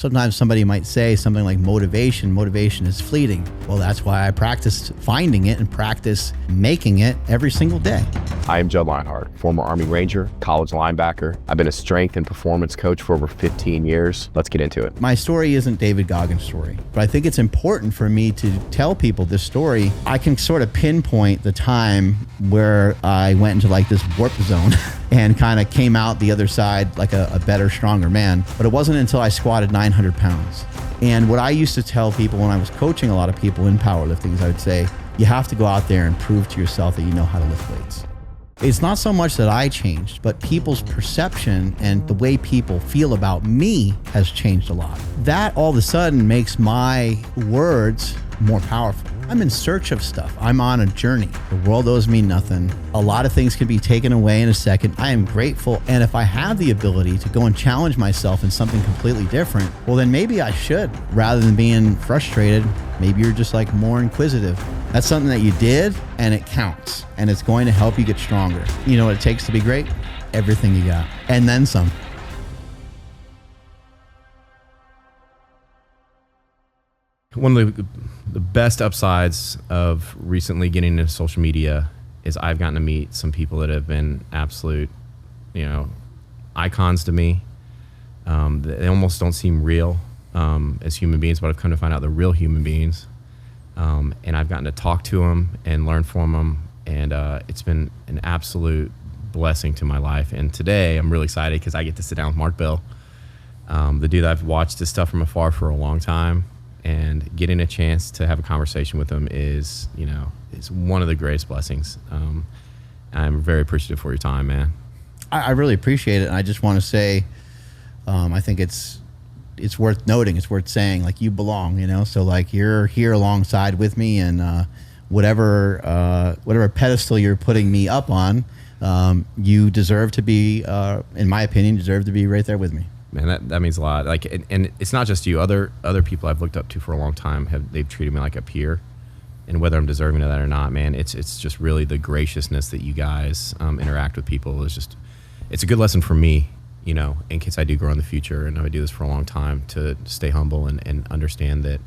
Sometimes somebody might say something like motivation is fleeting. Well, that's why I practice finding it and practice making it every single day. I am Judd Lienhard, former Army Ranger, college linebacker. I've been a strength and performance coach for over 15 years. Let's get into it. My story isn't David Goggins' story, but I think it's important for me to tell people this story. I can sort of pinpoint the time where I went into like this warp zone and kind of came out the other side like a better, stronger man. But it wasn't until I squatted 900 pounds. And what I used to tell people when I was coaching a lot of people in powerlifting is I would say, you have to go out there and prove to yourself that you know how to lift weights. It's not so much that I changed, but people's perception and the way people feel about me has changed a lot. That all of a sudden makes my words more powerful. I'm in search of stuff. I'm on a journey. The world owes me nothing. A lot of things can be taken away in a second. I am grateful. And if I have the ability to go and challenge myself in something completely different, well, then maybe I should. Rather than being frustrated, maybe you're just like more inquisitive. That's something that you did and it counts and it's going to help you get stronger. You know what it takes to be great? Everything you got and then some. One of the best upsides of recently getting into social media is I've gotten to meet some people that have been absolute, icons to me. They almost don't seem real as human beings, but I've come to find out they're real human beings. And I've gotten to talk to them and learn from them. And it's been an absolute blessing to my life. And today I'm really excited because I get to sit down with Mark Bill, the dude that I've watched his stuff from afar for a long time. And getting a chance to have a conversation with him is one of the greatest blessings. I'm very appreciative for your time, man. I really appreciate it. And I just want to say, I think it's worth noting. It's worth saying, like, you belong, so like you're here alongside with me, and whatever pedestal you're putting me up on, you deserve to be, in my opinion, deserve to be right there with me. Man, that means a lot. Like, and it's not just you. Other people I've looked up to for a long time they've treated me like a peer, and whether I'm deserving of that or not, man, it's just really the graciousness that you guys interact with people is just, it's a good lesson for me, in case I do grow in the future, and I would do this for a long time, to stay humble and understand that,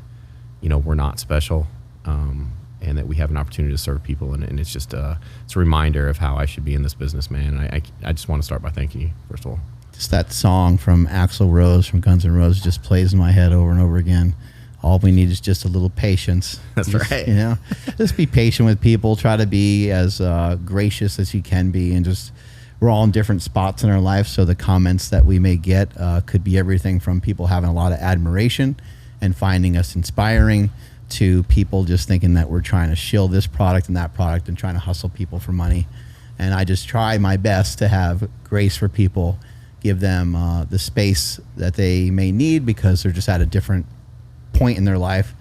we're not special, and that we have an opportunity to serve people, and it's just it's a reminder of how I should be in this business, man. And I just want to start by thanking you first of all. Just that song from Axl Rose from Guns N' Roses just plays in my head over and over again. All we need is just a little patience. That's right. Just be patient with people. Try to be as gracious as you can be, and just, we're all in different spots in our life. So the comments that we may get could be everything from people having a lot of admiration and finding us inspiring, to people just thinking that we're trying to shill this product and that product and trying to hustle people for money. And I just try my best to have grace for people, give them the space that they may need because they're just at a different point in their life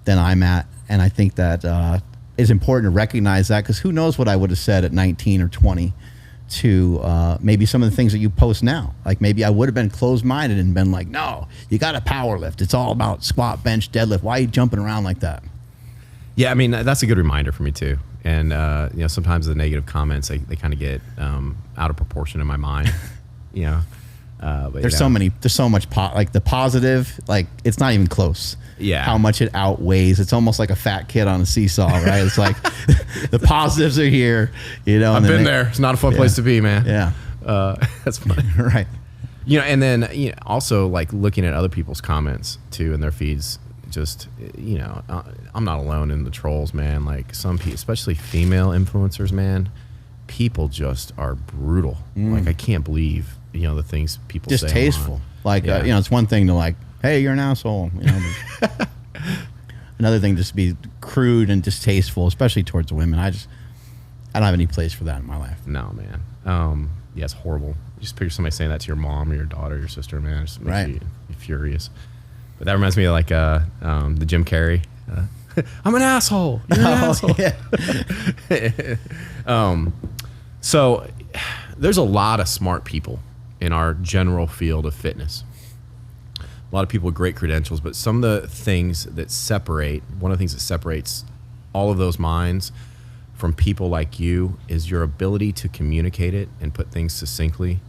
than I'm at. And I think that it's important to recognize that, because who knows what I would have said at 19 or 20 to maybe some of the things that you post now. Like, maybe I would have been closed-minded and been like, no, you got to power lift. It's all about squat, bench, deadlift. Why are you jumping around like that? Yeah, I mean, that's a good reminder for me too. And sometimes the negative comments, they kind of get out of proportion in my mind. But there's so much like the positive, like it's not even close. Yeah, how much it outweighs. It's almost like a fat kid on a seesaw, right? It's like the positives are here, I've been there. It's not a fun place to be, man. Yeah, that's funny, right? And then also like looking at other people's comments too in their feeds. Just I'm not alone in the trolls, man. Like some people, especially female influencers, man. People just are brutal. Like, I can't believe the things people say. Distasteful. Like it's one thing to like, hey, you're an asshole. Another thing just to be crude and distasteful, especially towards women. I don't have any place for that in my life. No, man. It's horrible. You just picture somebody saying that to your mom or your daughter or your sister, man. It just makes you furious. But that reminds me of like the Jim Carrey. I'm an asshole. You're an asshole. Yeah. So there's a lot of smart people in our general field of fitness. A lot of people with great credentials, but some of the things that separate, one of the things that separates all of those minds from people like you is your ability to communicate it and put things succinctly.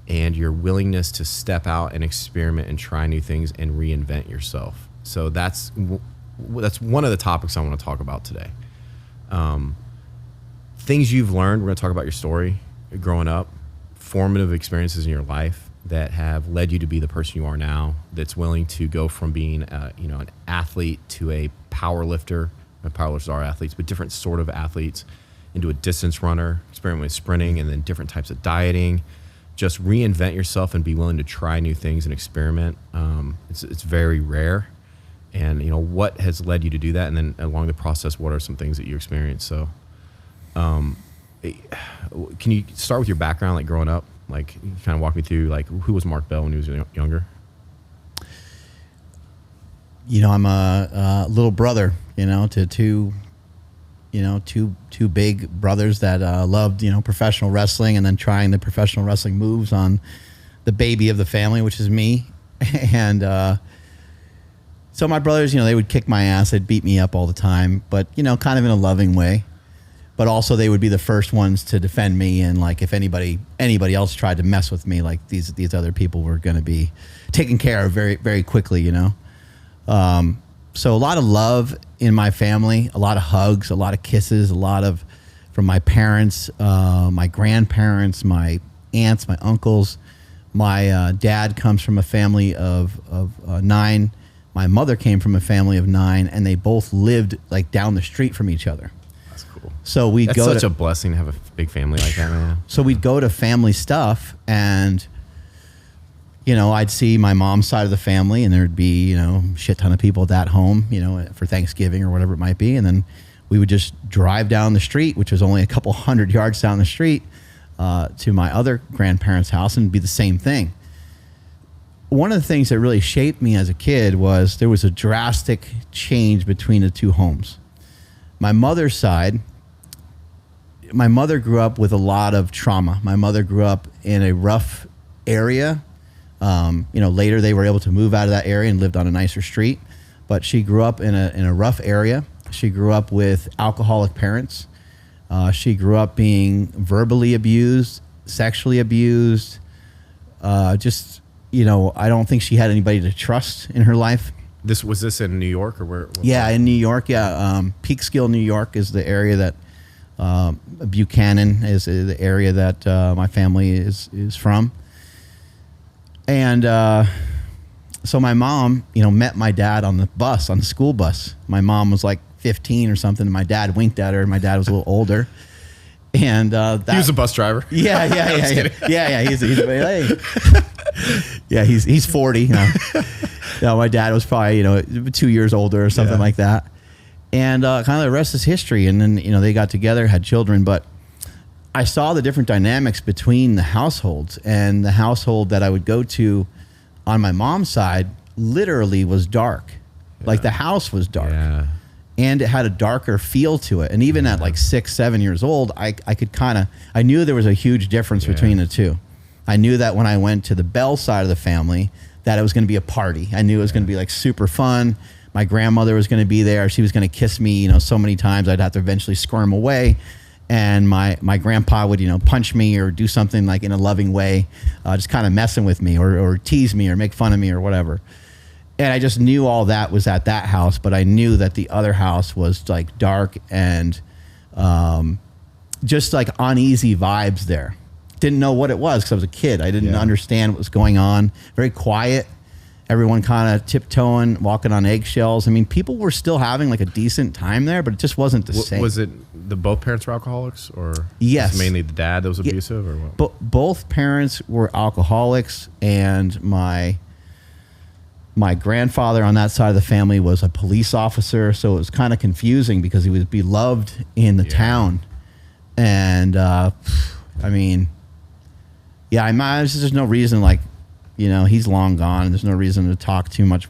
and your willingness to step out and experiment and try new things and reinvent yourself. So that's one of the topics I want to talk about today. Things you've learned. We're going to talk about your story growing up, formative experiences in your life that have led you to be the person you are now, that's willing to go from being an athlete to a power lifter. Powerlifters are athletes, but different sort of athletes, into a distance runner, experiment with sprinting, and then different types of dieting. Just reinvent yourself and be willing to try new things and experiment. It's very rare. And what has led you to do that? And then along the process, what are some things that you experienced? So can you start with your background, like growing up? Like, you kind of walk me through, like, who was Mark Bell when he was younger? I'm a little brother, to two big brothers that loved, professional wrestling, and then trying the professional wrestling moves on the baby of the family, which is me. And so my brothers, they would kick my ass. They'd beat me up all the time, but, kind of in a loving way. But also they would be the first ones to defend me. And like, if anybody else tried to mess with me, like these other people were going to be taken care of very, very quickly, So a lot of love in my family, a lot of hugs, a lot of kisses, from my parents, my grandparents, my aunts, my uncles. My dad comes from a family of 9. My mother came from a family of 9, and they both lived like down the street from each other. That's cool. So That's such a blessing to have a big family like that, man. So we'd go to family stuff, and I'd see my mom's side of the family, and there'd be, shit ton of people at that home, for Thanksgiving or whatever it might be. And then we would just drive down the street, which was only a couple 100 yards down the street, to my other grandparents' house, and it'd be the same thing. One of the things that really shaped me as a kid was there was a drastic change between the two homes. My mother's side, my mother grew up with a lot of trauma. My mother grew up in a rough area. Later they were able to move out of that area and lived on a nicer street, but she grew up in a rough area. She grew up with alcoholic parents. She grew up being verbally abused, sexually abused. I don't think she had anybody to trust in her life. Was this in New York or where? Yeah, in New York. Yeah, Peekskill, New York is the area that Buchanan is the area that my family is from. And so my mom, met my dad on the school bus. My mom was like 15 or something, and my dad winked at her, and my dad was a little older. And he was a bus driver. Yeah. He's 40. My dad was probably 2 years older or something like that. And kind of the rest is history. And then they got together, had children, but I saw the different dynamics between the households, and the household that I would go to on my mom's side literally was dark. Yeah. Like the house was dark. Yeah. And it had a darker feel to it. And even at like 6, 7 years old, I knew there was a huge difference between the two. I knew that when I went to the Bell side of the family, that it was going to be a party. I knew it was going to be like super fun. My grandmother was going to be there. She was going to kiss me, so many times I'd have to eventually squirm away. And my grandpa would, punch me or do something like in a loving way, just kind of messing with me or tease me or make fun of me or whatever. And I just knew all that was at that house, but I knew that the other house was like dark and just like uneasy vibes there. Didn't know what it was because I was a kid. I didn't understand what was going on. Very quiet. Everyone kind of tiptoeing, walking on eggshells. I mean, people were still having like a decent time there, but it just wasn't the same. Was it both parents were alcoholics, or yes, was it mainly the dad that was abusive, or what? Both parents were alcoholics, and my grandfather on that side of the family was a police officer, so it was kind of confusing because he was beloved in the town, and there's no reason he's long gone. There's no reason to talk too much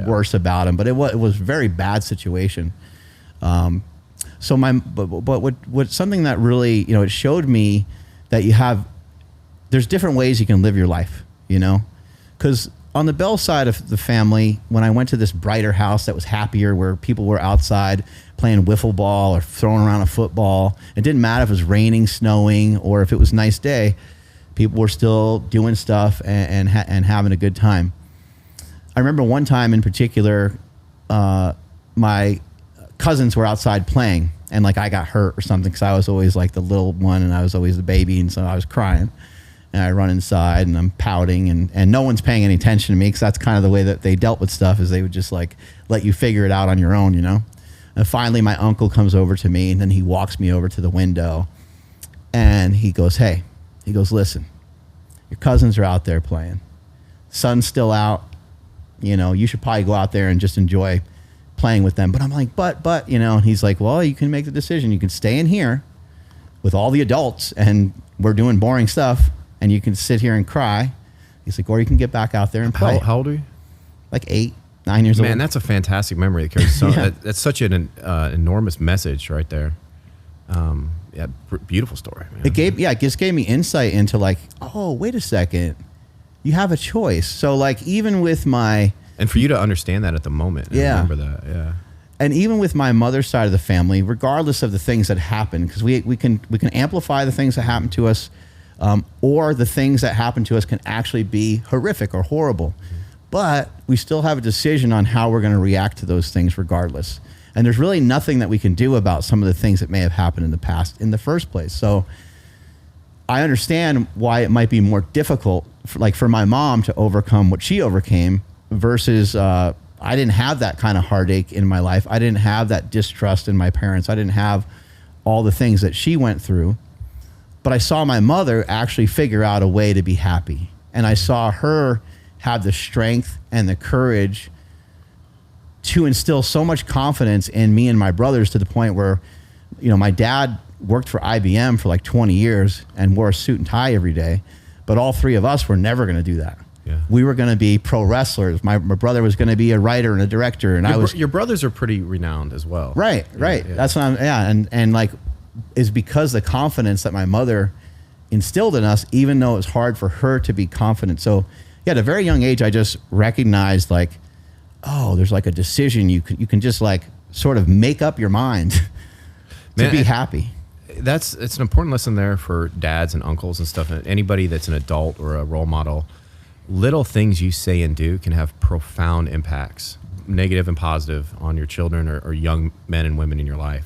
worse about him, but it was a very bad situation. But something that really, it showed me that there's different ways you can live your life, because on the Bell side of the family, when I went to this brighter house that was happier, where people were outside playing wiffle ball or throwing around a football, it didn't matter if it was raining, snowing, or if it was a nice day. People were still doing stuff and having a good time. I remember one time in particular, my cousins were outside playing, and like I got hurt or something because I was always like the little one and I was always the baby, and so I was crying. And I run inside and I'm pouting, and no one's paying any attention to me because that's kind of the way that they dealt with stuff, is they would just like let you figure it out on your own, you know? And finally my uncle comes over to me, and then he walks me over to the window and he goes, hey, he goes, listen, your cousins are out there playing. Sun's still out. You know, you should probably go out there and just enjoy playing with them. But I'm like, but, you know, and he's like, well, you can make the decision. You can stay in here with all the adults and we're doing boring stuff, and you can sit here and cry. He's like, or you can get back out there and play. How old are you? Like 8, 9 years old. Man, that's a fantastic memory. That carries so, Yeah. that's such an enormous message right there. Yeah, beautiful story, man. It just gave me insight into like, oh, wait a second. You have a choice. So like even with my... And for you to understand that at the moment. And Yeah. remember that, yeah. And even with my mother's side of the family, regardless of the things that happen, because we can amplify the things that happen to us, or the things that happen to us can actually be horrific or horrible. But we still have a decision on how we're going to react to those things regardless. And there's really nothing that we can do about some of the things that may have happened in the past in the first place. So I understand why it might be more difficult for my mom to overcome what she overcame versus I didn't have that kind of heartache in my life. I didn't have that distrust in my parents. I didn't have all the things that she went through. But I saw my mother actually figure out a way to be happy. And I saw her have the strength and the courage to instill so much confidence in me and my brothers to the point where, you know, my dad worked for IBM for like 20 years and wore a suit and tie every day. But all three of us were never going to do that. Yeah. We were going to be pro wrestlers. My brother was going to be a writer and a director. And Your brothers are pretty renowned as well. Right. Yeah. That's what and like, is because the confidence that my mother instilled in us, even though it was hard for her to be confident. So yeah, at a very young age, I just recognized like, oh, there's like a decision you can just like sort of make up your mind to be happy. It's an important lesson there for dads and uncles and stuff. Anybody that's an adult or a role model, little things you say and do can have profound impacts, negative and positive, on your children or young men and women in your life.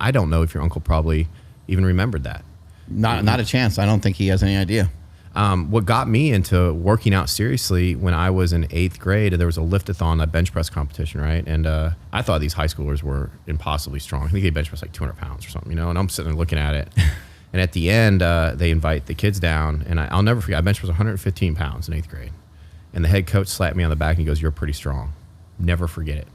I don't know if your uncle probably even remembered that. Not a chance. I don't think he has any idea. What got me into working out seriously when I was in 8th grade, there was a lift-a-thon, a bench press competition, right? And I thought these high schoolers were impossibly strong. I think they bench press like 200 pounds or something, you know? And I'm sitting there looking at it. And at the end, they invite the kids down. And I'll never forget, I bench pressed 115 pounds in 8th grade. And the head coach slapped me on the back and he goes, "You're pretty strong. Never forget it."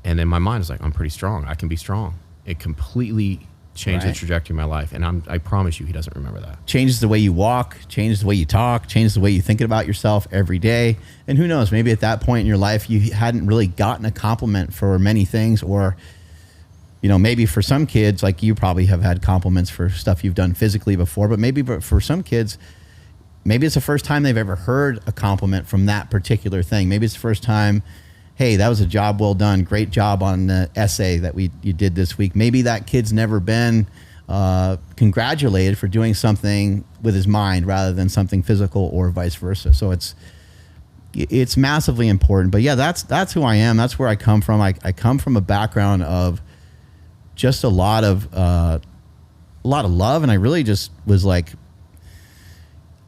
And then my mind was like, I'm pretty strong. I can be strong. It completely changed the trajectory of my life. And I promise you, he doesn't remember that. Changes the way you walk, changes the way you talk, changes the way you think about yourself every day. And who knows, maybe at that point in your life, you hadn't really gotten a compliment for many things, or, you know, maybe for some kids, like you probably have had compliments for stuff you've done physically before, but maybe for some kids, maybe it's the first time they've ever heard a compliment from that particular thing. Maybe it's the first time, hey, that was a job well done. Great job on the essay that you did this week. Maybe that kid's never been congratulated for doing something with his mind rather than something physical, or vice versa. So it's massively important. But yeah, that's who I am. That's where I come from. I come from a background of just a lot of love, and I really just was like,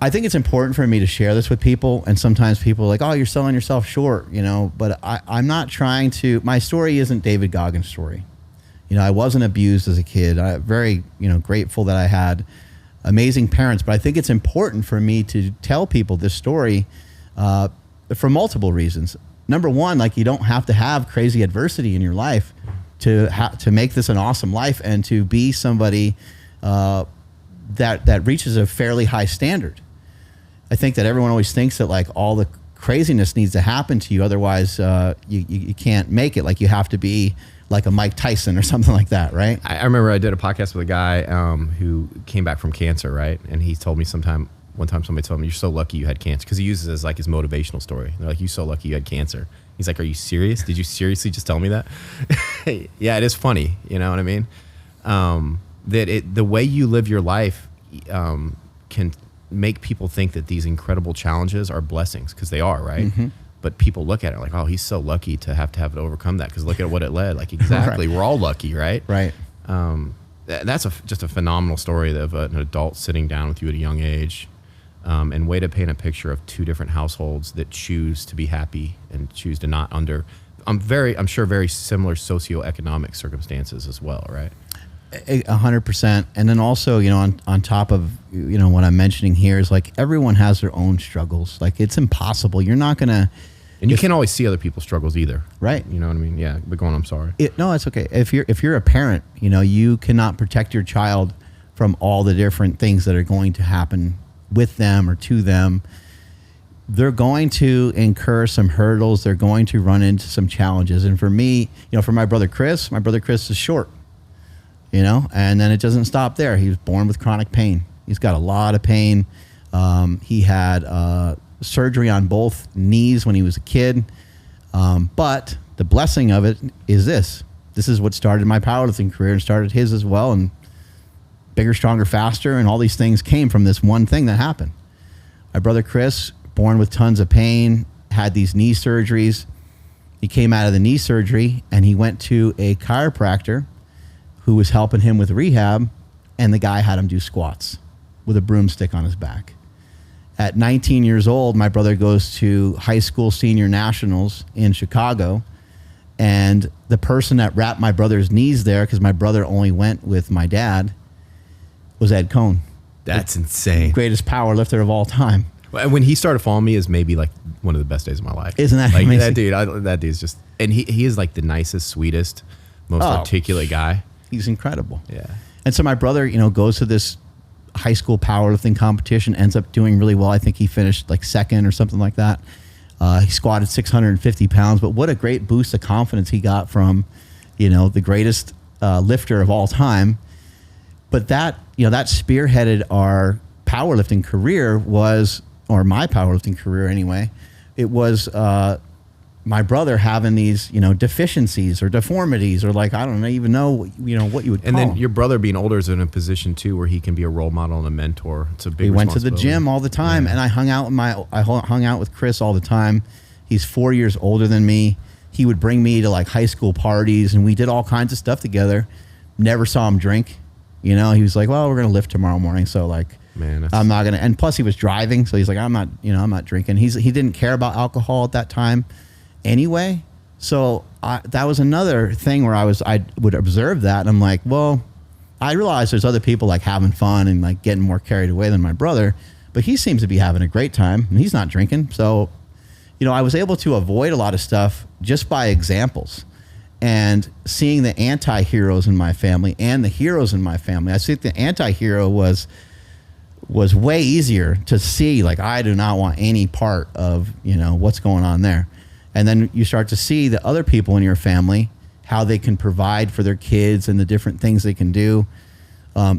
I think it's important for me to share this with people, and sometimes people are like, oh, you're selling yourself short, you know, but I'm not trying to. My story isn't David Goggins' story. You know, I wasn't abused as a kid. I'm very, grateful that I had amazing parents, but I think it's important for me to tell people this story for multiple reasons. Number one, like, you don't have to have crazy adversity in your life to make this an awesome life and to be somebody that reaches a fairly high standard. I think that everyone always thinks that like all the craziness needs to happen to you, otherwise you can't make it. Like you have to be like a Mike Tyson or something like that, right? I remember I did a podcast with a guy who came back from cancer, right? And he told me one time somebody told me, "You're so lucky you had cancer," because he uses it as like his motivational story. They're like, "You're so lucky you had cancer." He's like, "Are you serious? Did you seriously just tell me that?" Yeah, it is funny. You know what I mean? The way you live your life can make people think that these incredible challenges are blessings, because they are, right? But people look at it like, oh, he's so lucky to have it overcome that, because look at what it led. Like, exactly, we're all lucky, right? Right. That's just a phenomenal story of an adult sitting down with you at a young age, and way to paint a picture of two different households that choose to be happy and choose to not under, I'm sure very similar socioeconomic circumstances as well, right? 100%. And then also, you know, on top of, you know, what I'm mentioning here is like everyone has their own struggles. Like, it's impossible. You're not going to. And you can't always see other people's struggles either. Right. You know what I mean? Yeah. But go on, I'm sorry. No, it's okay. If you're a parent, you know, you cannot protect your child from all the different things that are going to happen with them or to them. They're going to incur some hurdles. They're going to run into some challenges. And for me, you know, for my brother Chris is short. You know, and then it doesn't stop there. He was born with chronic pain. He's got a lot of pain. He had surgery on both knees when he was a kid. But the blessing of it is this. This is what started my powerlifting career and started his as well. And bigger, stronger, faster, and all these things came from this one thing that happened. My brother Chris, born with tons of pain, had these knee surgeries. He came out of the knee surgery and he went to a chiropractor who was helping him with rehab, and the guy had him do squats with a broomstick on his back. At 19 years old, my brother goes to high school senior nationals in Chicago, and the person that wrapped my brother's knees there, because my brother only went with my dad, was Ed Cohn. That's insane. Greatest power lifter of all time. When he started following me is maybe like one of the best days of my life. Isn't that like amazing? That dude's just, and he is like the nicest, sweetest, most articulate guy. He's incredible. Yeah. And so my brother, you know, goes to this high school powerlifting competition, ends up doing really well. I think he finished like second or something like that. He squatted 650 pounds, but what a great boost of confidence he got from, you know, the greatest lifter of all time. But that, you know, that spearheaded our powerlifting career or my powerlifting career anyway. It was my brother having these, you know, deficiencies or deformities or like, I don't even know, you know, what you would call. And then your brother being older is in a position too where he can be a role model and a mentor. It's a big We went to the gym all the time, and I hung out with Chris all the time. He's 4 years older than me. He would bring me to like high school parties, and we did all kinds of stuff together. Never saw him drink. You know, he was like, well, we're going to lift tomorrow morning. So like, man, I'm not going to, and plus he was driving. So he's like, I'm not drinking. He didn't care about alcohol at that time anyway. So that was another thing where I would observe that. And I'm like, well, I realize there's other people like having fun and like getting more carried away than my brother, but he seems to be having a great time and he's not drinking. So, you know, I was able to avoid a lot of stuff just by examples and seeing the anti-heroes in my family and the heroes in my family. I think the anti-hero was way easier to see. Like, I do not want any part of, you know, what's going on there. And then you start to see the other people in your family, how they can provide for their kids and the different things they can do.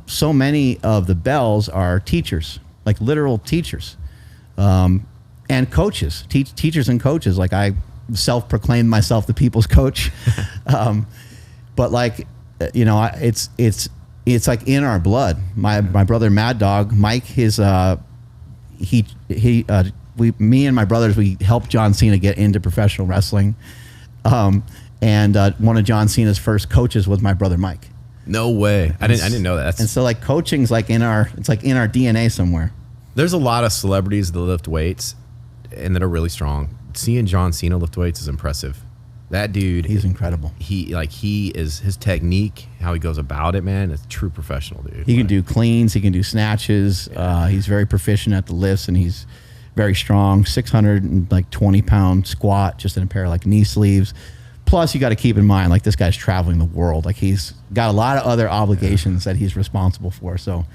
So many of the Bells are teachers, like literal teachers, and coaches, teachers and coaches. Like, I self-proclaimed myself the people's coach. But like, you know, it's like in our blood. My brother Mad Dog, Mike, me and my brothers, we helped John Cena get into professional wrestling. And one of John Cena's first coaches was my brother Mike. No way. I didn't know that. And so like coaching's like in our DNA somewhere. There's a lot of celebrities that lift weights and that are really strong. Seeing John Cena lift weights is impressive. That dude, he's incredible. His technique, how he goes about it, man, is a true professional, dude. He can do cleans, he can do snatches. Yeah. He's very proficient at the lifts, and he's very strong. 620-pound squat just in a pair of like knee sleeves. Plus, you got to keep in mind, like, this guy's traveling the world. Like, he's got a lot of other obligations that he's responsible for. So,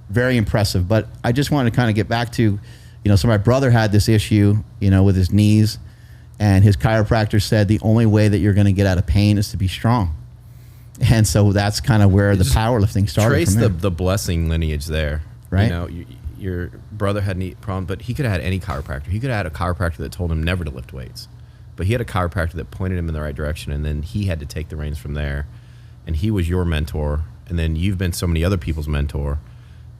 very impressive. But I just wanted to kind of get back to, you know, so my brother had this issue, you know, with his knees, and his chiropractor said the only way that you're going to get out of pain is to be strong. And so that's kind of where the powerlifting started. Trace from the blessing lineage there, right? You know, your brother had knee problem, but he could have had any chiropractor. He could have had a chiropractor that told him never to lift weights, but he had a chiropractor that pointed him in the right direction, and then he had to take the reins from there. And he was your mentor, and then you've been so many other people's mentor.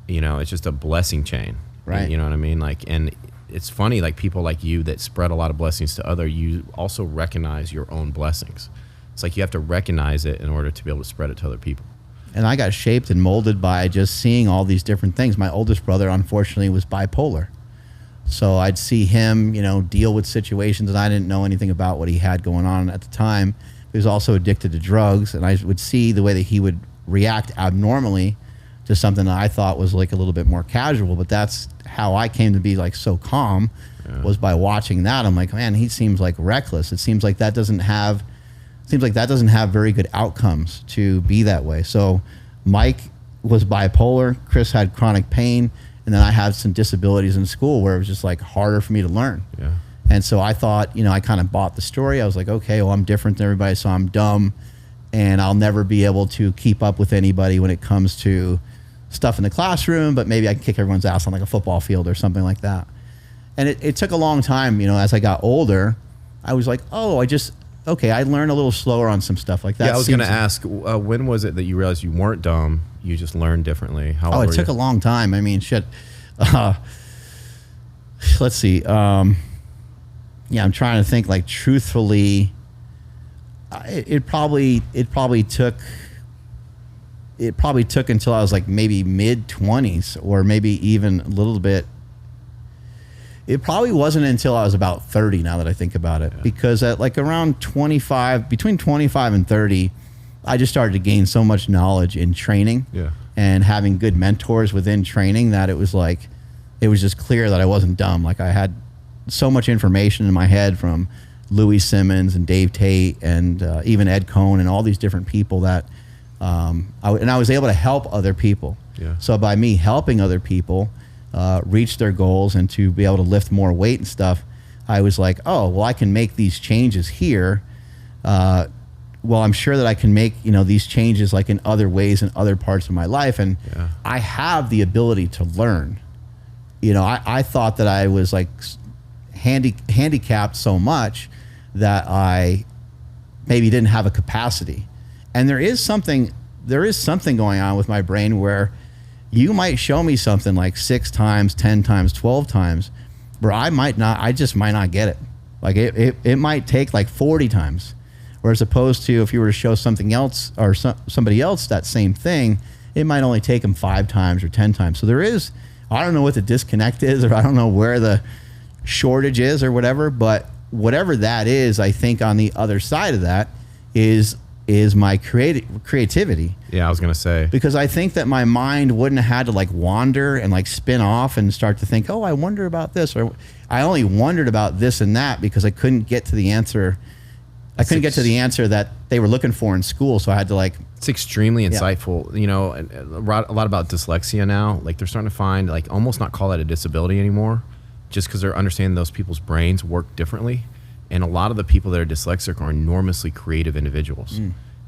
it's just a blessing chain. Right. You know what I mean? Like, and it's funny, like people like you that spread a lot of blessings to other, you also recognize your own blessings. It's like you have to recognize it in order to be able to spread it to other people. And I got shaped and molded by just seeing all these different things. My oldest brother, unfortunately, was bipolar. So I'd see him, deal with situations, and I didn't know anything about what he had going on at the time. He was also addicted to drugs, and I would see the way that he would react abnormally to something that I thought was like a little bit more casual. But that's how I came to be like so calm, was by watching that. I'm like, man, he seems like reckless. It seems like that doesn't have very good outcomes to be that way. So Mike was bipolar, Chris had chronic pain, and then I had some disabilities in school where it was just like harder for me to learn. Yeah. And so I thought, I kind of bought the story. I was like, okay, well, I'm different than everybody, so I'm dumb, and I'll never be able to keep up with anybody when it comes to stuff in the classroom, but maybe I can kick everyone's ass on like a football field or something like that. And it took a long time, as I got older, I was like, I learned a little slower on some stuff like that. Yeah, I was going to ask, when was it that you realized you weren't dumb, you just learned differently? How old were you? It took a long time. I mean, shit. Let's see. I'm trying to think, like, truthfully, it probably took until I was like maybe mid-20s, or maybe even a little bit. It probably wasn't until I was about 30, now that I think about it, because at like around 25, between 25 and 30, I just started to gain so much knowledge in training and having good mentors within training that it was just clear that I wasn't dumb. Like, I had so much information in my head from Louis Simmons and Dave Tate and even Ed Cohn and all these different people that I was able to help other people. Yeah. So by me helping other people reach their goals and to be able to lift more weight and stuff, I was like, oh, well, I can make these changes here. Well, I'm sure that I can make, these changes like in other ways in other parts of my life. And I have the ability to learn. I thought that I was like handicapped so much that I maybe didn't have a capacity. And there is something going on with my brain where you might show me something like 6 times, 10 times, 12 times, where I just might not get it. Like it might take like 40 times. Whereas opposed to if you were to show something else or somebody else that same thing, it might only take them 5 times or 10 times. So I don't know what the disconnect is, or I don't know where the shortage is or whatever, but whatever that is, I think on the other side of that is my creativity. Yeah, I was going to say. Because I think that my mind wouldn't have had to like wander and like spin off and start to think, oh, I wonder about this, or I only wondered about this and that because I couldn't get to the answer. I couldn't get to the answer that they were looking for in school, so I had to like. It's extremely insightful. A lot about dyslexia now. Like they're starting to find like almost not call that a disability anymore, just because they're understanding those people's brains work differently. And a lot of the people that are dyslexic are enormously creative individuals.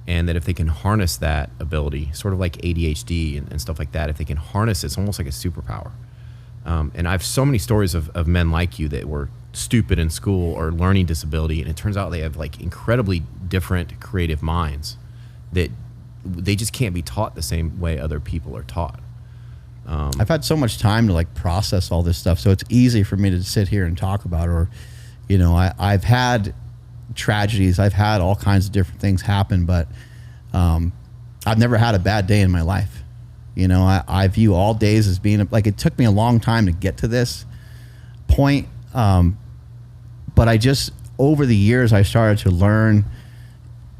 And that if they can harness that ability, sort of like ADHD and stuff like that, if they can harness it, it's almost like a superpower. And I have so many stories of men like you that were stupid in school or learning disability, and it turns out they have like incredibly different creative minds that they just can't be taught the same way other people are taught. I've had so much time to like process all this stuff, so it's easy for me to sit here and talk about it. Or, I've had tragedies, I've had all kinds of different things happen, but I've never had a bad day in my life. I view all days as being like, it took me a long time to get to this point, but I just, over the years, I started to learn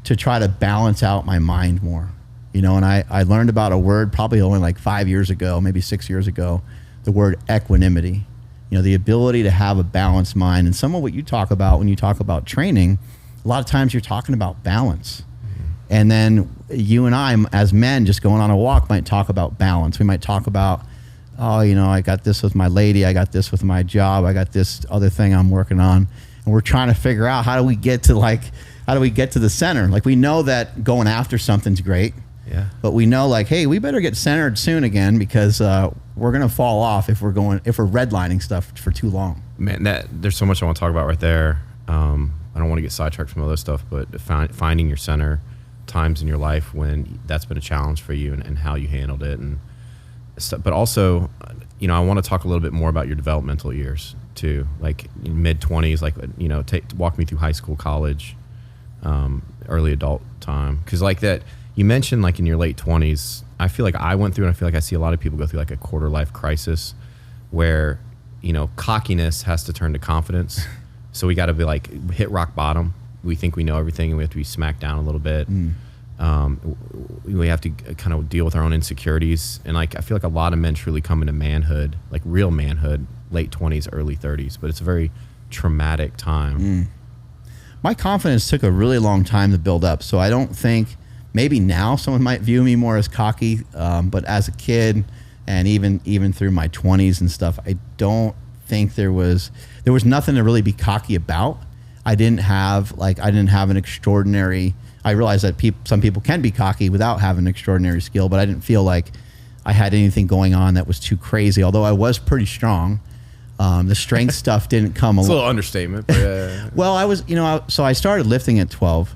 to try to balance out my mind more. And I learned about a word probably only like 5 years ago, maybe 6 years ago, the word equanimity. The ability to have a balanced mind. And some of what you talk about when you talk about training, a lot of times you're talking about balance. And then you and I, as men, just going on a walk, might talk about balance. We might talk about, I got this with my lady, I got this with my job, I got this other thing I'm working on. And we're trying to figure out how do we get to the center? Like, we know that going after something's great. Yeah. But we know, like, hey, we better get centered soon again, because we're gonna fall off if we're redlining stuff for too long. Man, there's so much I want to talk about right there. I don't want to get sidetracked from other stuff, but finding your center, times in your life when that's been a challenge for you, and how you handled it, and but also, I want to talk a little bit more about your developmental years too, like mid-20s, like, walk me through high school, college, early adult time. Because like that, you mentioned like in your late 20s, I feel like I went through, and I feel like I see a lot of people go through like a quarter life crisis where, cockiness has to turn to confidence. So we got to be like, hit rock bottom. We think we know everything, and we have to be smacked down a little bit. We have to kind of deal with our own insecurities. And like, I feel like a lot of men truly come into manhood, like real manhood, late 20s, early 30s, but it's a very traumatic time. My confidence took a really long time to build up. So I don't think, maybe now someone might view me more as cocky, but as a kid and even through my 20s and stuff, I don't think there was nothing to really be cocky about. I didn't have an extraordinary, I realized that some people can be cocky without having extraordinary skill, but I didn't feel like I had anything going on that was too crazy, although I was pretty strong. The strength stuff didn't come along. It's a little understatement. But yeah. Well, I was, so I started lifting at 12,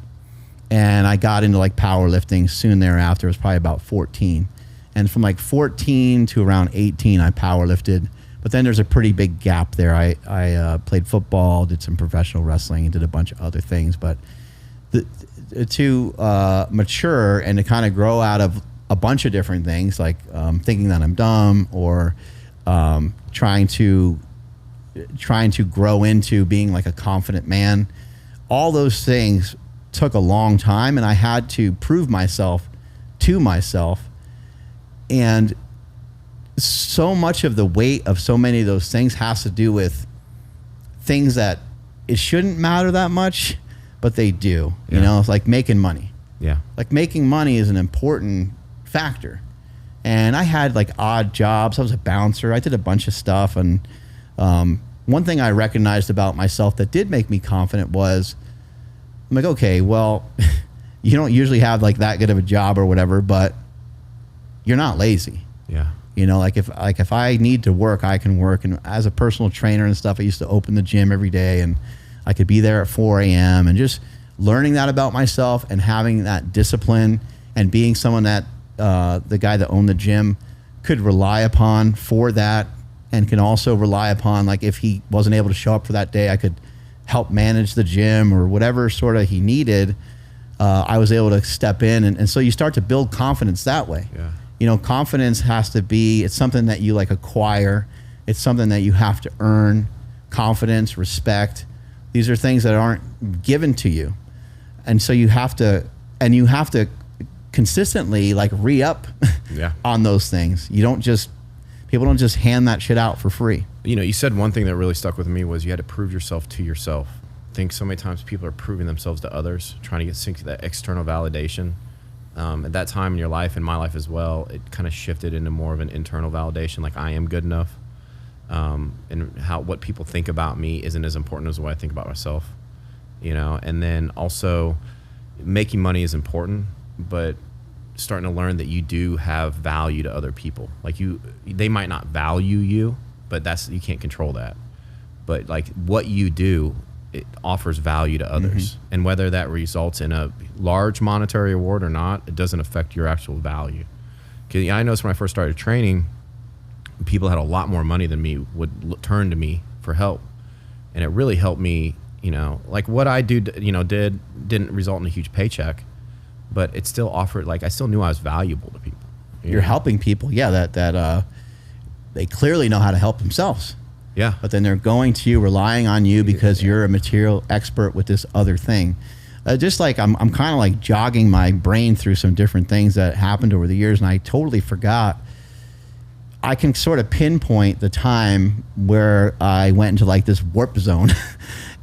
and I got into like powerlifting soon thereafter. It was probably about 14. And from like 14 to around 18, I powerlifted. But then there's a pretty big gap there. I played football, did some professional wrestling, and did a bunch of other things. But to mature and to kind of grow out of a bunch of different things, like thinking that I'm dumb, or trying to grow into being like a confident man, all those things took a long time, and I had to prove myself to myself. And so much of the weight of so many of those things has to do with things that it shouldn't matter that much, but they do. It's like making money. Yeah. Like making money is an important factor. And I had like odd jobs. I was a bouncer. I did a bunch of stuff. And one thing I recognized about myself that did make me confident was, I'm like, okay, well, you don't usually have like that good of a job or whatever, but you're not lazy. Yeah. Like if I need to work, I can work. And as a personal trainer and stuff, I used to open the gym every day, and I could be there at 4 a.m. and just learning that about myself and having that discipline and being someone that the guy that owned the gym could rely upon for that, and can also rely upon, like, if he wasn't able to show up for that day, I could help manage the gym or whatever sort of he needed. I was able to step in. And so you start to build confidence that way. Yeah. Confidence has to be, it's something that you like acquire. It's something that you have to earn. Confidence, respect. These are things that aren't given to you. And so you have to consistently like re-up on those things. People don't just hand that shit out for free. You said one thing that really stuck with me was you had to prove yourself to yourself. I think so many times people are proving themselves to others, trying to get that external validation. At that time in your life, and my life as well, it kind of shifted into more of an internal validation, like I am good enough. And what people think about me isn't as important as what I think about myself. And then also making money is important, but starting to learn that you do have value to other people. Like they might not value you, but you can't control that. But like what you do, it offers value to others. Mm-hmm. And whether that results in a large monetary award or not, it doesn't affect your actual value. Because I noticed when I first started training, people had a lot more money than me would turn to me for help. And it really helped me, like what I didn't result in a huge paycheck, but it still offered, like I still knew I was valuable to people. You're helping people. Yeah. That they clearly know how to help themselves. Yeah. But then they're going to you, relying on you because you're a material expert with this other thing. Just like I'm kind of like jogging my brain through some different things that happened over the years, and I totally forgot. I can sort of pinpoint the time where I went into like this warp zone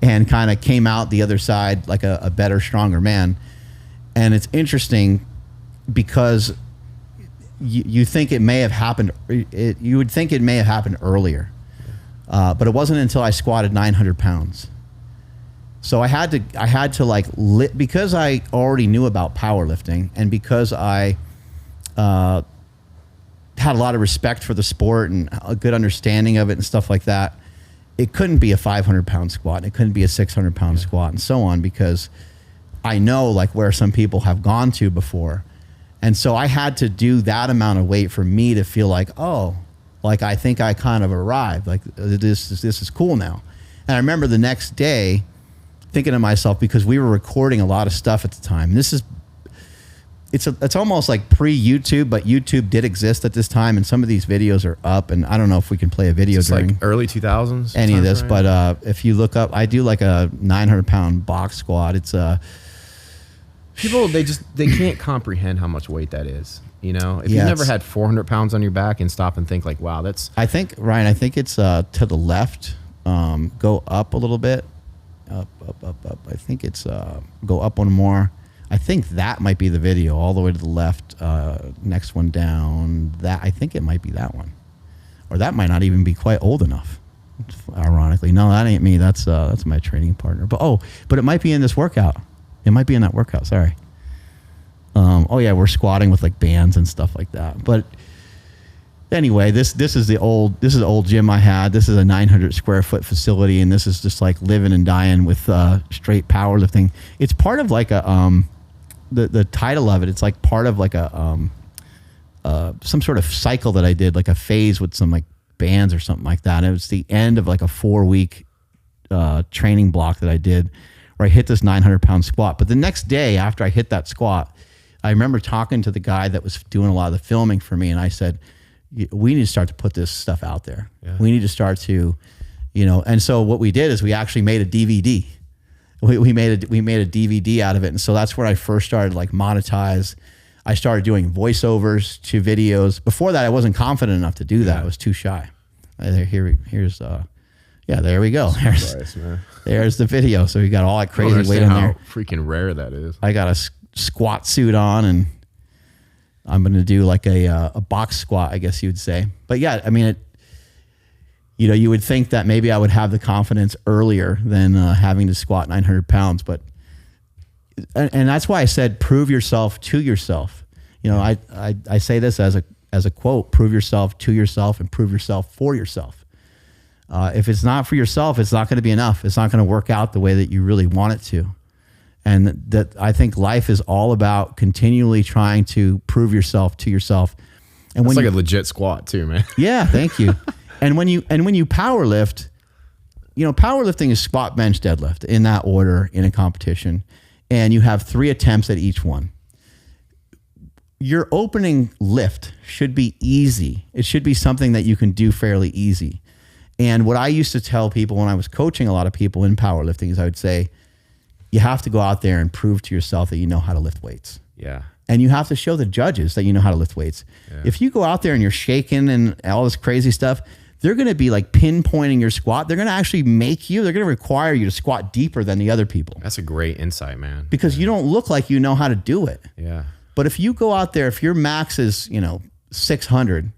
and kind of came out the other side like a better, stronger man. And it's interesting because you think it may have happened. You would think it may have happened earlier. But it wasn't until I squatted 900 pounds. So I had to like, because I already knew about powerlifting, and because I had a lot of respect for the sport and a good understanding of it and stuff like that, it couldn't be a 500 pound squat. And it couldn't be a 600 pound squat and so on, because I know like where some people have gone to before. And so I had to do that amount of weight for me to feel like, oh, like I think I kind of arrived. Like this is cool now. And I remember the next day thinking to myself, because we were recording a lot of stuff at the time. It's almost like pre-YouTube, but YouTube did exist at this time, and some of these videos are up. And I don't know if we can play a video during like early 2000s. Any of this, but if you look up, I do like a 900-pound box squat. It's people they can't comprehend how much weight that is. You know, if you've never had 400 pounds on your back and stop and think like, wow, that's. I think Ryan, it's to the left. Go up a little bit. Up. I think it's go up one more. I think that might be the video all the way to the left. Next one down. That I think it might be that one, or that might not even be quite old enough. Ironically, no, that ain't me. That's my training partner. But it might be in this workout. It might be in that workout. Sorry. Oh yeah, we're squatting with like bands and stuff like that. But anyway, this is the old gym I had. This is a 900 square foot facility, and this is just like living and dying with straight powerlifting. It's part of like a the title of it. It's like part of like a some sort of cycle that I did, like a phase with some like bands or something like that. And it was the end of like a 4-week training block that I did, where I hit this 900-pound squat. But the next day after I hit that squat, I remember talking to the guy that was doing a lot of the filming for me, and I said, we need to start to put this stuff out there. Yeah. We need to start to, and so what we did is we actually made a DVD. We made a DVD out of it. And so that's where I first started like monetize. I started doing voiceovers to videos. Before that, I wasn't confident enough to do that. I was too shy. Here's there we go. There's the video. So we got all that crazy weight in there. How freaking rare that is. I got a squat suit on, and I'm going to do like a box squat, I guess you would say. But yeah, I mean, you would think that maybe I would have the confidence earlier than having to squat 900 pounds. But, and that's why I said, prove yourself to yourself. I say this as a quote, prove yourself to yourself and prove yourself for yourself. If it's not for yourself, it's not going to be enough. It's not going to work out the way that you really want it to. And that I think life is all about continually trying to prove yourself to yourself. And it's like a legit squat too, man. Yeah, thank you. And when you power lift, powerlifting is squat, bench, deadlift in that order in a competition, and you have 3 attempts at each one. Your opening lift should be easy. It should be something that you can do fairly easy. And what I used to tell people when I was coaching a lot of people in powerlifting is I would say, you have to go out there and prove to yourself that you know how to lift weights. Yeah. And you have to show the judges that you know how to lift weights. Yeah. If you go out there and you're shaking and all this crazy stuff, they're going to be like pinpointing your squat. They're going to actually they're going to require you to squat deeper than the other people. That's a great insight, man. Because you don't look like you know how to do it. Yeah. But if you go out there, if your max is, 600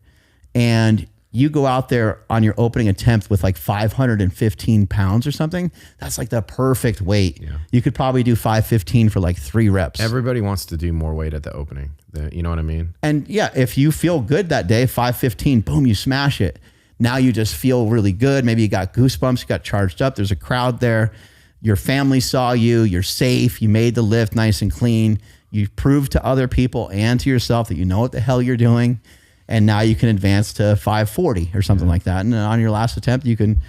and you go out there on your opening attempt with like 515 pounds or something, that's like the perfect weight. Yeah. You could probably do 515 for like 3 reps. Everybody wants to do more weight at the opening. You know what I mean? And yeah, if you feel good that day, 515, boom, you smash it. Now you just feel really good. Maybe you got goosebumps, you got charged up. There's a crowd there. Your family saw you. You're safe. You made the lift nice and clean. You proved to other people and to yourself that you know what the hell you're doing. And now you can advance to 540 or something like that. And on your last attempt, you can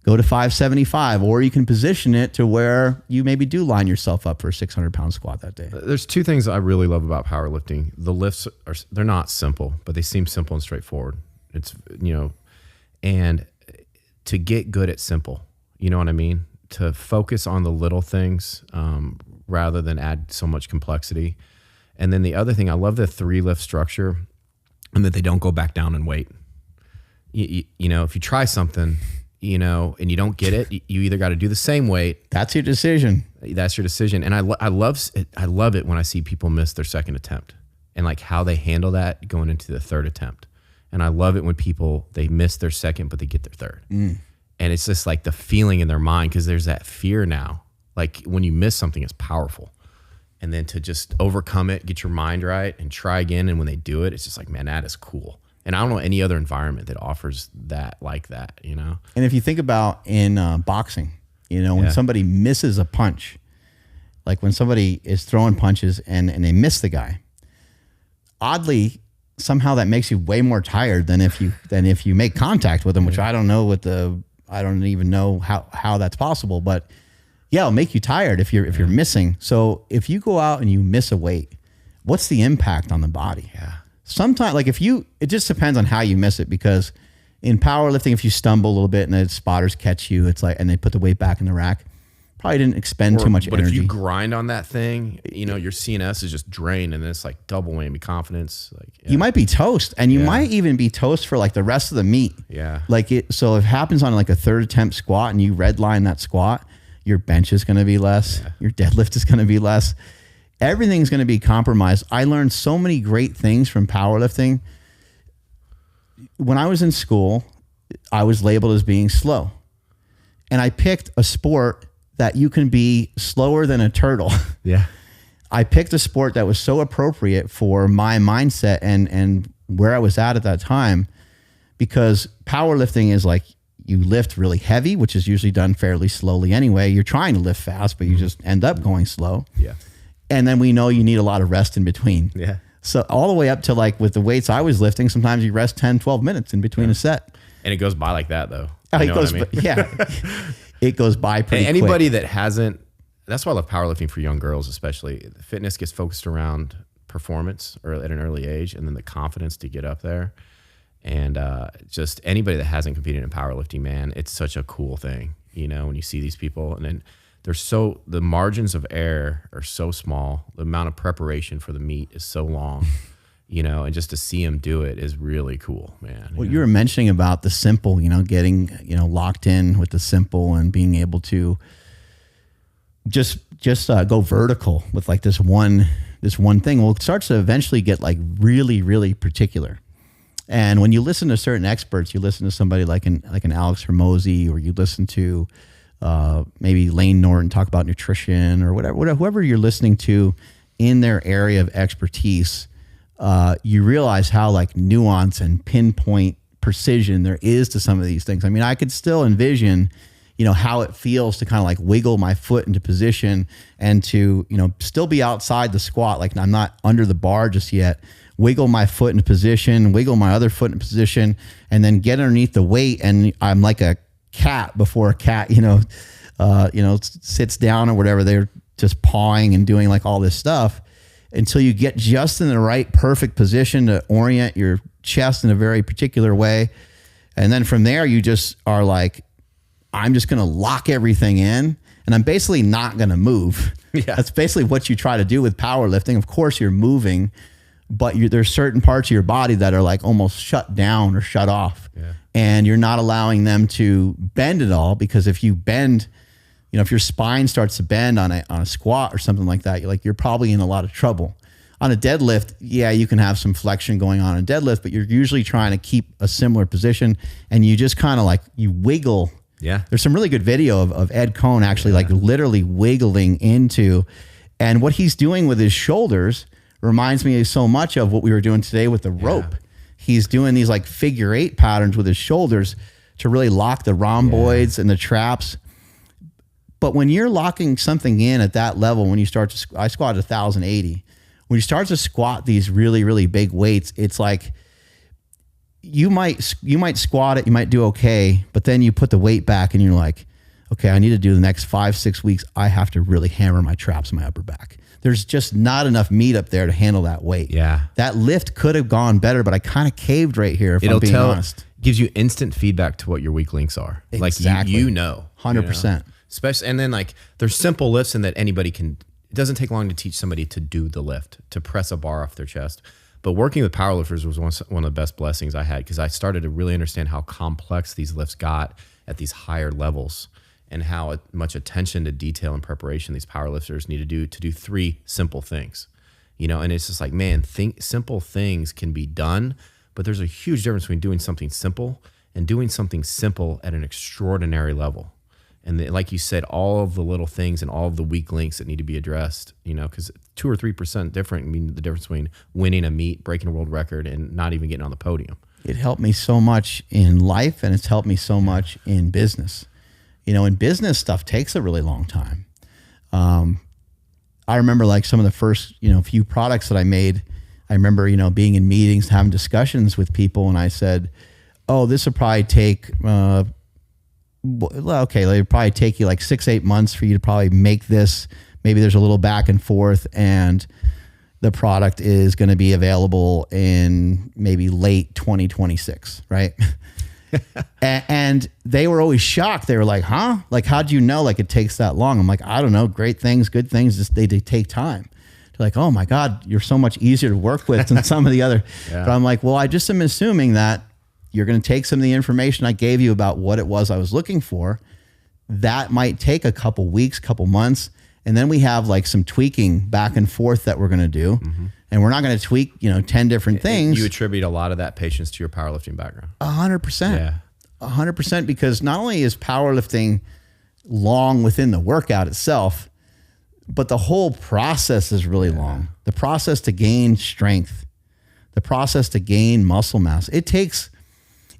go to 575, or you can position it to where you maybe do line yourself up for a 600-pound squat that day. There's 2 things I really love about powerlifting. The lifts they're not simple, but they seem simple and straightforward. It's, and to get good at simple, you know what I mean? To focus on the little things rather than add so much complexity. And then the other thing, I love the 3 lift structure, and that they don't go back down in weight. You know, if you try something, and you don't get it, you either got to do the same weight. That's your decision. That's your decision. And I love it when I see people miss their second attempt and like how they handle that going into the 3rd attempt. And I love it when they miss their second, but they get their 3rd. And it's just like the feeling in their mind, because there's that fear now. Like when you miss something, it's powerful. And then to just overcome it, get your mind right, and try again. And when they do it, it's just like, man, that is cool. And I don't know any other environment that offers that like that, And if you think about in boxing, when somebody misses a punch, like when somebody is throwing punches and they miss the guy, oddly, somehow that makes you way more tired than if you make contact with them, which I don't know I don't even know how that's possible, but yeah, it'll make you tired if you're missing. So if you go out and you miss a weight, what's the impact on the body? Yeah. Sometimes, like it just depends on how you miss it, because in powerlifting, if you stumble a little bit and the spotters catch you, it's like, and they put the weight back in the rack, probably didn't expend too much energy. But if you grind on that thing, your CNS is just drained, and then it's like double whammy confidence. Like you might be toast, and you might even be toast for like the rest of the meet. Yeah. So if it happens on like a third attempt squat and you redline that squat, your bench is going to be less. Yeah. Your deadlift is going to be less. Everything's going to be compromised. I learned so many great things from powerlifting. When I was in school, I was labeled as being slow. And I picked a sport that you can be slower than a turtle. Yeah. I picked a sport that was so appropriate for my mindset and where I was at that time, because powerlifting is like, you lift really heavy, which is usually done fairly slowly anyway. You're trying to lift fast, but you just end up going slow. Yeah. And then we know you need a lot of rest in between. Yeah. So all the way up to like with the weights I was lifting, sometimes you rest 10, 12 minutes in between a set. And it goes by like that though. It goes, it goes by pretty quick. Anybody that hasn't, that's why I love powerlifting for young girls, especially. Fitness gets focused around performance or at an early age, and then the confidence to get up there. And just anybody that hasn't competed in powerlifting, man, it's such a cool thing, when you see these people, and then the margins of error are so small. The amount of preparation for the meet is so long, and just to see them do it is really cool, man. What you were mentioning about the simple, getting, locked in with the simple and being able to just go vertical with like this one thing. Well, it starts to eventually get like really, really particular. And when you listen to certain experts, you listen to somebody like an Alex Hormozi, or you listen to maybe Lane Norton talk about nutrition, or whoever you're listening to in their area of expertise, you realize how like nuance and pinpoint precision there is to some of these things. I mean, I could still envision, how it feels to kind of like wiggle my foot into position and to, still be outside the squat. Like I'm not under the bar just yet. Wiggle my foot into position, wiggle my other foot in position, and then get underneath the weight. And I'm like a cat before a cat, sits down or whatever. They're just pawing and doing like all this stuff until you get just in the right perfect position to orient your chest in a very particular way. And then from there, you just are like, I'm just going to lock everything in, and I'm basically not going to move. Yeah. That's basically what you try to do with powerlifting. Of course, you're moving, but there's certain parts of your body that are like almost shut down or shut off. Yeah. And you're not allowing them to bend at all, because if you bend, if your spine starts to bend on a squat or something like that, you're probably in a lot of trouble. On a deadlift, yeah, you can have some flexion going on in deadlift, but you're usually trying to keep a similar position, and you just kind of like, you wiggle. Yeah. There's some really good video of Ed Cohn actually like literally wiggling into, and what he's doing with his shoulders reminds me so much of what we were doing today with the rope. He's doing these like figure 8 patterns with his shoulders to really lock the rhomboids and the traps. But when you're locking something in at that level, when you start to, I squatted 1,080. When you start to squat these really, really big weights, it's like you might squat it, you might do okay, but then you put the weight back and you're like, okay, I need to do the next 5-6 weeks. I have to really hammer my traps and my upper back. There's just not enough meat up there to handle that weight. Yeah. That lift could have gone better, but I kind of caved right here, if I'm being honest. Gives you instant feedback to what your weak links are. Exactly. Like you know. 100%. Especially, and then like there's simple lifts in that anybody can, it doesn't take long to teach somebody to do the lift, to press a bar off their chest. But working with powerlifters was one of the best blessings I had, because I started to really understand how complex these lifts got at these higher levels, and how much attention to detail and preparation these powerlifters need to do 3 simple things, and it's just like, man, simple things can be done, but there's a huge difference between doing something simple and doing something simple at an extraordinary level. And like you said, all of the little things and all of the weak links that need to be addressed, because 2 or 3% different mean the difference between winning a meet, breaking a world record, and not even getting on the podium. It helped me so much in life, and it's helped me so much in business. In business, stuff takes a really long time. I remember like some of the first, few products that I made, I remember, being in meetings, having discussions with people, and I said, oh, this will probably take, it'll probably take you like 6-8 months for you to probably make this. Maybe there's a little back and forth, and the product is going to be available in maybe late 2026, right? And they were always shocked. They were like, huh? Like, how'd you know like it takes that long? I'm like, I don't know. Great things, good things, just they take time. They're like, oh my God, you're so much easier to work with than some of the other. Yeah. But I'm like, well, I just am assuming that you're going to take some of the information I gave you about what it was I was looking for. That might take a couple weeks, couple months. And then we have like some tweaking back and forth that we're going to do. Mm-hmm. And we're not going to tweak, 10 different things. You attribute a lot of that patience to your powerlifting background. 100%. Yeah. 100%, because not only is powerlifting long within the workout itself, but the whole process is really long. The process to gain strength, the process to gain muscle mass. It takes,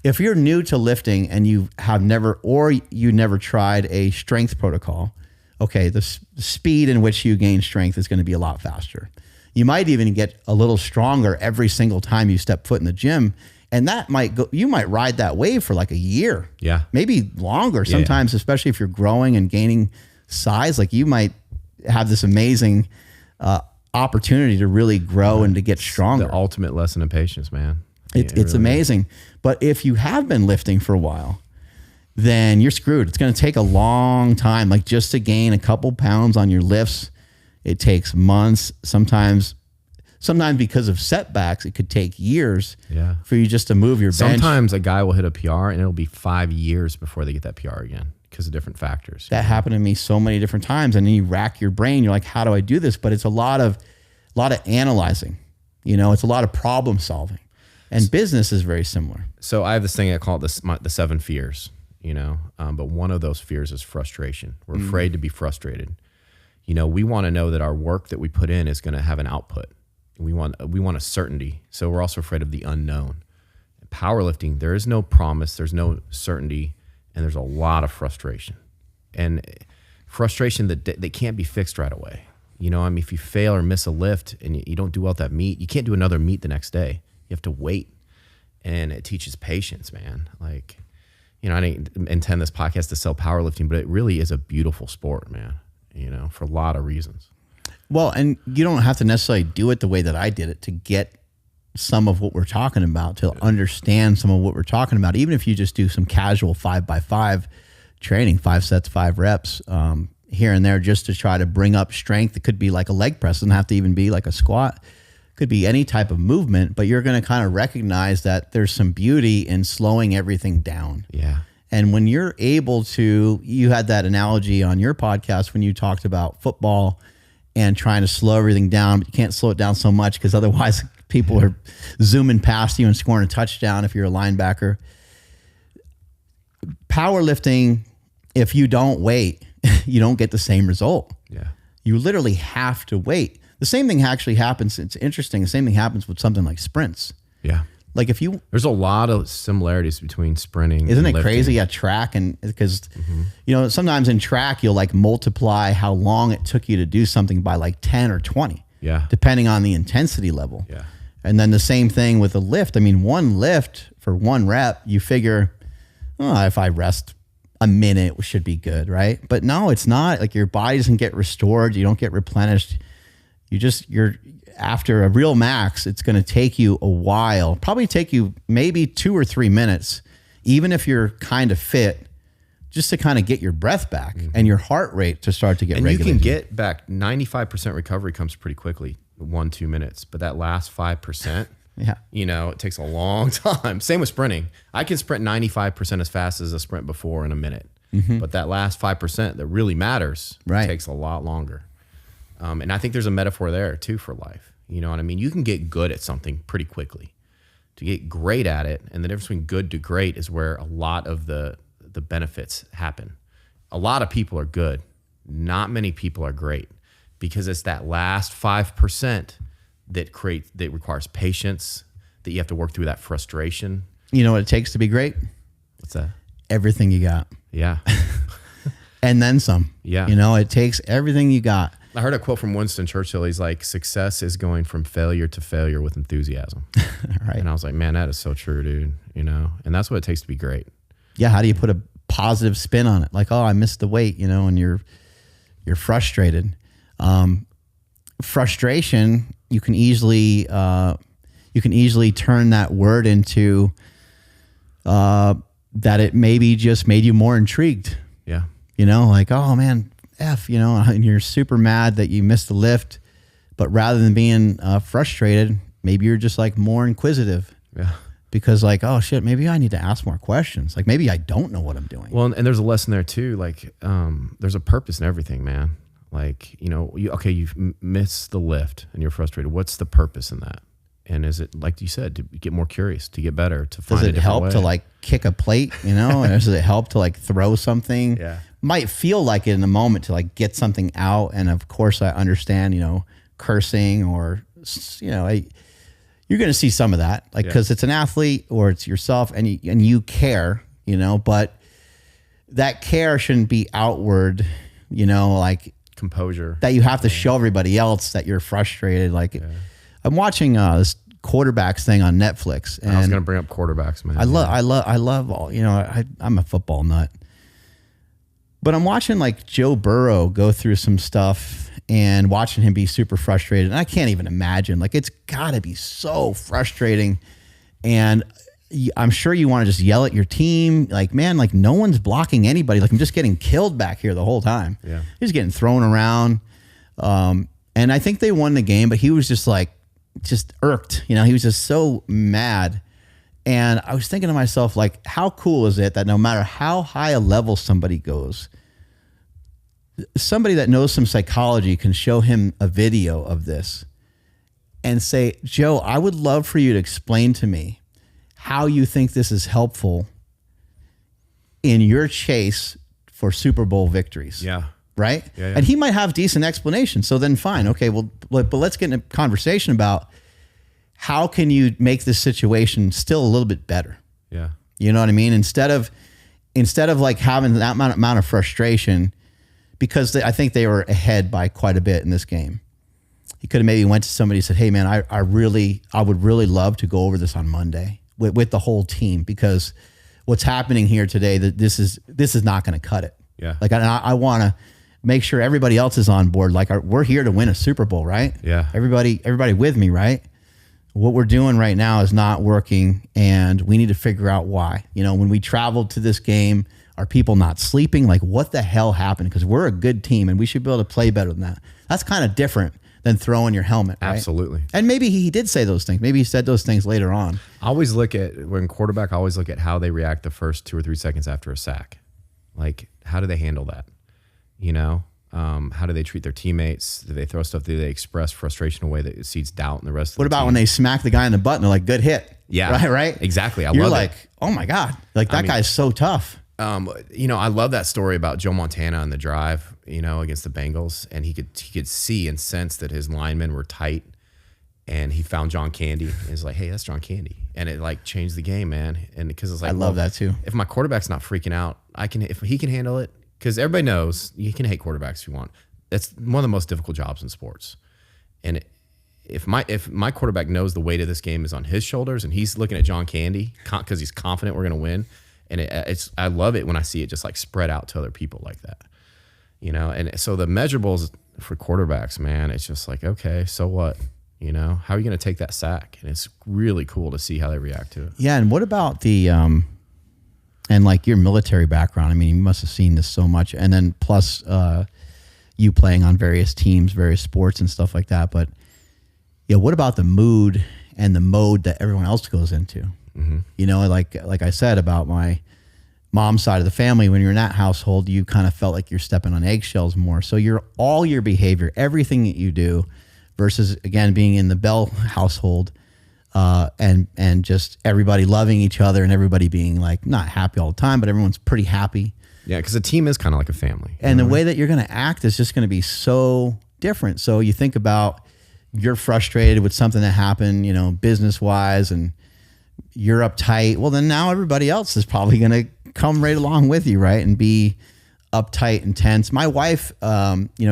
if you're new to lifting and you never tried a strength protocol, okay, the speed in which you gain strength is going to be a lot faster. You might even get a little stronger every single time you step foot in the gym. And that you might ride that wave for like a year. Yeah. Maybe longer sometimes, especially if you're growing and gaining size. Like you might have this amazing opportunity to really grow and to get stronger. The ultimate lesson of patience, man. It's really amazing. But if you have been lifting for a while, then you're screwed. It's going to take a long time, like just to gain a couple pounds on your lifts. It takes months, sometimes because of setbacks, it could take years for you just to move your bench. Sometimes a guy will hit a PR and it'll be 5 years before they get that PR again because of different factors. That happened to me so many different times. And then you rack your brain. You're like, how do I do this? But it's a lot of analyzing. It's a lot of problem solving. And business is very similar. So I have this thing I call it the 7 fears, but one of those fears is frustration. We're afraid to be frustrated. We want to know that our work that we put in is going to have an output. We want a certainty. So we're also afraid of the unknown. In powerlifting, there is no promise, there's no certainty, and there's a lot of frustration. And frustration that can't be fixed right away. If you fail or miss a lift and you don't do well at that meet, you can't do another meet the next day. You have to wait. And it teaches patience, man. Like, I didn't intend this podcast to sell powerlifting, but it really is a beautiful sport, man. For a lot of reasons. Well, and you don't have to necessarily do it the way that I did it to get some of what we're talking about, to understand some of what we're talking about. Even if you just do some casual 5x5 training, 5 sets, 5 reps, here and there, just to try to bring up strength. It could be like a leg press. It doesn't have to even be like a squat. It could be any type of movement, but you're going to kind of recognize that there's some beauty in slowing everything down. Yeah. And when you're able to, you had that analogy on your podcast when you talked about football and trying to slow everything down, but you can't slow it down so much because otherwise people are zooming past you and scoring a touchdown if you're a linebacker. Powerlifting, if you don't wait, you don't get the same result. Yeah. You literally have to wait. The same thing actually happens. It's interesting. The same thing happens with something like sprints. Yeah. Like there's a lot of similarities between sprinting. Isn't it crazy? Yeah, track, and because sometimes in track you'll like multiply how long it took you to do something by like 10 or 20. Yeah. Depending on the intensity level. Yeah. And then the same thing with a lift. I mean, one lift for one rep, you figure, if I rest a minute, it should be good, right? But no, it's not. Like your body doesn't get restored. You don't get replenished. You're after a real max, it's going to take you a while, probably take you maybe 2 or 3 minutes, even if you're kind of fit, just to kind of get your breath back and your heart rate to start to get regulated. And you can get back 95% recovery comes pretty quickly, 1-2 minutes, but that last 5%, it takes a long time. Same with sprinting. I can sprint 95% as fast as a sprint before in a minute, but that last 5% that really matters takes a lot longer. And I think there's a metaphor there too for life. You know what I mean? You can get good at something pretty quickly. To get great at it, and the difference between good to great is where a lot of the benefits happen. A lot of people are good. Not many people are great because it's that last 5% that requires patience, that you have to work through that frustration. You know what it takes to be great? What's that? Everything you got. Yeah. And then some. Yeah. It takes everything you got. I heard a quote from Winston Churchill. He's like, success is going from failure to failure with enthusiasm. Right. And I was like, man, that is so true, dude. You know, and that's what it takes to be great. Yeah. How do you put a positive spin on it? Like, oh, I missed the weight, you know, and you're frustrated. Frustration, you can easily turn that word into that it maybe just made you more intrigued. Yeah. You know, like, oh man, you know, and you're super mad that you missed the lift, but rather than being frustrated, maybe you're just like more inquisitive. Yeah. Because like, oh shit, maybe I need to ask more questions. Like maybe I don't know what I'm doing. Well, and there's a lesson there too. Like, there's a purpose in everything, man. Like, you know, you've missed the lift and you're frustrated. What's the purpose in that? And is it, like you said, to get more curious, to get better, to find a different way? Does it help to like kick a plate, you know? Or does it help to like throw something? Yeah. Might feel like it in the moment to like get something out. And of course I understand, you know, cursing or, you know, you're going to see some of that, like, because it's an athlete or it's yourself and you care, you know, but that care shouldn't be outward, you know, like composure that you have to show everybody else that you're frustrated. Like I'm watching this quarterbacks thing on Netflix, and I was going to bring up quarterbacks, man. I love all, you know, I'm a football nut, but I'm watching like Joe Burrow go through some stuff and watching him be super frustrated. And I can't even imagine, like, it's gotta be so frustrating. And I'm sure you want to just yell at your team. Like, man, like no one's blocking anybody. Like I'm just getting killed back here the whole time. Yeah. He's getting thrown around. And I think they won the game, but he was just like, just irked, you know, he was just so mad. And I was thinking to myself, like, how cool is it that no matter how high a level somebody goes, somebody that knows some psychology can show him a video of this and say, Joe, I would love for you to explain to me how you think this is helpful in your chase for Super Bowl victories. Yeah. Right? Yeah. And he might have decent explanation. So then fine. Okay, well, but let's get in a conversation about how can you make this situation still a little bit better? Yeah. You know what I mean? Instead of like having that amount of frustration, because I think they were ahead by quite a bit in this game. He could have maybe went to somebody and said, hey man, I would really love to go over this on Monday with the whole team, because what's happening here today, that this is not going to cut it. Yeah. Like I want to make sure everybody else is on board. Like we're here to win a Super Bowl, right? Yeah. Everybody with me, right? What we're doing right now is not working, and we need to figure out why. You know, when we traveled to this game, are people not sleeping? Like, what the hell happened? Because we're a good team, and we should be able to play better than that. That's kind of different than throwing your helmet, right? Absolutely. And maybe he did say those things. Maybe he said those things later on. I always look at, when quarterback, I always look at how they react the first 2 or 3 seconds after a sack. Like, how do they handle that? You know? How do they treat their teammates? Do they throw stuff? Do they express frustration in a way that seeds doubt in the rest of the team? What about when they smack the guy in the butt and they're like, good hit? Yeah. Right? Exactly. You're like, oh my God. Like that guy's so tough. You know, I love that story about Joe Montana on the drive, you know, against the Bengals. And he could see and sense that his linemen were tight. And he found John Candy. And he's like, hey, that's John Candy. And it like changed the game, man. And because it's like, I love that too. If my quarterback's not freaking out, if he can handle it, because everybody knows you can hate quarterbacks if you want. That's one of the most difficult jobs in sports. And if my quarterback knows the weight of this game is on his shoulders and he's looking at John Candy because he's confident we're going to win, and I love it when I see it just like spread out to other people like that, you know. And so the measurables for quarterbacks, man, it's just like, okay, so what? You know, how are you going to take that sack? And it's really cool to see how they react to it. Yeah, and what about the and like your military background? I mean, you must have seen this so much, and then plus you playing on various teams, various sports and stuff like that. But yeah, what about the mood and the mode that everyone else goes into? Mm-hmm. You know, like I said about my mom's side of the family, when you're in that household, you kind of felt like you're stepping on eggshells more. So all your behavior, everything that you do, versus again being in the Bell household, and just everybody loving each other and everybody being like not happy all the time, but everyone's pretty happy. Yeah, because a team is kind of like a family. And the way that you're going to act is just going to be so different. So you think about, you're frustrated with something that happened, you know, business wise, and you're uptight. Well, then now everybody else is probably going to come right along with you, right? And be uptight and tense. My wife,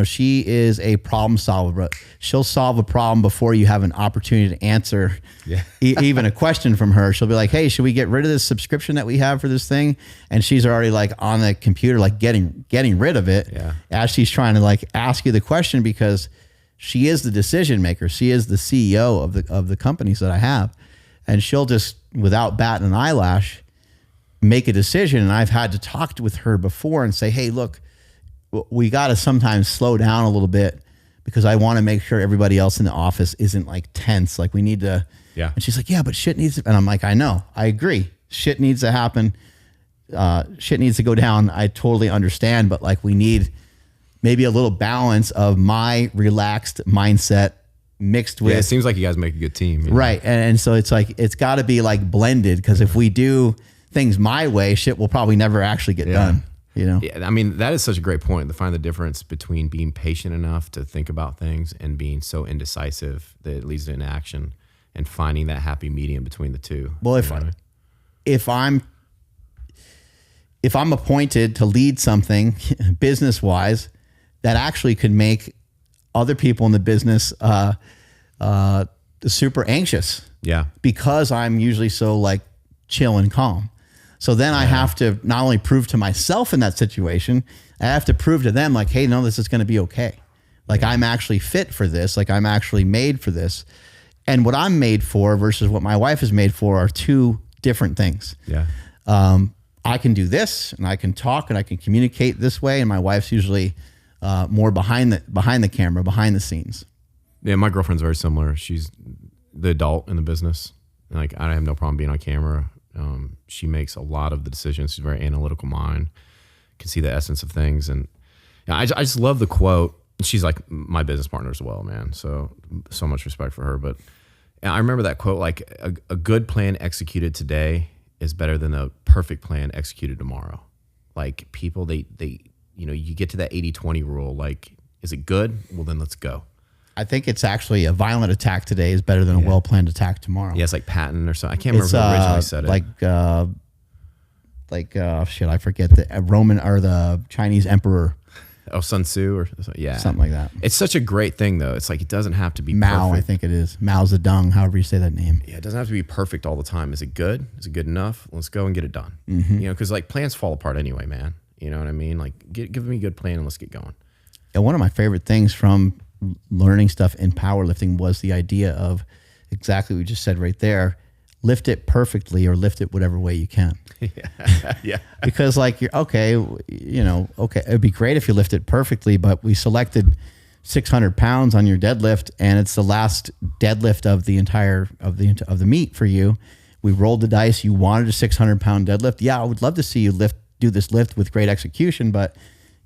she is a problem solver. She'll solve a problem before you have an opportunity to answer even a question from her. She'll be like, hey, should we get rid of this subscription that we have for this thing? And she's already like on the computer, like getting rid of it as she's trying to like ask you the question, because she is the decision maker. She is the CEO of the companies that I have. And she'll just, without batting an eyelash, make a decision. And I've had to talk with her before and say, hey, look, we got to sometimes slow down a little bit, because I want to make sure everybody else in the office isn't like tense. Like we need to. Yeah. And she's like, yeah, but shit needs to. And I'm like, I know, I agree. Shit needs to happen. Shit needs to go down. I totally understand. But like, we need maybe a little balance of my relaxed mindset mixed with. Yeah, it seems like you guys make a good team. Right. And so it's like, it's got to be like blended, because if we do things my way, shit will probably never actually get done. Yeah, I mean, that is such a great point, to find the difference between being patient enough to think about things and being so indecisive that it leads to inaction, and finding that happy medium between the two. Well, if I'm appointed to lead something business wise that actually could make other people in the business super anxious, because I'm usually so like chill and calm. So then I have to not only prove to myself in that situation, I have to prove to them like, hey, no, this is going to be okay. Like I'm actually fit for this. Like I'm actually made for this. And what I'm made for versus what my wife is made for are two different things. Yeah. I can do this, and I can talk, and I can communicate this way. And my wife's usually more behind the camera, behind the scenes. Yeah. My girlfriend's very similar. She's the adult in the business. Like I have no problem being on camera. She makes a lot of the decisions. She's a very analytical mind, can see the essence of things. And I just love the quote. She's like my business partner as well, man. So much respect for her. But I remember that quote, like a good plan executed today is better than a perfect plan executed tomorrow. Like people, they you get to that 80-20 rule. Like, is it good? Well, then let's go. I think it's actually a violent attack today is better than a well-planned attack tomorrow. Yeah, it's like Patton or something. I can't remember who originally said it. I forget the Roman or the Chinese emperor. Oh, Sun Tzu or something like that. It's such a great thing though. It's like, it doesn't have to be Mao, perfect. I think it is. Mao Zedong, however you say that name. Yeah, it doesn't have to be perfect all the time. Is it good? Is it good enough? Let's go and get it done. Mm-hmm. Because like plans fall apart anyway, man. You know what I mean? Like give me a good plan and let's get going. And one of my favorite things from learning stuff in powerlifting was the idea of exactly what you just said right there. Lift it perfectly or lift it whatever way you can. Yeah. Because like you're okay, it'd be great if you lift it perfectly, but we selected 600 pounds on your deadlift and it's the last deadlift of the entire of the meet for you. We rolled the dice. You wanted a 600 pound deadlift. Yeah, I would love to see you do this lift with great execution, but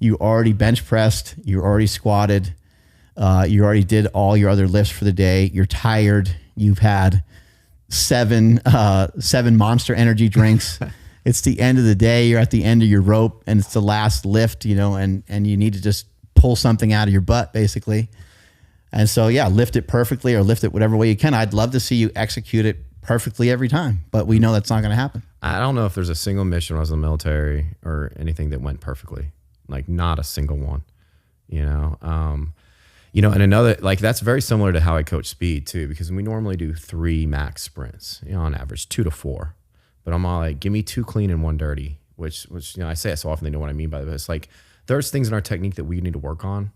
you already bench pressed, you already squatted, you already did all your other lifts for the day. You're tired. You've had seven Monster Energy drinks. It's the end of the day. You're at the end of your rope and it's the last lift, and you need to just pull something out of your butt basically. And so, yeah, lift it perfectly or lift it whatever way you can. I'd love to see you execute it perfectly every time, but we know that's not going to happen. I don't know if there's a single mission when I was in the military or anything that went perfectly, like not a single one, and another, like that's very similar to how I coach speed too, because we normally do 3 max sprints, on average 2 to 4, but I'm all like, give me 2 clean and 1 dirty, which I say it so often they know what I mean by that. It's like, there's things in our technique that we need to work on.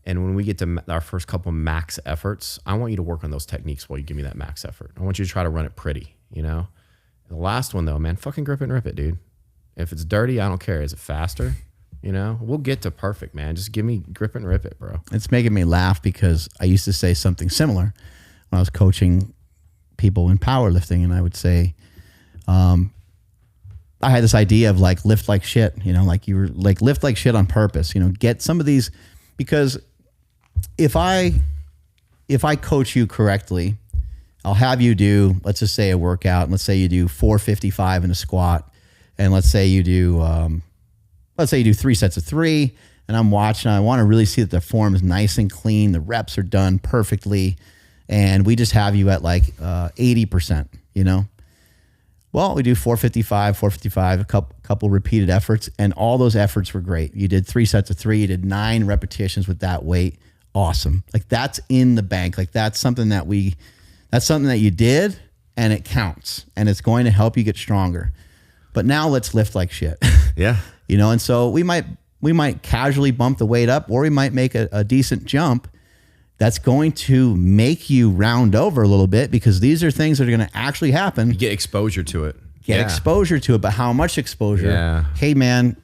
And when we get to our first couple max efforts, I want you to work on those techniques while you give me that max effort. I want you to try to run it pretty, The last one though, man, fucking grip it and rip it, dude. If it's dirty, I don't care. Is it faster? We'll get to perfect, man. Just give me grip it and rip it, bro. It's making me laugh because I used to say something similar when I was coaching people in powerlifting, and I would say, I had this idea of like lift like shit, like you were like lift like shit on purpose, get some of these, because if I coach you correctly, I'll have you do, let's just say a workout, and let's say you do 455 in a squat, and let's say you do 3 sets of 3, and I'm watching, I want to really see that the form is nice and clean, the reps are done perfectly, and we just have you at like 80%, Well, we do 455, a couple repeated efforts, and all those efforts were great. You did 3 sets of 3, you did 9 repetitions with that weight. Awesome. Like that's in the bank. Like that's something that you did and it counts and it's going to help you get stronger. But now let's lift like shit. Yeah. And so we might casually bump the weight up, or we might make a decent jump that's going to make you round over a little bit, because these are things that are going to actually happen. You get exposure to it. Exposure to it, but how much exposure? Yeah. Hey man,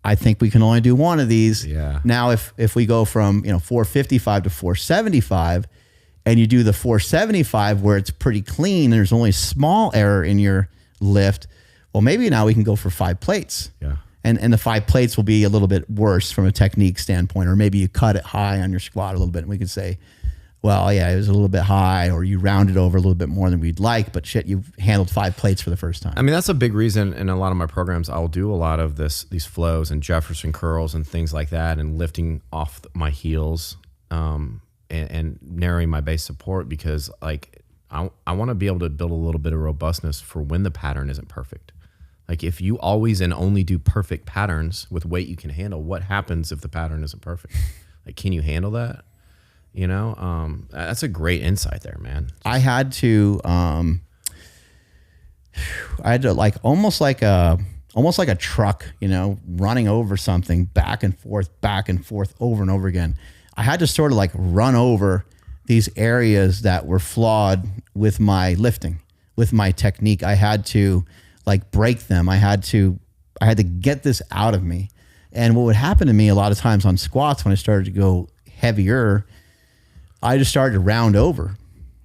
I think we can only do one of these. Yeah. Now if we go from 455 to 475, and you do the 475 where it's pretty clean and there's only small error in your lift, well, maybe now we can go for 5 plates. Yeah. And the 5 plates will be a little bit worse from a technique standpoint, or maybe you cut it high on your squat a little bit, and we could say, well, yeah, it was a little bit high, or you rounded over a little bit more than we'd like, but shit, you've handled 5 plates for the first time. I mean, that's a big reason in a lot of my programs, I'll do a lot of these flows and Jefferson curls and things like that, and lifting off my heels and narrowing my base support, because like I want to be able to build a little bit of robustness for when the pattern isn't perfect. Like if you always and only do perfect patterns with weight you can handle, what happens if the pattern isn't perfect? Like, can you handle that? That's a great insight there, man. I had to like almost like a truck, running over something back and forth over and over again. I had to sort of like run over these areas that were flawed with my lifting, with my technique. I had to like break them. I had to get this out of me. And what would happen to me a lot of times on squats when I started to go heavier, I just started to round over.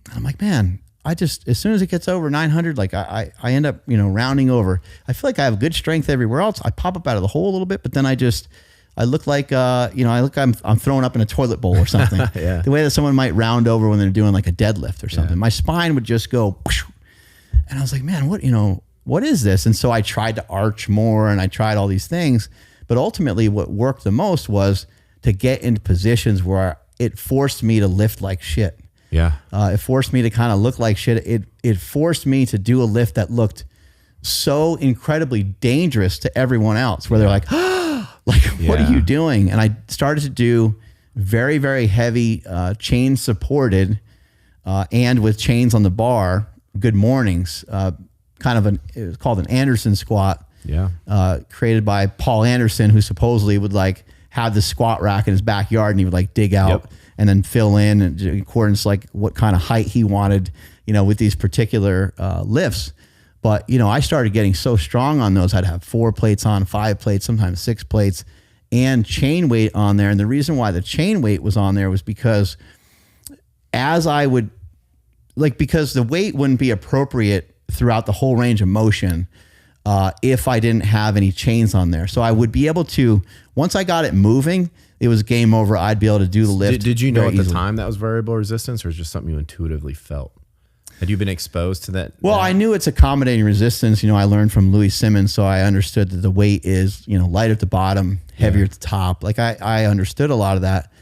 And I'm like, man, as soon as it gets over 900, like I end up, rounding over. I feel like I have good strength everywhere else. I pop up out of the hole a little bit, but then I look like, I'm throwing up in a toilet bowl or something. Yeah. The way that someone might round over when they're doing like a deadlift or something. Yeah. My spine would just go, and I was like, man, what is this? And so I tried to arch more and I tried all these things, but ultimately what worked the most was to get into positions where it forced me to lift like shit. Yeah. It forced me to kind of look like shit. It forced me to do a lift that looked so incredibly dangerous to everyone else, where they're like, what are you doing? And I started to do very, very heavy chain supported and with chains on the bar, good mornings, it was called an Anderson squat. Yeah. Created by Paul Anderson, who supposedly would like have the squat rack in his backyard and he would like dig out and then fill in accordance like what kind of height he wanted, with these particular lifts. But, I started getting so strong on those. I'd have 4 plates on, 5 plates, sometimes 6 plates, and chain weight on there. And the reason why the chain weight was on there was because because the weight wouldn't be appropriate throughout the whole range of motion if I didn't have any chains on there. So I would be able to, once I got it moving, it was game over. I'd be able to do the lift. Did you know at the easily. time that was variable resistance, or was it just something you intuitively felt? Had you been exposed to that? Well, I knew it's accommodating resistance. I learned from Louis Simmons, so I understood that the weight is, light at the bottom, heavier at the top. Like I understood a lot of that,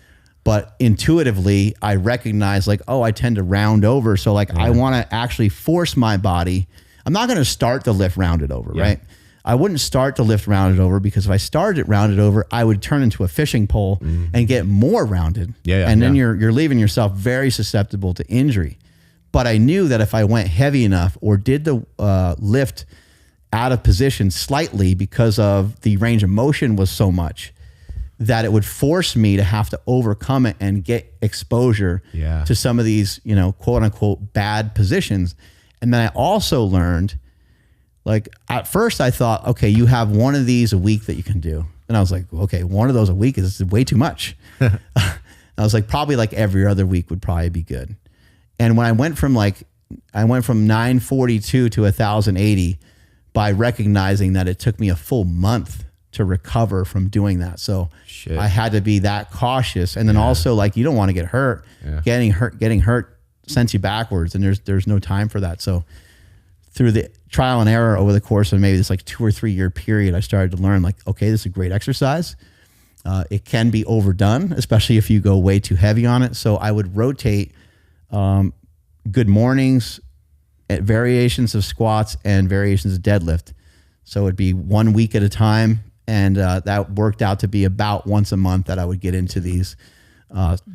but intuitively I recognized like, I tend to round over. So like I want to actually force my body. I'm not going to start the lift rounded over, right? I wouldn't start the lift rounded over, because if I started it rounded over, I would turn into a fishing pole and get more rounded. And then you're leaving yourself very susceptible to injury. But I knew that if I went heavy enough or did the lift out of position slightly because of the range of motion was so much, that it would force me to have to overcome it and get exposure to some of these, quote unquote, bad positions. And then I also learned, like at first I thought, okay, you have one of these a week that you can do. And I was like, okay, one of those a week is way too much. I was like, probably like every other week would probably be good. And when I went from 942 to 1,080 by recognizing that it took me a full month to recover from doing that. So I had to be that cautious. And then also like, you don't want to get hurt. Getting hurt sends you backwards, and there's no time for that. So through the trial and error over the course of maybe this like 2 or 3 year period, I started to learn like, okay, this is a great exercise. It can be overdone, especially if you go way too heavy on it. So I would rotate good mornings variations of squats and variations of deadlift. So it'd be 1 week at a time. And that worked out to be about once a month that I would get into these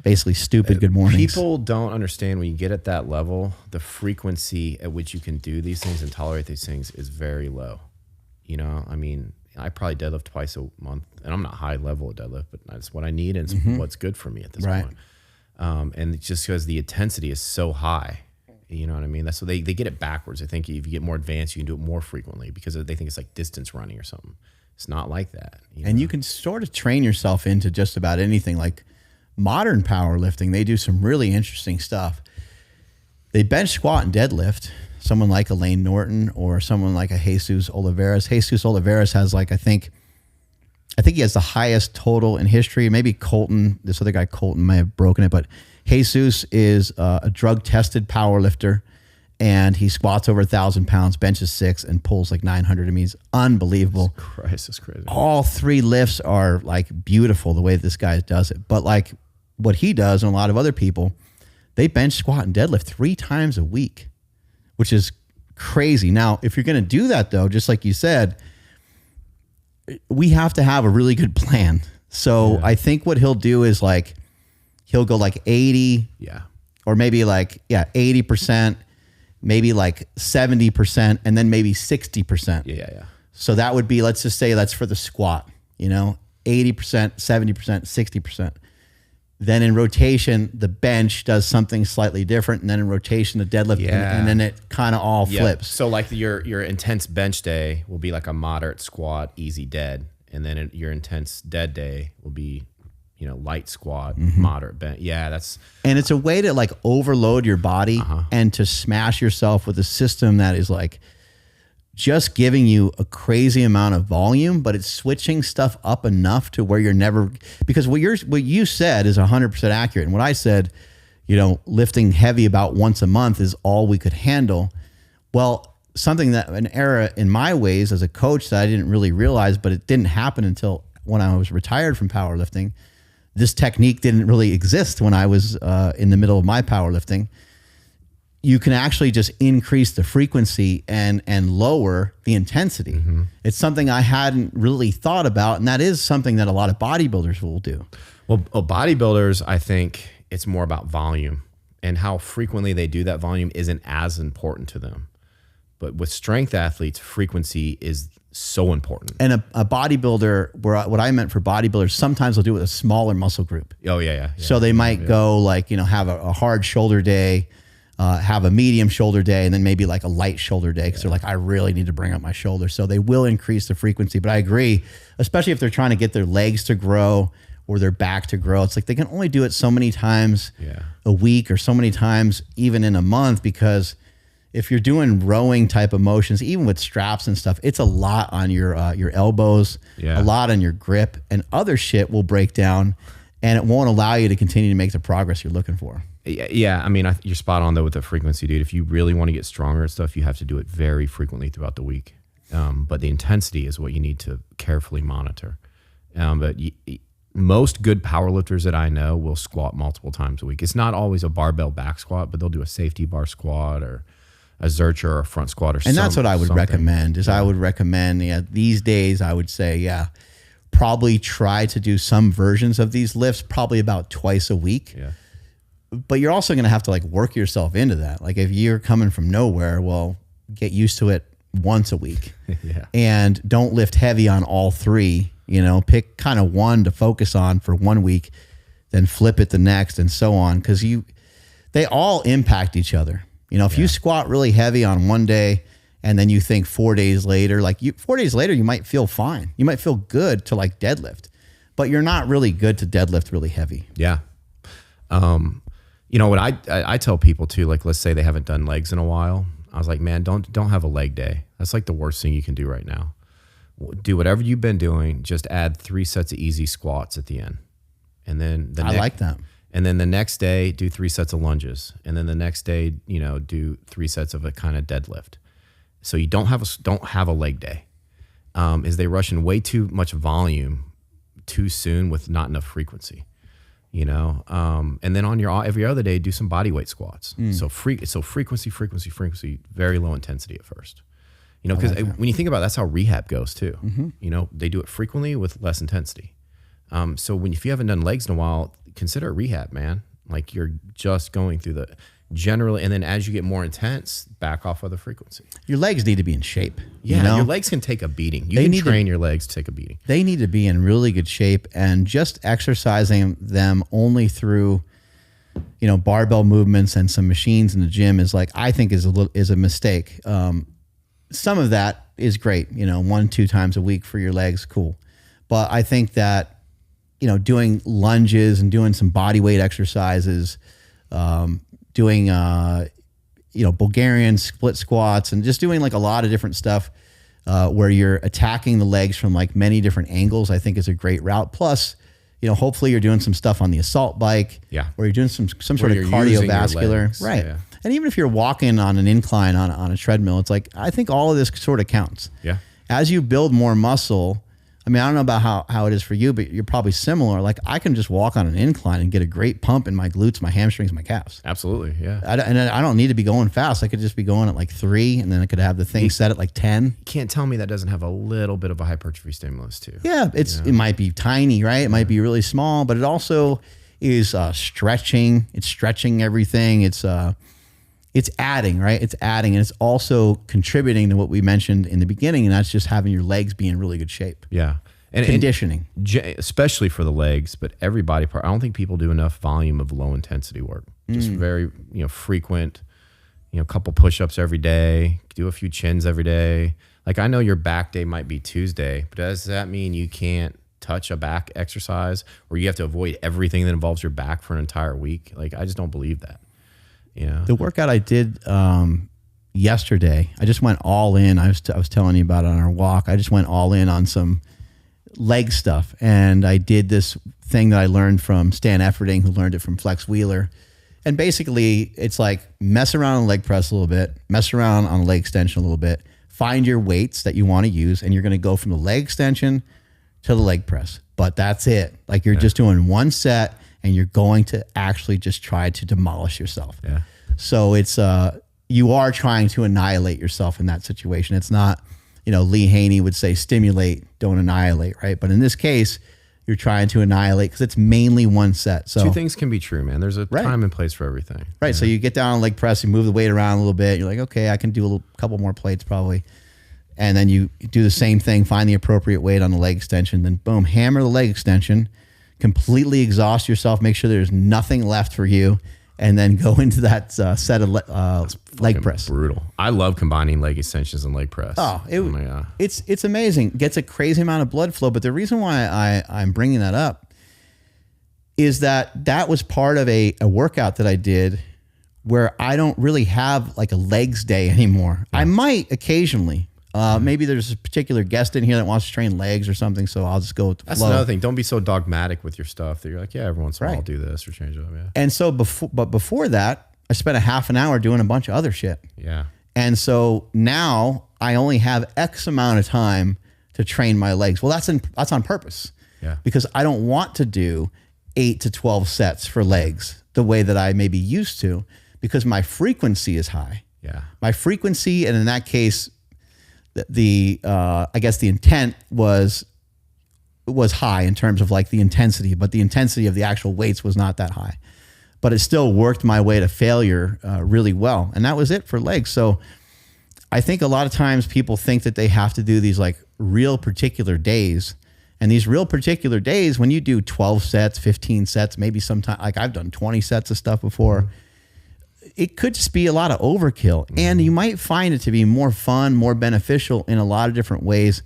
basically stupid good mornings. People don't understand when you get at that level, the frequency at which you can do these things and tolerate these things is very low. You know, I mean, I probably deadlift twice a month, and I'm not high level at deadlift, but that's what I need and it's what's good for me at this point. And it's just because the intensity is so high, you know what I mean? That's what they get it backwards. I think if you get more advanced, you can do it more frequently because they think it's like distance running or something. It's not like that. And you can sort of train yourself into just about anything. Like modern powerlifting, they do some really interesting stuff. They bench, squat, and deadlift. Someone like a Lane Norton or someone like a Jesus Oliveras. Jesus Oliveras has like, I think he has the highest total in history. Maybe Colton, this other guy Colton may have broken it, but Jesus is a drug-tested powerlifter. And he squats over 1,000 pounds, benches 6, and pulls like 900. I mean, it's unbelievable. Christ, it's crazy. All 3 lifts are like beautiful the way this guy does it. But like what he does and a lot of other people, they bench, squat, and deadlift 3 times a week, which is crazy. Now, if you're going to do that though, just like you said, we have to have a really good plan. So I think what he'll do is like, he'll go like 80, or maybe like, 80%. Maybe like 70%, and then maybe 60%. Yeah. So that would be, let's just say that's for the squat, 80%, 70%, 60%. Then in rotation, the bench does something slightly different. And then in rotation, the deadlift, and then it kind of all flips. So like your intense bench day will be like a moderate squat, easy dead. And then your intense dead day will be, light squat, moderate bench. Yeah, and it's a way to like overload your body and to smash yourself with a system that is like just giving you a crazy amount of volume, but it's switching stuff up enough to where you're never, because what you said is 100% accurate. And what I said, lifting heavy about once a month is all we could handle. Well, something that an era in my ways as a coach that I didn't really realize, but it didn't happen until when I was retired from powerlifting. This technique didn't really exist when I was in the middle of my powerlifting. You can actually just increase the frequency and lower the intensity. It's something I hadn't really thought about, and that is something that a lot of bodybuilders will do. Well, bodybuilders, I think it's more about volume, and how frequently they do that volume isn't as important to them. But with strength athletes, frequency is so important. And a bodybuilder, what I meant for bodybuilders, sometimes they'll do it with a smaller muscle group. Oh, yeah. So they might go like, have a hard shoulder day, have a medium shoulder day, and then maybe like a light shoulder day because they're like, I really need to bring up my shoulder. So they will increase the frequency. But I agree, especially if they're trying to get their legs to grow or their back to grow. It's like they can only do it so many times a week or so many times even in a month, because if you're doing rowing type of motions, even with straps and stuff, it's a lot on your elbows, a lot on your grip, and other shit will break down, and it won't allow you to continue to make the progress you're looking for. Yeah, I mean, you're spot on though with the frequency, dude. If you really want to get stronger and stuff, you have to do it very frequently throughout the week. But the intensity is what you need to carefully monitor. But most good powerlifters that I know will squat multiple times a week. It's not always a barbell back squat, but they'll do a safety bar squat or a Zercher or a front squat or something. And that's what I would recommend is I would recommend, these days I would say, probably try to do some versions of these lifts, probably about twice a week. Yeah. But you're also going to have to like work yourself into that. Like if you're coming from nowhere, well, get used to it once a week. And don't lift heavy on all 3, pick kind of one to focus on for 1 week, then flip it the next and so on. Cause they all impact each other. If you squat really heavy on one day and then you think 4 days later, 4 days later, you might feel fine. You might feel good to like deadlift, but you're not really good to deadlift really heavy. Yeah. What I tell people too, like, let's say they haven't done legs in a while. I was like, man, don't have a leg day. That's like the worst thing you can do right now. Do whatever you've been doing. Just add 3 sets of easy squats at the end. And then I like that. And then the next day, do 3 sets of lunges. And then the next day, do 3 sets of a kind of deadlift. So you don't have a leg day. Is they rush in way too much volume too soon with not enough frequency. you know, and then on your every other day, do some body weight squats. So frequency, very low intensity at first. You know, because when you think about it, that's how rehab goes too. You know, they do it frequently with less intensity. So if you haven't done legs in a while, consider it rehab, man. Like you're just going through the generally, and then as you get more intense, back off of the frequency. Your legs need to be in shape. Yeah, you know? Your legs can take a beating. You can train your legs to take a beating. They need to be in really good shape, and just exercising them only through, you know, barbell movements and some machines in the gym is like, I think is a mistake. Some of that is great, you know, 1-2 times a week for your legs, cool. But I think that, you know, doing lunges and doing some body weight exercises, doing, you know, Bulgarian split squats and just doing like a lot of different stuff where you're attacking the legs from like many different angles, I think is a great route. Plus, you know, hopefully you're doing some stuff on the assault bike, where you're doing some sort of cardiovascular, right? Yeah. And even if you're walking on an incline on a treadmill, it's like, I think all of this sort of counts. Yeah. As you build more muscle, I mean, I don't know about how it is for you, but you're probably similar. Like I can just walk on an incline and get a great pump in my glutes, my hamstrings, my calves. Absolutely, yeah. And I don't need to be going fast. I could just be going at like 3, and then I could have the thing set at like 10. You can't tell me that doesn't have a little bit of a hypertrophy stimulus too. Yeah, it might be tiny, right? It might be really small, but it also is stretching. It's stretching everything. It's adding, right? It's adding, and it's also contributing to what we mentioned in the beginning, and that's just having your legs be in really good shape. Yeah. And conditioning. Especially for the legs, but every body part. I don't think people do enough volume of low intensity work. Just very, you know, frequent, you know, couple push-ups every day, do a few chins every day. Like I know your back day might be Tuesday, but does that mean you can't touch a back exercise, or you have to avoid everything that involves your back for an entire week? Like I just don't believe that. You know? The workout I did yesterday, I just went all in. I was telling you about it on our walk. I just went all in on some leg stuff, and I did this thing that I learned from Stan Efferding, who learned it from Flex Wheeler. And basically, it's like mess around on the leg press a little bit, mess around on the leg extension a little bit, find your weights that you want to use, and you're going to go from the leg extension to the leg press. But that's it. Like you're just doing one set, and you're going to actually just try to demolish yourself. Yeah. So it's you are trying to annihilate yourself in that situation. It's not, you know, Lee Haney would say stimulate, don't annihilate, right? But in this case, you're trying to annihilate because it's mainly one set. So 2 things can be true, man. There's a time and place for everything. Right. Yeah. So you get down on leg press, you move the weight around a little bit. You're like, okay, I can do a couple more plates probably. And then you do the same thing, find the appropriate weight on the leg extension, then boom, hammer the leg extension, completely exhaust yourself, make sure there's nothing left for you, and then go into that set of leg press. Brutal. I love combining leg extensions and leg press. Oh my God. It's amazing. Gets a crazy amount of blood flow. But the reason why I'm bringing that up is that was part of a workout that I did where I don't really have like a legs day anymore. Yeah. I might occasionally. Maybe there's a particular guest in here that wants to train legs or something, so I'll just go with the flow. That's another thing. Don't be so dogmatic with your stuff that you're like, yeah, every once in a while I'll do this or change it up. Yeah. And so before that, I spent a half an hour doing a bunch of other shit. Yeah. And so now I only have X amount of time to train my legs. Well, that's on purpose. Yeah. Because I don't want to do 8 to 12 sets for legs the way that I maybe used to, because my frequency is high. Yeah. My frequency, and in that case, I guess the intent was high in terms of like the intensity, but the intensity of the actual weights was not that high. But it still worked my way to failure really well. And that was it for legs. So I think a lot of times people think that they have to do these like real particular days. And these real particular days, when you do 12 sets, 15 sets, maybe sometimes, like I've done 20 sets of stuff before, it could just be a lot of overkill. And you might find it to be more fun, more beneficial in a lot of different ways.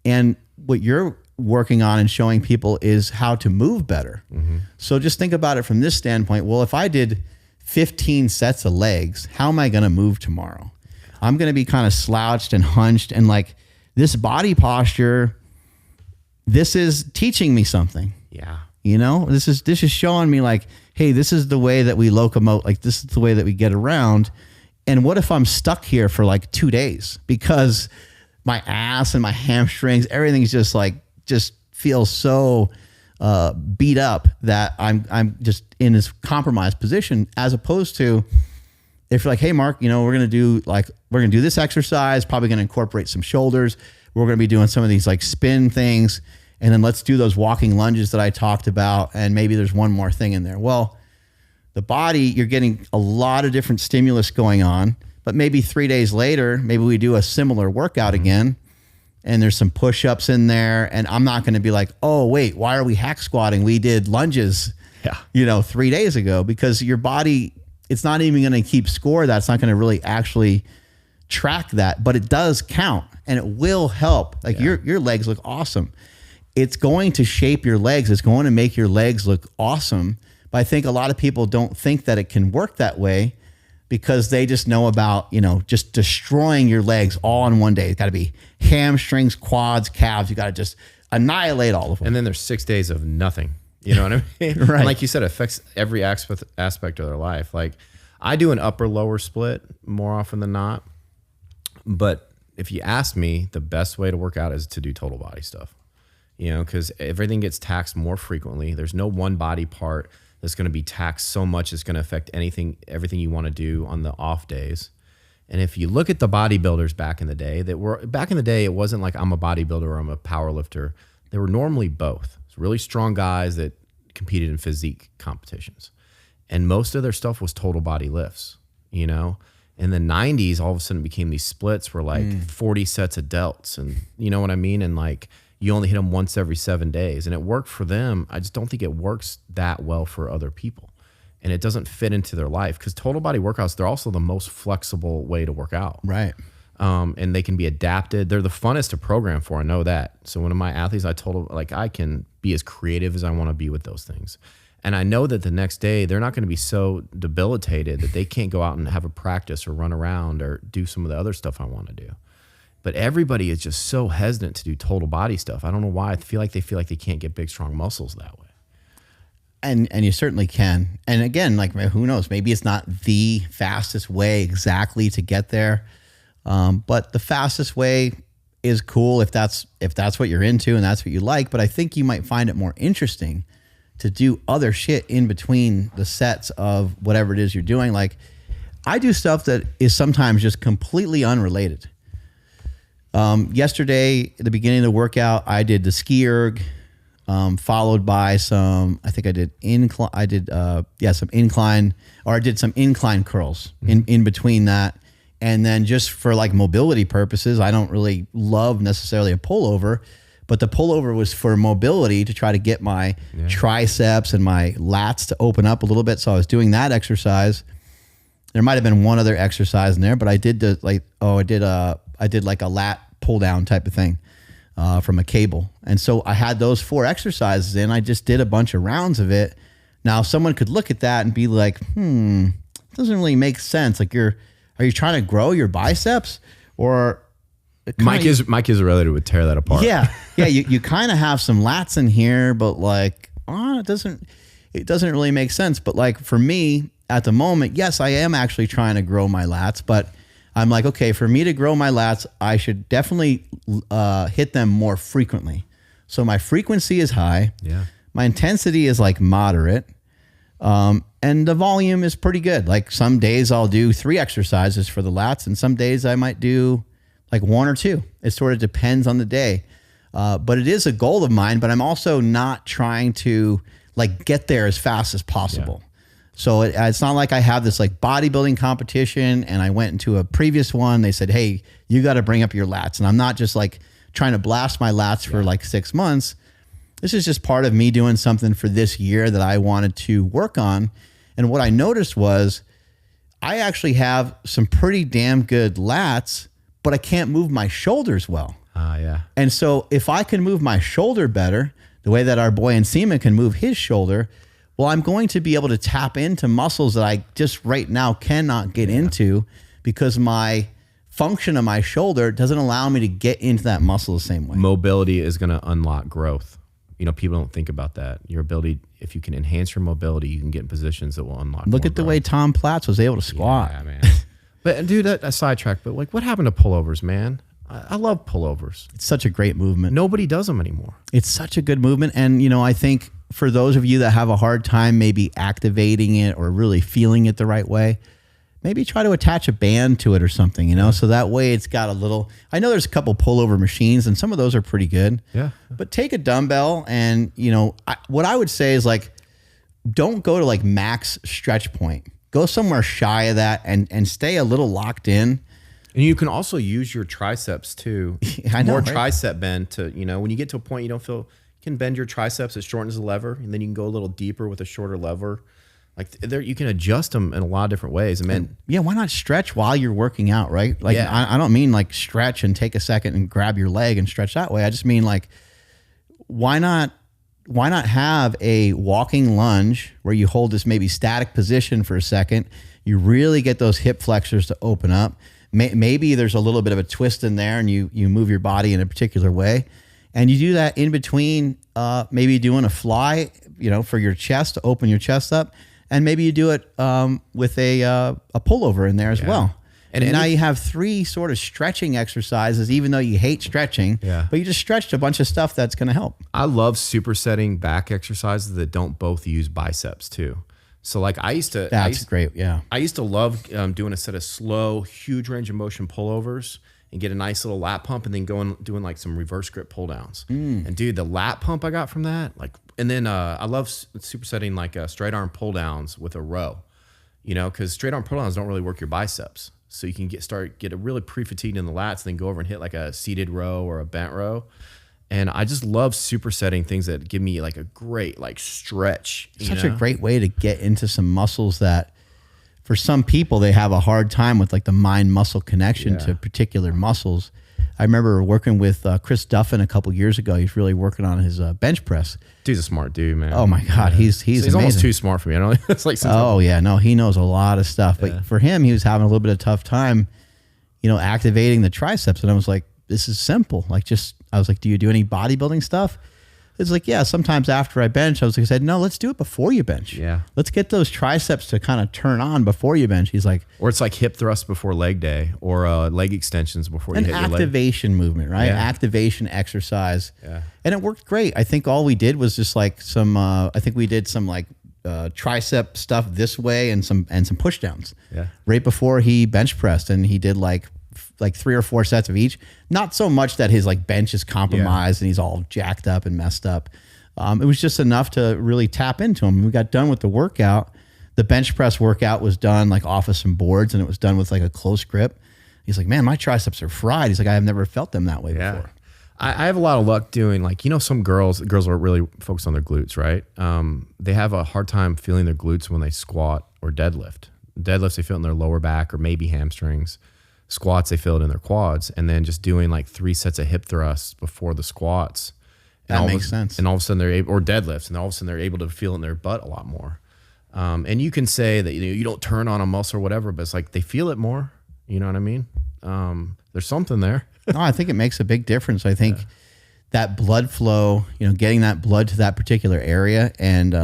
And what you're working on and showing people is how to move better. So just think about it from this standpoint. Well, if I did 15 sets of legs, how am I going to move tomorrow? I'm going to be kind of slouched and hunched, and like this body posture, this is teaching me something. Yeah. You know, this is showing me like, hey, this is the way that we locomote. Like this is the way that we get around. And what if I'm stuck here for like 2 days because my ass and my hamstrings, everything's just feels so beat up that I'm just in this compromised position, as opposed to if you're like, hey, Mark, you know, we're going to do this exercise, probably going to incorporate some shoulders. We're going to be doing some of these like spin things. And then let's do those walking lunges that I talked about. And maybe there's one more thing in there. Well, the body, you're getting a lot of different stimulus going on, but maybe 3 days later, maybe we do a similar workout again. And there's some push-ups in there. And I'm not going to be like, oh, wait, why are we hack squatting? We did lunges, 3 days ago, because your body, it's not even going to keep score of that. It's not going to really actually track that, but it does count and it will help. Like your legs look awesome. It's going to shape your legs. It's going to make your legs look awesome. But I think a lot of people don't think that it can work that way because they just know about, just destroying your legs all in one day. It's got to be hamstrings, quads, calves. You got to just annihilate all of them. And then there's 6 days of nothing. You know what I mean? Right. And like you said, it affects every aspect of their life. Like I do an upper lower split more often than not. But if you ask me, the best way to work out is to do total body stuff, because everything gets taxed more frequently. There's no one body part that's going to be taxed so much it's going to affect everything you want to do on the off days. And if you look at the bodybuilders back in the day, it wasn't like I'm a bodybuilder or I'm a power lifter. They were normally both. It's really strong guys that competed in physique competitions. And most of their stuff was total body lifts, In the 90s, all of a sudden it became these splits where like 40 sets of delts and you know what I mean? And like you only hit them once every 7 days and it worked for them. I just don't think it works that well for other people. And it doesn't fit into their life because total body workouts, they're also the most flexible way to work out. Right. And they can be adapted. They're the funnest to program for. I know that. So one of my athletes, I told him like I can be as creative as I want to be with those things. And I know that the next day they're not going to be so debilitated that they can't go out and have a practice or run around or do some of the other stuff I want to do. But everybody is just so hesitant to do total body stuff. I don't know why. I feel like they can't get big, strong muscles that way. And you certainly can. And again, like who knows? Maybe it's not the fastest way exactly to get there. But the fastest way is cool if that's what you're into and that's what you like. But I think you might find it more interesting to do other shit in between the sets of whatever it is you're doing. Like I do stuff that is sometimes just completely unrelated. Yesterday at the beginning of the workout, I did the ski erg, followed by some, I think I did some incline curls in between that. And then just for like mobility purposes, I don't really love necessarily a pullover, but the pullover was for mobility to try to get my triceps and my lats to open up a little bit. So I was doing that exercise. There might've been one other exercise in there, but I did I did like a lat pull down type of thing from a cable. And so I had those 4 exercises in. I just did a bunch of rounds of it. Now someone could look at that and be like, it doesn't really make sense. Like are you trying to grow your biceps or My kids are ready to tear that apart. Yeah. You kind of have some lats in here, but like, it doesn't really make sense. But like for me at the moment, yes, I am actually trying to grow my lats, but I'm like, okay, for me to grow my lats, I should definitely hit them more frequently. So my frequency is high. Yeah. My intensity is like moderate. And the volume is pretty good. Like some days I'll do 3 exercises for the lats and some days I might do like 1 or 2. It sort of depends on the day. But it is a goal of mine, but I'm also not trying to like get there as fast as possible. Yeah. So it's not like I have this like bodybuilding competition and I went into a previous one. They said, hey, you got to bring up your lats. And I'm not just like trying to blast my lats for like 6 months. This is just part of me doing something for this year that I wanted to work on. And what I noticed was I actually have some pretty damn good lats, but I can't move my shoulders well. Yeah. And so if I can move my shoulder better, the way that our boy Nsima can move his shoulder, well, I'm going to be able to tap into muscles that I just right now cannot get into because my function of my shoulder doesn't allow me to get into that muscle the same way. Mobility is going to unlock growth. People don't think about that. Your ability, if you can enhance your mobility, you can get in positions that will unlock. Look at the way Tom Platz was able to squat. Yeah, man. But dude, a sidetrack. But like, what happened to pullovers, man? I love pullovers. It's such a great movement. Nobody does them anymore. It's such a good movement. And, I think for those of you that have a hard time maybe activating it or really feeling it the right way, maybe try to attach a band to it or something, so that way it's got a little, I know there's a couple pullover machines and some of those are pretty good. Yeah. But take a dumbbell and, what I would say is like, don't go to like max stretch point. Go somewhere shy of that and stay a little locked in. And you can also use your triceps too. I know, more right? tricep bend to, when you get to a point you don't feel, you can bend your triceps, it shortens the lever, and then you can go a little deeper with a shorter lever. Like there, you can adjust them in a lot of different ways. And yeah, why not stretch while you're working out, right? Like I don't mean like stretch and take a second and grab your leg and stretch that way. I just mean like, why not have a walking lunge where you hold this maybe static position for a second? You really get those hip flexors to open up. Maybe there's a little bit of a twist in there and you move your body in a particular way. And you do that in between maybe doing a fly, for your chest to open your chest up. And maybe you do it with a pullover in there as well. And now you have 3 sort of stretching exercises, even though you hate stretching, but you just stretched a bunch of stuff that's going to help. I love supersetting back exercises that don't both use biceps too. So like I used to great, yeah. I used to love doing a set of slow, huge range of motion pullovers and get a nice little lat pump and then doing like some reverse grip pull downs. And dude, the lat pump I got from that, and then I love supersetting like straight arm pull downs with a row, because straight arm pull downs don't really work your biceps. So you can get really pre-fatigued in the lats, then go over and hit like a seated row or a bent row. And I just love supersetting things that give me like a great like stretch. Such a great way to get into some muscles that for some people, they have a hard time with like the mind muscle connection to particular muscles. I remember working with Chris Duffin a couple years ago. He's really working on his bench press. Dude's a smart dude, man. Oh my God. He's almost too smart for me. I don't it's like he knows a lot of stuff, but for him, he was having a little bit of tough time, activating the triceps. And I was like, this is simple. I was like, do you do any bodybuilding stuff? It's like, yeah, sometimes after I bench, I said, no, let's do it before you bench. Yeah. Let's get those triceps to kind of turn on before you bench. He's like, or it's like hip thrust before leg day or leg extensions before you hit your leg. An activation movement, right? Yeah. Activation exercise. Yeah. And it worked great. I think all we did was just like I think we did some like tricep stuff this way and some push downs. Yeah. Right before he bench pressed, and he did like 3 or 4 sets of each. Not so much that his like bench is compromised and he's all jacked up and messed up. It was just enough to really tap into him. We got done with the workout. The bench press workout was done like off of some boards, and it was done with like a close grip. He's like, man, my triceps are fried. He's like, I have never felt them that way before. I have a lot of luck doing like, some girls are really focused on their glutes, right? They have a hard time feeling their glutes when they squat or deadlift. Deadlifts, they feel it in their lower back or maybe hamstrings. Squats, they feel it in their quads, and then just doing like 3 sets of hip thrusts before the squats. That makes sense. And all of a sudden they're able, or deadlifts, and all of a sudden they're able to feel it in their butt a lot more. And you can say that you don't turn on a muscle or whatever, but it's like they feel it more. You know what I mean? There's something there. No, I think it makes a big difference. I think that blood flow, getting that blood to that particular area, and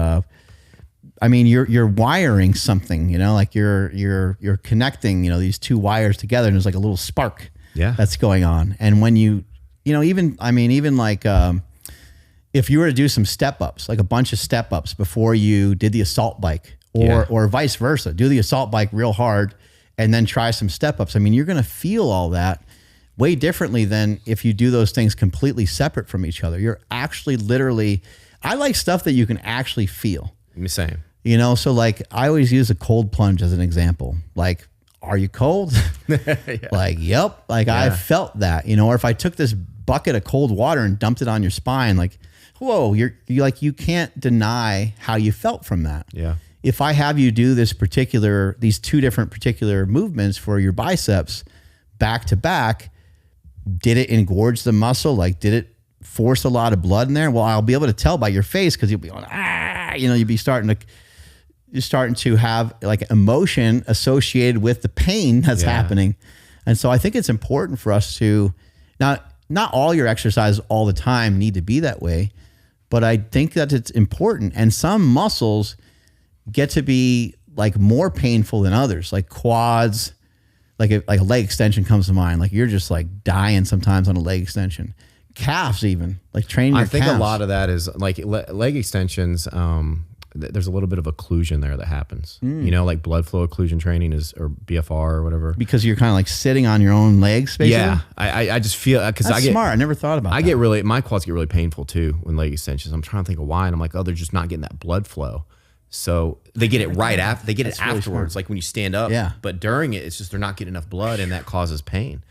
I mean, you're wiring something, like you're connecting, these 2 wires together, and there's like a little spark that's going on. And when even like if you were to do some step ups, like a bunch of step ups before you did the assault bike, or vice versa, do the assault bike real hard and then try some step ups. I mean, you're going to feel all that way differently than if you do those things completely separate from each other. You're actually I like stuff that you can actually feel. Same. So like I always use a cold plunge as an example. Like, are you cold? Like, yep. Like I felt that, or if I took this bucket of cold water and dumped it on your spine, like, whoa, you can't deny how you felt from that. Yeah. If I have you do these 2 different particular movements for your biceps back to back, did it engorge the muscle? Like, did it force a lot of blood in there? Well, I'll be able to tell by your face, because you'll be going, you'll be you're starting to have like emotion associated with the pain that's happening. And so I think it's important for us to, not all your exercises all the time need to be that way, but I think that it's important. And some muscles get to be like more painful than others, like quads, like a leg extension comes to mind. Like you're just like dying sometimes on a leg extension. Calves even, like training your I think calves. a lot of that is like leg extensions. There's a little bit of occlusion there that happens. You know, like blood flow occlusion training or BFR or whatever. Because you're kind of like sitting on your own legs, basically. Yeah, I just feel because I get smart. I never thought about that. My quads get really painful too when leg extensions. I'm trying to think of why, and I'm like, oh, they're just not getting that blood flow. So they get it right after. They get it afterwards, like when you stand up. Yeah. But during it, it's just they're not getting enough blood, and that causes pain.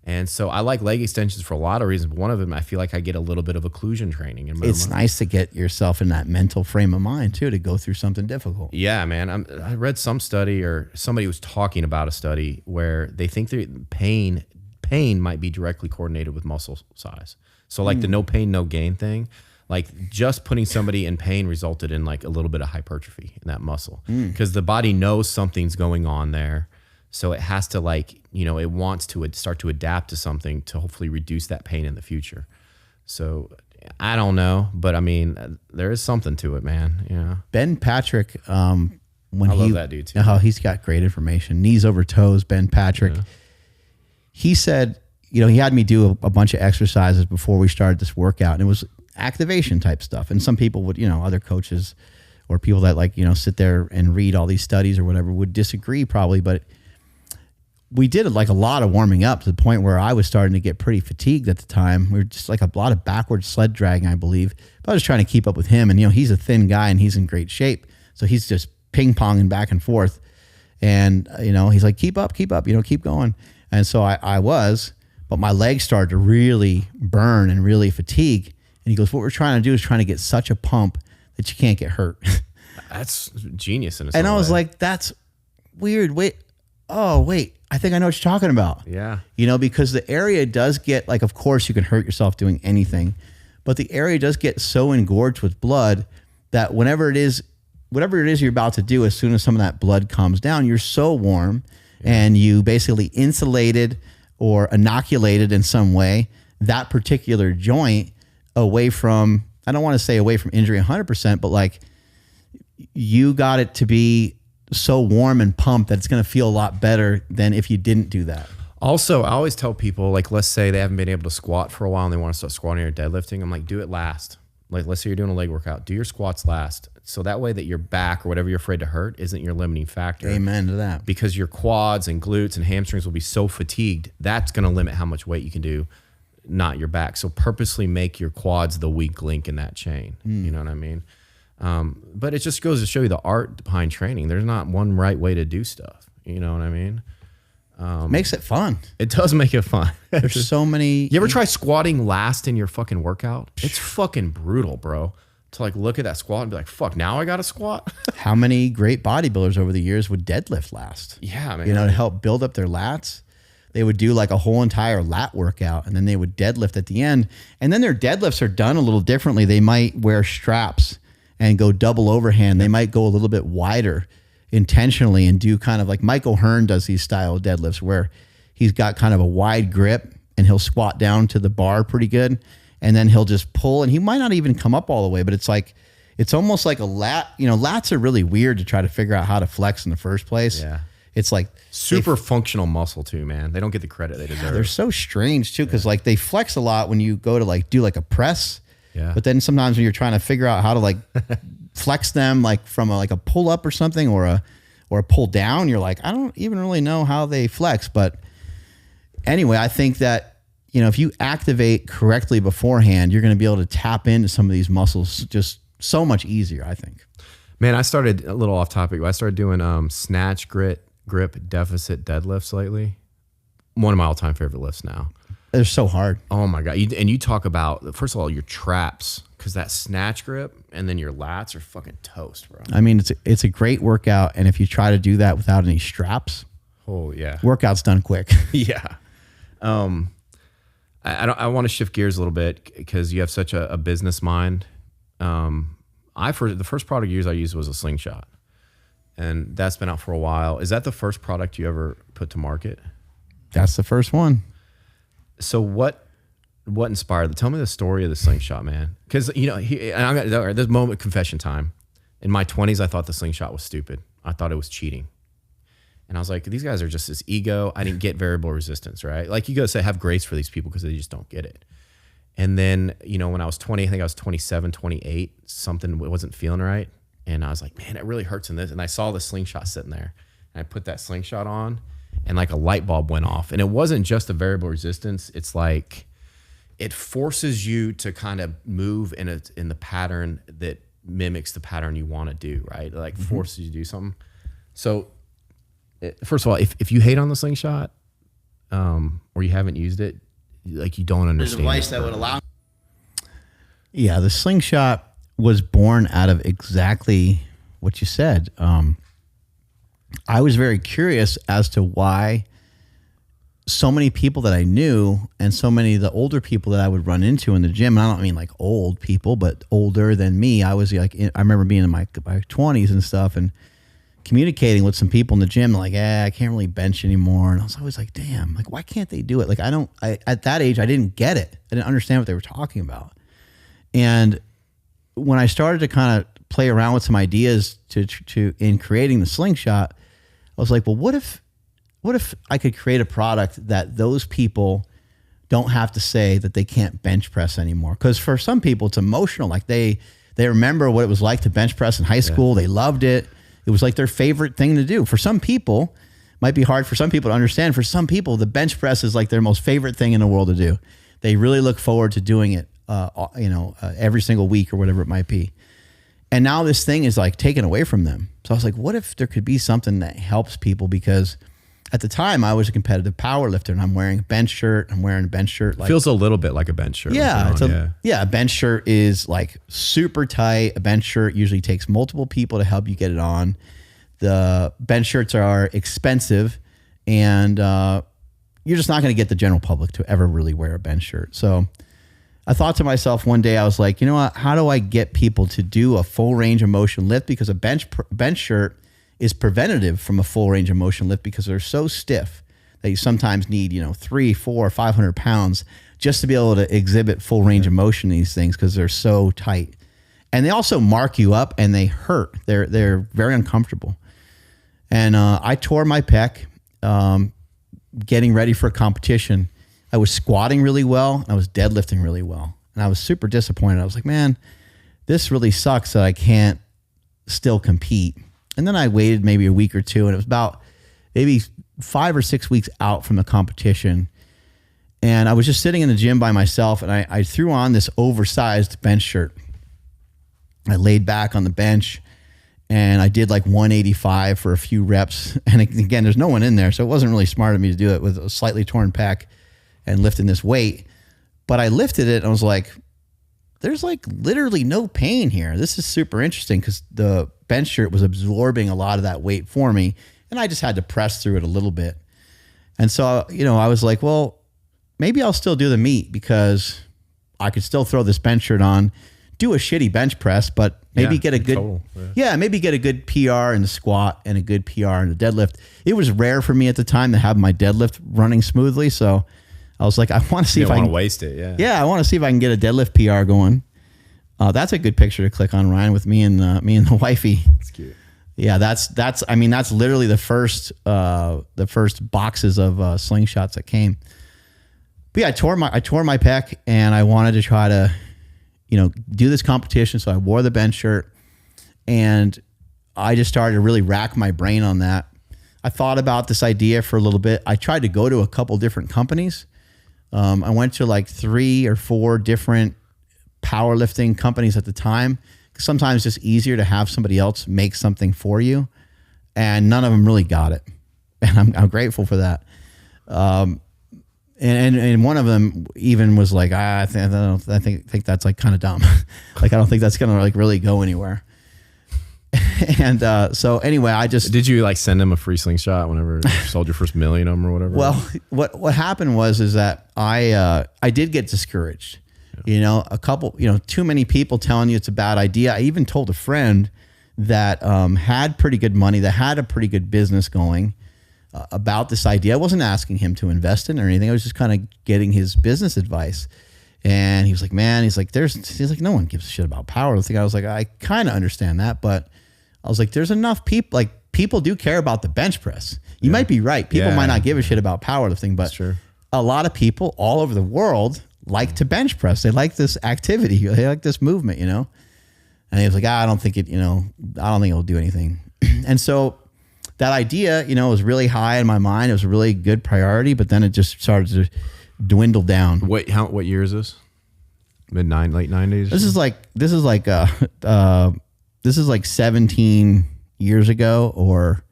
And so I like leg extensions for a lot of reasons. But one of them, I feel like I get a little bit of occlusion training. It's nice to get yourself in that mental frame of mind too, to go through something difficult. Yeah, man. I read some study, or somebody was talking about a study where they think that pain might be directly coordinated with muscle size. So like the no pain, no gain thing, like just putting somebody in pain resulted in like a little bit of hypertrophy in that muscle because the body knows something's going on there. So it has to it wants to start to adapt to something to hopefully reduce that pain in the future. So I don't know, but I mean, there is something to it, man. Yeah. Ben Patrick, I love that dude too. Oh, he's got great information. Knees over toes, Ben Patrick. Yeah. He said, he had me do a bunch of exercises before we started this workout, and it was activation type stuff. And some people would, other coaches or people that sit there and read all these studies or whatever would disagree probably, but we did like a lot of warming up to the point where I was starting to get pretty fatigued at the time. We were just like a lot of backward sled dragging, I believe. But I was trying to keep up with him, and he's a thin guy and he's in great shape, so he's just ping ponging back and forth. And he's like, keep up, keep going. And so I was, but my legs started to really burn and really fatigue. And he goes, what we're trying to do is trying to get such a pump that you can't get hurt. That's genius in a And I was like, that's weird. Wait, I think I know what you're talking about. Yeah. Because the area does get, like, of course you can hurt yourself doing anything, but the area does get so engorged with blood that whatever it is you're about to do, as soon as some of that blood comes down, you're so warm and you basically insulated or inoculated in some way that particular joint away from, I don't want to say away from injury 100%, but like you got it to be so warm and pumped that it's going to feel a lot better than if you didn't do that. Also, I always tell people, like, let's say they haven't been able to squat for a while and they want to start squatting or deadlifting. I'm like, do it last. Like, let's say you're doing a leg workout, do your squats last. So that way that your back or whatever you're afraid to hurt isn't your limiting factor. Amen to that. Because your quads and glutes and hamstrings will be so fatigued, that's going to limit how much weight you can do, not your back. So purposely make your quads the weak link in that chain. You know what I mean? But it just goes to show you the art behind training. There's not one right way to do stuff. You know what I mean? Makes it fun. It does make it fun. There's so many. You ever try squatting last in your fucking workout? It's fucking brutal, bro. To like look at that squat and be like, fuck, now I got to squat? How many great bodybuilders over the years would deadlift last? Yeah, man. To help build up their lats. They would do like a whole entire lat workout and then they would deadlift at the end. And then their deadlifts are done a little differently. They might wear straps and go double overhand. They might go a little bit wider intentionally and do kind of like Michael Hearn does these style deadlifts where he's got kind of a wide grip and he'll squat down to the bar pretty good. And then he'll just pull, and he might not even come up all the way, but it's almost like a lat. Lats are really weird to try to figure out how to flex in the first place. Yeah. It's like super functional muscle too, man. They don't get the credit they deserve. They're so strange too, because like they flex a lot when you go to like do like a press. Yeah. But then sometimes when you're trying to figure out how to like flex them like from a pull up or something or a pull down, you're like, I don't even really know how they flex. But anyway, I think that, if you activate correctly beforehand, you're going to be able to tap into some of these muscles just so much easier, I think. Man, I started a little off topic, but I started doing snatch, grip, deficit deadlifts lately. One of my all-time favorite lifts now. They're so hard. Oh my God. And you talk about, first of all, your traps, because that snatch grip and then your lats are fucking toast, bro. I mean, it's a great workout. And if you try to do that without any straps, oh yeah, workout's done quick. Yeah. I want to shift gears a little bit because you have such a business mind. The first product I used was a Slingshot, and that's been out for a while. Is that the first product you ever put to market? That's the first one. So what inspired? Tell me the story of the Slingshot, man. Because this moment, confession time. In my 20s, I thought the Slingshot was stupid. I thought it was cheating, And I was like, these guys are just this ego. I didn't get variable resistance, right? Like you go say, have grace for these people because they just don't get it. And then, you know, when I was 20, I think I was 27, 28, something wasn't feeling right. And I was like, man, it really hurts in this. And I saw the Slingshot sitting there. And I put that Slingshot on and like a light bulb went off. And it wasn't just a variable resistance. It's like, it forces you to kind of move in the pattern that mimics the pattern you want to do, right? Like forces you to do something. So first of all, if you hate on the Slingshot or you haven't used it, like you don't understand. There's a device that would allow. Yeah, the Slingshot was born out of exactly what you said. I was very curious as to why so many people that I knew and so many of the older people that I would run into in the gym, and I don't mean like old people, but older than me. I was like, I remember being in my 20s and stuff and communicating with some people in the gym, like, I can't really bench anymore. And I was always like, damn, like, why can't they do it? Like, at that age, I didn't get it. I didn't understand what they were talking about. And when I started to kind of play around with some ideas in creating the Slingshot, I was like, well, what if I could create a product that those people don't have to say that they can't bench press anymore? Because for some people, it's emotional. Like they remember what it was like to bench press in high school. They loved it. It was like their favorite thing to do. For some people, might be hard for some people to understand. For some people, the bench press is like their most favorite thing in the world to do. They really look forward to doing it, every single week or whatever it might be. And now this thing is like taken away from them. So I was like, what if there could be something that helps people? Because at the time, I was a competitive power lifter, and I'm wearing a bench shirt. Like, feels a little bit like a bench shirt. Yeah, a bench shirt is like super tight. A bench shirt usually takes multiple people to help you get it on. The bench shirts are expensive, and you're just not going to get the general public to ever really wear a bench shirt. So I thought to myself one day, I was like, you know what? How do I get people to do a full range of motion lift? Because a bench shirt is preventative from a full range of motion lift because they're so stiff that you sometimes need, 300, 400, 500 pounds just to be able to exhibit full range of motion in these things because they're so tight. And they also mark you up and they hurt. They're very uncomfortable. And I tore my pec getting ready for a competition. I was squatting really well. And I was deadlifting really well. And I was super disappointed. I was like, man, this really sucks that I can't still compete. And then I waited maybe a week or two, and it was about maybe 5 or 6 weeks out from the competition. And I was just sitting in the gym by myself, and I threw on this oversized bench shirt. I laid back on the bench, and I did like 185 for a few reps. And again, there's no one in there, so it wasn't really smart of me to do it with a slightly torn pec and lifting this weight. But I lifted it, and I was like, there's like literally no pain here. This is super interesting because the bench shirt was absorbing a lot of that weight for me, and I just had to press through it a little bit. And so, I was like, well, maybe I'll still do the meet because I could still throw this bench shirt on, do a shitty bench press, but maybe get a good, maybe get a good PR in the squat and a good PR in the deadlift. It was rare for me at the time to have my deadlift running smoothly, so I was like, I want to see if I can waste it. Yeah, I want to see if I can get a deadlift PR going. That's a good picture to click on, Ryan, with me and the wifey. It's cute. Yeah, that's literally the first boxes of Slingshots that came. But yeah, I tore my pec, and I wanted to try to, do this competition. So I wore the bench shirt, and I just started to really rack my brain on that. I thought about this idea for a little bit. I tried to go to a couple different companies. I went to like 3 or 4 different powerlifting companies at the time. Sometimes it's just easier to have somebody else make something for you, and none of them really got it. And I'm grateful for that. And one of them even was like, I think that's like kind of dumb. Like, I don't think that's going to like really go anywhere. And so anyway, did you like send him a free Slingshot whenever you sold your first million of them or whatever? Well, what happened is that I did get discouraged. Yeah. A couple, too many people telling you it's a bad idea. I even told a friend that had pretty good money, that had a pretty good business going about this idea. I wasn't asking him to invest in it or anything. I was just kind of getting his business advice. And he was like, man, he's like, no one gives a shit about powerlifting. I was like, I kind of understand that, but I was like, there's enough people, like people do care about the bench press. You might be right. People might not give a shit about powerlifting, but a lot of people all over the world like to bench press. They like this activity. They like this movement, you know? And he was like, I don't think it'll do anything. And so that idea, you know, was really high in my mind. It was a really good priority, but then it just started to dwindle down. What year is this? Late 90s? This is like 17 years ago, or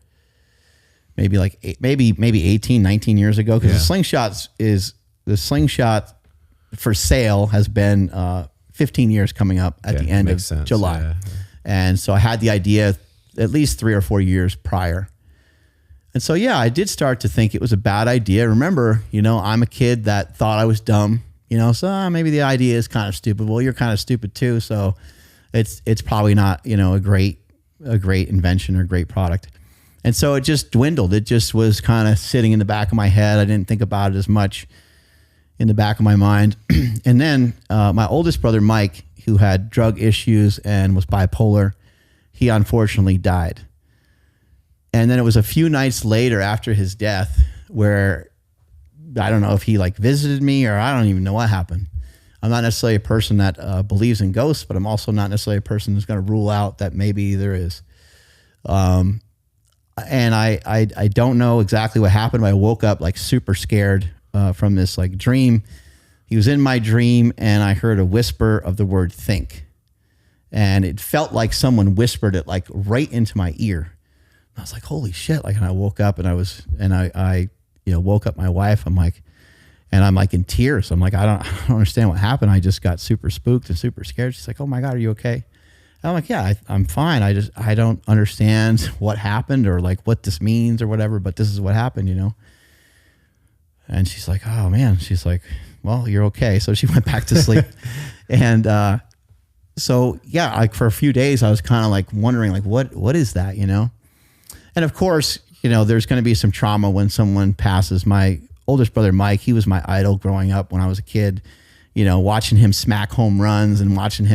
maybe 18, 19 years ago. Because the slingshot for sale has been 15 years coming up at the end of July. Yeah. And so I had the idea at least 3 or 4 years prior. And so, I did start to think it was a bad idea. Remember, you know, I'm a kid that thought I was dumb, you know, so maybe the idea is kind of stupid. Well, you're kind of stupid too. So it's probably not, you know, a great invention or a great product. And so it just dwindled. It just was kind of sitting in the back of my head. I didn't think about it as much in the back of my mind. And then my oldest brother, Mike, who had drug issues and was bipolar, he unfortunately died. And then it was a few nights later after his death where I don't know if he like visited me, or I don't even know what happened. I'm not necessarily a person that believes in ghosts, but I'm also not necessarily a person who's going to rule out that maybe there is. And I don't know exactly what happened, but I woke up like super scared from this like dream. He was in my dream and I heard a whisper of the word think. And it felt like someone whispered it like right into my ear. I was like, holy shit. Like, and I woke up and I woke up my wife. I'm like in tears. I'm like, I don't understand what happened. I just got super spooked and super scared. She's like, oh my God, are you okay? And I'm like, yeah, I'm fine. I don't understand what happened or like what this means or whatever, but this is what happened, you know? And she's like, oh man. She's like, well, you're okay. So she went back to sleep. And, like for a few days, I was kind of like wondering like, what is that, you know? And of course, you know, there's going to be some trauma when someone passes. My oldest brother, Mike, he was my idol growing up when I was a kid, you know, watching him smack home runs and watching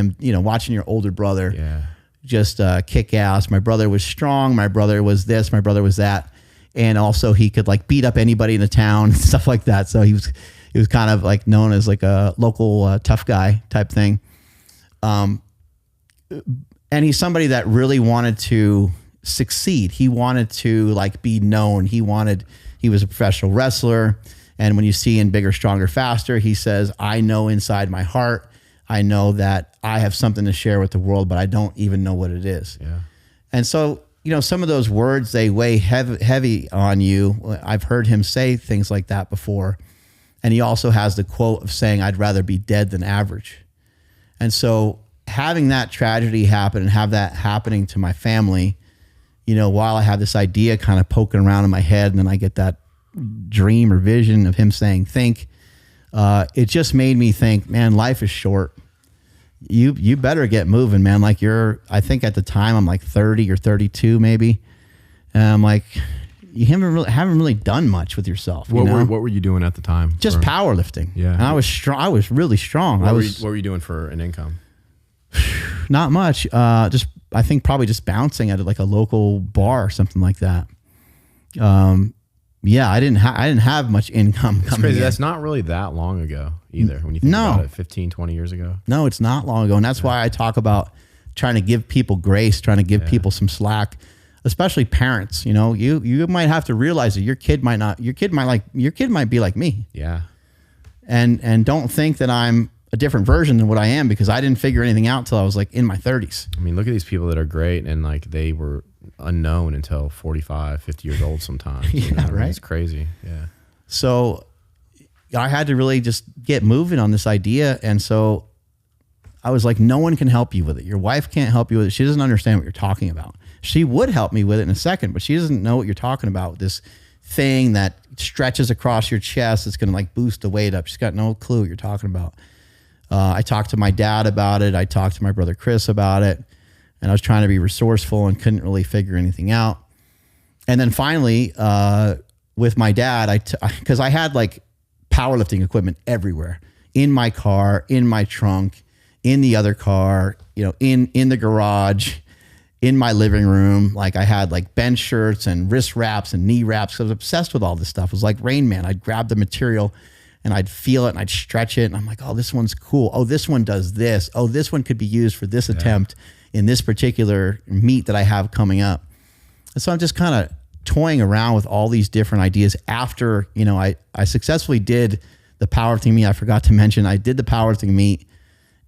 your older brother just kick ass. My brother was strong. My brother was this, my brother was that. And also he could like beat up anybody in the town and stuff like that. So he was kind of like known as like a local tough guy type thing. And he's somebody that really wanted to succeed. He wanted to like be known. He was a professional wrestler. And when you see in Bigger, Stronger, Faster, he says, I know inside my heart, I know that I have something to share with the world, but I don't even know what it is. Yeah. And so, you know, some of those words, they weigh heavy on you. I've heard him say things like that before. And he also has the quote of saying, I'd rather be dead than average. And so having that tragedy happen and have that happening to my family, you know, while I have this idea kind of poking around in my head, and then I get that dream or vision of him saying, think, it just made me think, man, life is short. You better get moving, man. Like I think at the time I'm like 30 or 32 maybe. And I'm like, you haven't really done much with yourself. What were you doing at the time? Just powerlifting. Yeah. And I was strong. I was really strong. What were you doing for an income? Not much. I think probably just bouncing at like a local bar or something like that. I didn't have much income coming crazy. in. That's not really that long ago either. When you think about it, 15, 20 years ago. No, it's not long ago. And that's why I talk about trying to give people grace, trying to give people some slack, especially parents. You know, you might have to realize that your kid might be like me. Yeah. And don't think that I'm a different version than what I am, because I didn't figure anything out till I was like in my 30s. I mean, look at these people that are great and like they were unknown until 45, 50 years old sometimes. Right? It's crazy. Yeah. So I had to really just get moving on this idea. And so I was like, no one can help you with it. Your wife can't help you with it. She doesn't understand what you're talking about. She would help me with it in a second, but she doesn't know what you're talking about. This thing that stretches across your chest, it's going to like boost the weight up. She's got no clue what you're talking about. I talked to my dad about it. I talked to my brother Chris about it, and I was trying to be resourceful and couldn't really figure anything out. And then finally, with my dad, because I had like powerlifting equipment everywhere, in my car, in my trunk, in the other car, you know, in the garage, in my living room. Like I had like bench shirts and wrist wraps and knee wraps. I was obsessed with all this stuff. It was like Rain Man. I'd grab the material and I'd feel it and I'd stretch it. And I'm like, oh, this one's cool. Oh, this one does this. Oh, this one could be used for this attempt in this particular meet that I have coming up. And so I'm just kind of toying around with all these different ideas after, you know, I successfully did the powerlifting meet. I forgot to mention, I did the powerlifting meet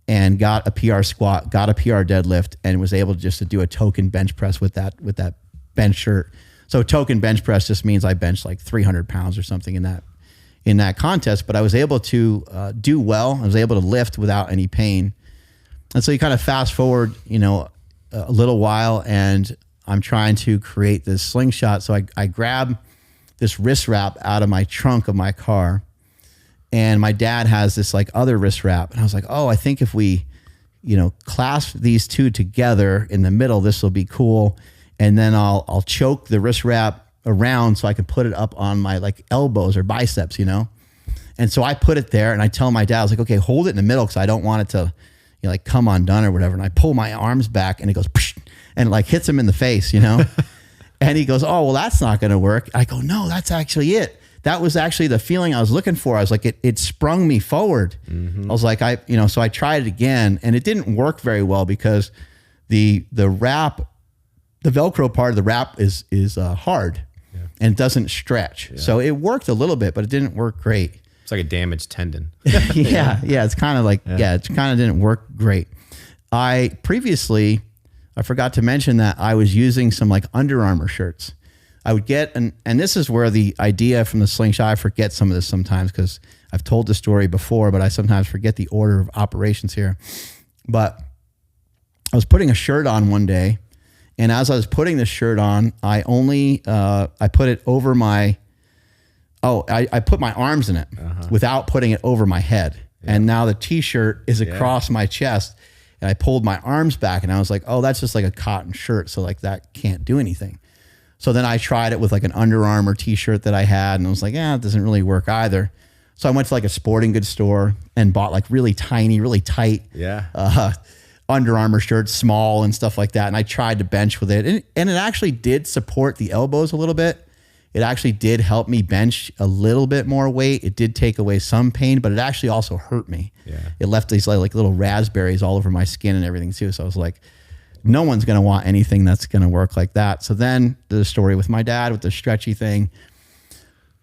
and got a PR squat, got a PR deadlift, and was able just to do a token bench press with that bench shirt. So token bench press just means I benched like 300 pounds or something in that contest, but I was able to do well. I was able to lift without any pain. And so you kind of fast forward, you know, a little while, and I'm trying to create this slingshot. So I grab this wrist wrap out of my trunk of my car, and my dad has this like other wrist wrap. And I was like, oh, I think if we, you know, clasp these two together in the middle, this will be cool. And then I'll choke the wrist wrap around so I can put it up on my like elbows or biceps, you know? And so I put it there and I tell my dad, I was like, okay, hold it in the middle because I don't want it to, you know, like come undone or whatever. And I pull my arms back and it goes, psh, and it like hits him in the face, you know? And he goes, oh, well, that's not going to work. I go, no, that's actually it. That was actually the feeling I was looking for. I was like, it sprung me forward. I was like, so I tried it again and it didn't work very well because the wrap, the Velcro part of the wrap is hard and it doesn't stretch. Yeah. So it worked a little bit, but it didn't work great. It's like a damaged tendon. Yeah. It's kind of like, it kind of didn't work great. I forgot to mention that I was using some like Under Armour shirts. I would get, and this is where the idea from the slingshot, I forget some of this sometimes because I've told the story before, but I sometimes forget the order of operations here. But I was putting a shirt on one day, and as I was putting the shirt on, I put it over I put my arms in it without putting it over my head. Yeah. And now the t-shirt is across my chest, and I pulled my arms back and I was like, oh, that's just like a cotton shirt. So like that can't do anything. So then I tried it with like an Under Armour t-shirt that I had, and I was like, it doesn't really work either. So I went to like a sporting goods store and bought like really tiny, really tight Under Armour shirts, small and stuff like that. And I tried to bench with it, and it actually did support the elbows a little bit. It actually did help me bench a little bit more weight. It did take away some pain, but it actually also hurt me. Yeah. It left these like little raspberries all over my skin and everything too. So I was like, no one's going to want anything that's going to work like that. So then the story with my dad with the stretchy thing.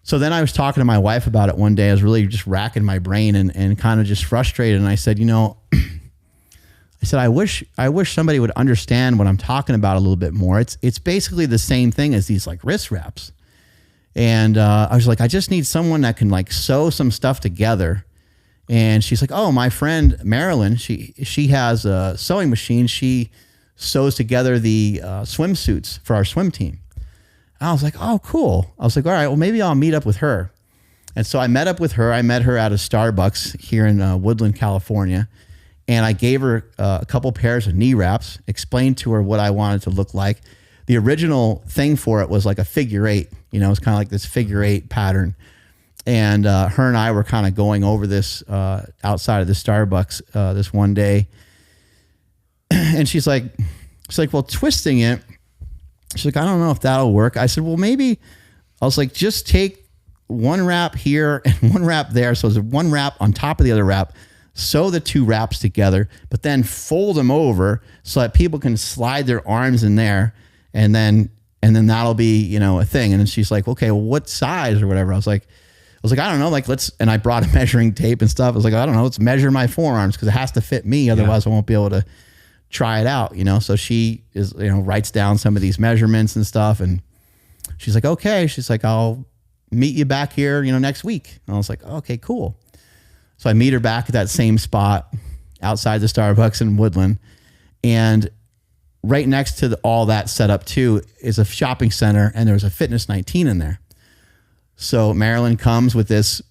So then I was talking to my wife about it one day. I was really just racking my brain and kind of just frustrated. And I said, I wish somebody would understand what I'm talking about a little bit more. It's basically the same thing as these like wrist wraps. And I was like, I just need someone that can like sew some stuff together. And she's like, oh, my friend Marilyn, she has a sewing machine. She sews together the swimsuits for our swim team. And I was like, oh, cool. I was like, all right, well, maybe I'll meet up with her. And so I met up with her. I met her at a Starbucks here in Woodland, California. And I gave her a couple pairs of knee wraps, explained to her what I wanted to look like. The original thing for it was like a figure eight. You know, it's kind of like this figure eight pattern. And her and I were kind of going over this outside of the Starbucks this one day. And she's like, well, twisting it. She's like, I don't know if that'll work. I said, well, maybe. I was like, just take one wrap here and one wrap there. So there's one wrap on top of the other wrap. Sew the two wraps together, but then fold them over so that people can slide their arms in there, and then that'll be, a thing. And then she's like, okay, well, what size or whatever? I was like, I don't know, like and I brought a measuring tape and stuff. I was like, I don't know, let's measure my forearms because it has to fit me. Otherwise I won't be able to try it out, So she writes down some of these measurements and stuff. And she's like, okay. She's like, I'll meet you back here, next week. And I was like, okay, cool. So I meet her back at that same spot outside the Starbucks in Woodland. And right next to all that setup too is a shopping center, and there's a Fitness 19 in there. So Marilyn comes with this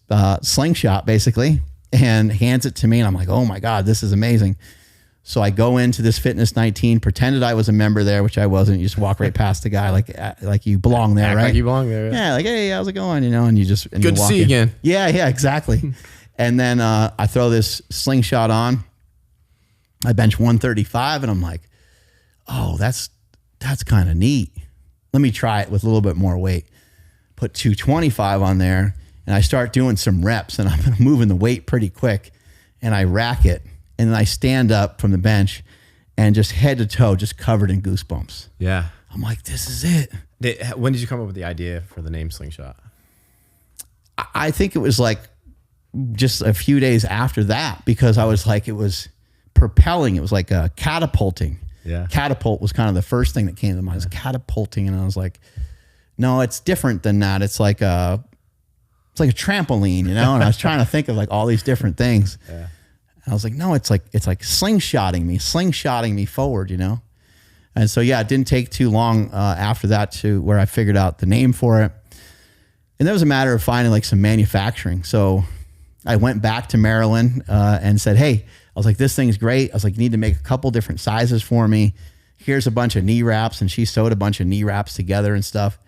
slingshot basically and hands it to me. And I'm like, oh my God, this is amazing. So I go into this Fitness 19, pretended I was a member there, which I wasn't. You just walk right past the guy like you belong there, right? Like you belong there. Yeah, like, hey, how's it going? And you just... And good to see you again. Yeah, exactly. And then I throw this slingshot on. I bench 135, and I'm like, oh, that's that's kind of neat. Let me try it with a little bit more weight. Put 225 on there, and I start doing some reps, and I'm moving the weight pretty quick, and I rack it, and then I stand up from the bench and just head to toe, just covered in goosebumps. Yeah. I'm like, this is it. When did you come up with the idea for the name Slingshot? I think it was like just a few days after that, because I was like, it was propelling. It was like catapulting. Yeah. Catapult was kind of the first thing that came to mind. It was catapulting. And I was like, no, it's different than that. It's like a trampoline, you know? And I was trying to think of like all these different things. Yeah. And I was like, no, it's like slingshotting me forward, you know? And so, yeah, it didn't take too long after that to where I figured out the name for it. And that was a matter of finding like some manufacturing. So I went back to Maryland and said, hey, I was like, this thing's great. I was like, you need to make a couple different sizes for me. Here's a bunch of knee wraps. And she sewed a bunch of knee wraps together and stuff.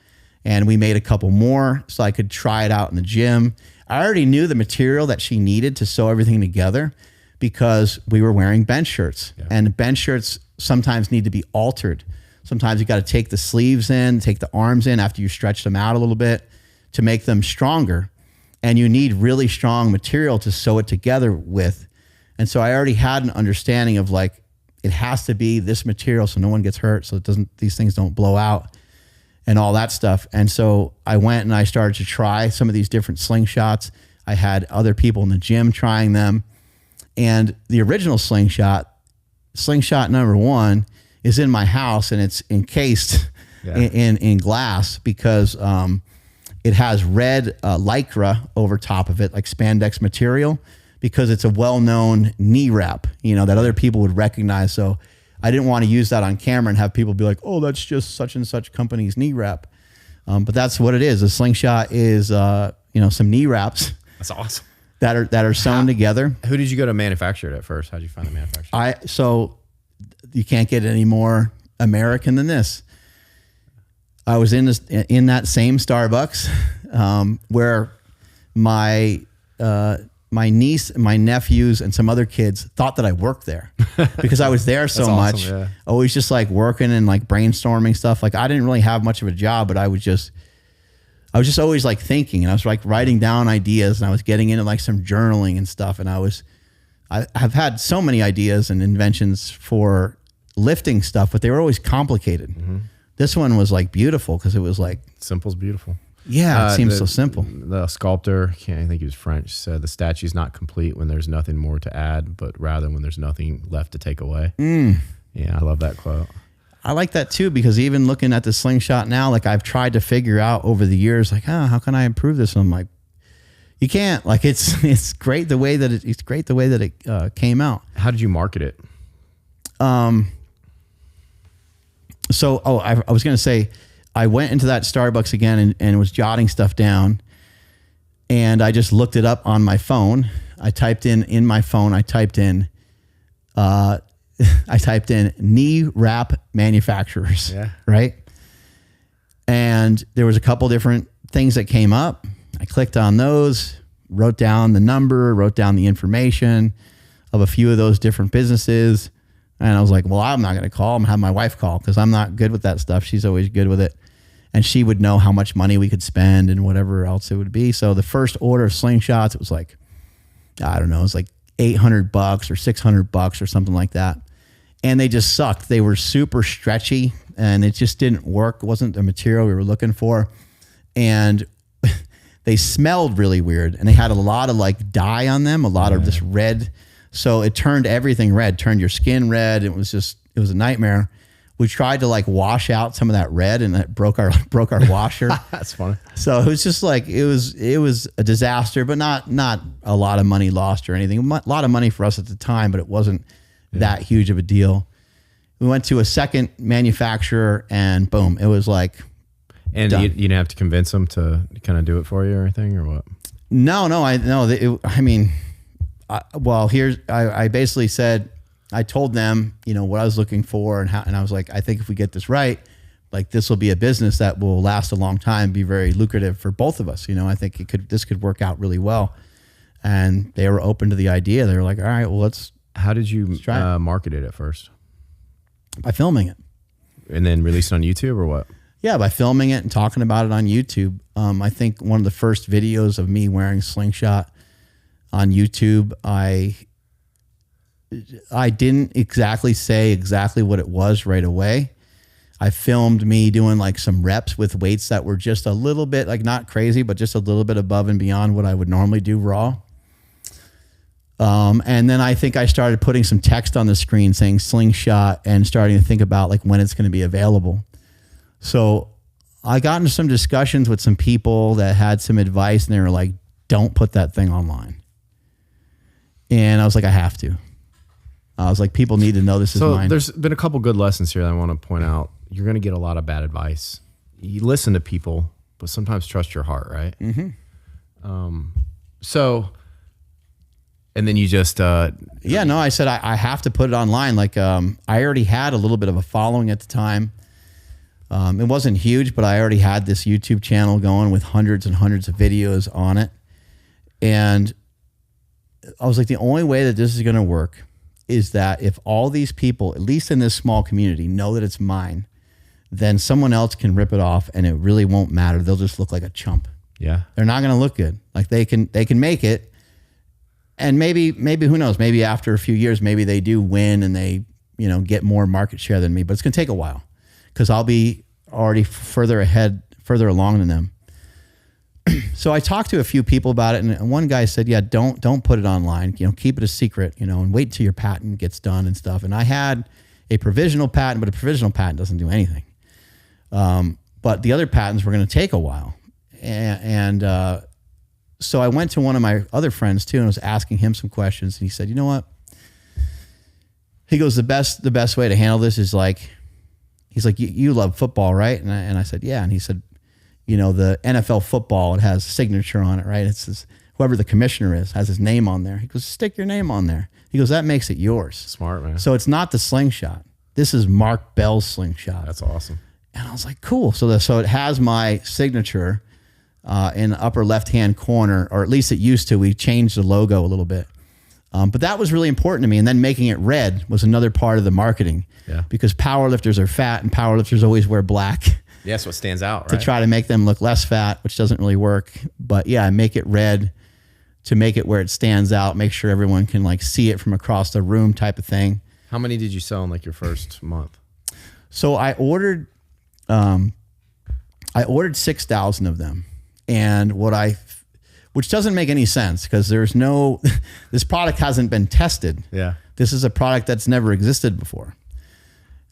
And we made a couple more so I could try it out in the gym. I already knew the material that she needed to sew everything together because we were wearing bench shirts. Yeah. And bench shirts sometimes need to be altered. Sometimes you got to take the sleeves in, take the arms in after you stretch them out a little bit to make them stronger. And you need really strong material to sew it together with. And so I already had an understanding of like, it has to be this material so no one gets hurt, so these things don't blow out and all that stuff. And so I went and I started to try some of these different slingshots. I had other people in the gym trying them. And the original slingshot number 1, is in my house, and it's encased in glass because it has red Lycra over top of it, like spandex material, because it's a well-known knee wrap, you know, that other people would recognize. So I didn't want to use that on camera and have people be like, oh, that's just such and such company's knee wrap. But that's what it is. A slingshot is, some knee wraps. That's awesome. That are sewn together. Who did you go to manufacture it at first? How'd you find the manufacturer? So you can't get any more American than this. I was in that same Starbucks where my niece, my nephews, and some other kids thought that I worked there because I was there so much. Yeah. Always just like working and like brainstorming stuff. Like I didn't really have much of a job, but I was just always like thinking, and I was like writing down ideas, and I was getting into like some journaling and stuff. And I've had so many ideas and inventions for lifting stuff, but they were always complicated. Mm-hmm. This one was like beautiful because it was like simple's beautiful. Yeah, it seems so simple. The sculptor, I think he was French, said the statue's not complete when there's nothing more to add, but rather when there's nothing left to take away. Yeah, I love that quote. I like that too, because even looking at the slingshot now, like I've tried to figure out over the years, like, how can I improve this? And I'm like, you can't. Like it's great the way that it came out. How did you market it? So I was gonna say, I went into that Starbucks again and was jotting stuff down, and I just looked it up on my phone. I typed in knee wrap manufacturers, right? And there was a couple different things that came up. I clicked on those, wrote down the number, wrote down the information of a few of those different businesses. And I was like, well, I'm not going to call. I'm going to have my wife call because I'm not good with that stuff. She's always good with it. And she would know how much money we could spend and whatever else it would be. So the first order of slingshots, it was like, I don't know, it was like $800 or $600 or something like that. And they just sucked. They were super stretchy and it just didn't work. It wasn't the material we were looking for. And they smelled really weird. And they had a lot of like dye on them, a lot of this red. So it turned everything red, turned your skin red. It was a nightmare. We tried to like wash out some of that red and that broke our washer. That's funny. So it was just like, it was a disaster, but not a lot of money lost or anything. A lot of money for us at the time, but it wasn't that huge of a deal. We went to a second manufacturer and boom, it was like, and you didn't have to convince them to kind of do it for you or anything, or what? I basically said, I told them, what I was looking for and I was like, I think if we get this right, like this will be a business that will last a long time, be very lucrative for both of us. I think this could work out really well. And they were open to the idea. They were like, all right, well, How did you market it at first? By filming it. and then release it on YouTube or what? Yeah, by filming it and talking about it on YouTube. I think one of the first videos of me wearing Slingshot on YouTube, I didn't exactly say exactly what it was right away. I filmed me doing like some reps with weights that were just a little bit, like not crazy, but just a little bit above and beyond what I would normally do raw. And then I think I started putting some text on the screen saying Slingshot and starting to think about like when it's going to be available. So I got into some discussions with some people that had some advice, and they were like, don't put that thing online. And I was like, I have to. I was like, people need to know this is mine. So there's been a couple good lessons here that I want to point out. You're going to get a lot of bad advice. You listen to people, but sometimes trust your heart, right? Mm-hmm. And then you just... I said, I have to put it online. Like, I already had a little bit of a following at the time. It wasn't huge, but I already had this YouTube channel going with hundreds and hundreds of videos on it. And I was like, the only way that this is going to work is that if all these people, at least in this small community, know that it's mine, then someone else can rip it off and it really won't matter. They'll just look like a chump. Yeah. They're not going to look good. Like they can make it. And maybe who knows, maybe after a few years, maybe they do win and they, get more market share than me, but it's going to take a while because I'll be already further along than them. So I talked to a few people about it, and one guy said, yeah, don't put it online, keep it a secret, and wait till your patent gets done and stuff. And I had a provisional patent, but a provisional patent doesn't do anything. But the other patents were going to take a while. And so I went to one of my other friends too, and was asking him some questions. And he said, you know what? He goes, the best way to handle this is he's like, you love football, right? And I said, yeah. And he said, the NFL football, it has a signature on it, right? It's whoever the commissioner is has his name on there. He goes, stick your name on there. He goes, that makes it yours. Smart, man. So it's not the Slingshot. This is Mark Bell's Slingshot. That's awesome. And I was like, cool. So it has my signature in the upper left-hand corner, or at least it used to. We changed the logo a little bit. But that was really important to me. And then making it red was another part of the marketing. Yeah. Because powerlifters are fat and powerlifters always wear black. Yeah, that's what stands out, right? To try to make them look less fat, which doesn't really work. But yeah, make it red to make it where it stands out, make sure everyone can see it from across the room type of thing. How many did you sell in your first month? So I ordered 6,000 of them. And which doesn't make any sense because this product hasn't been tested. Yeah. This is a product that's never existed before.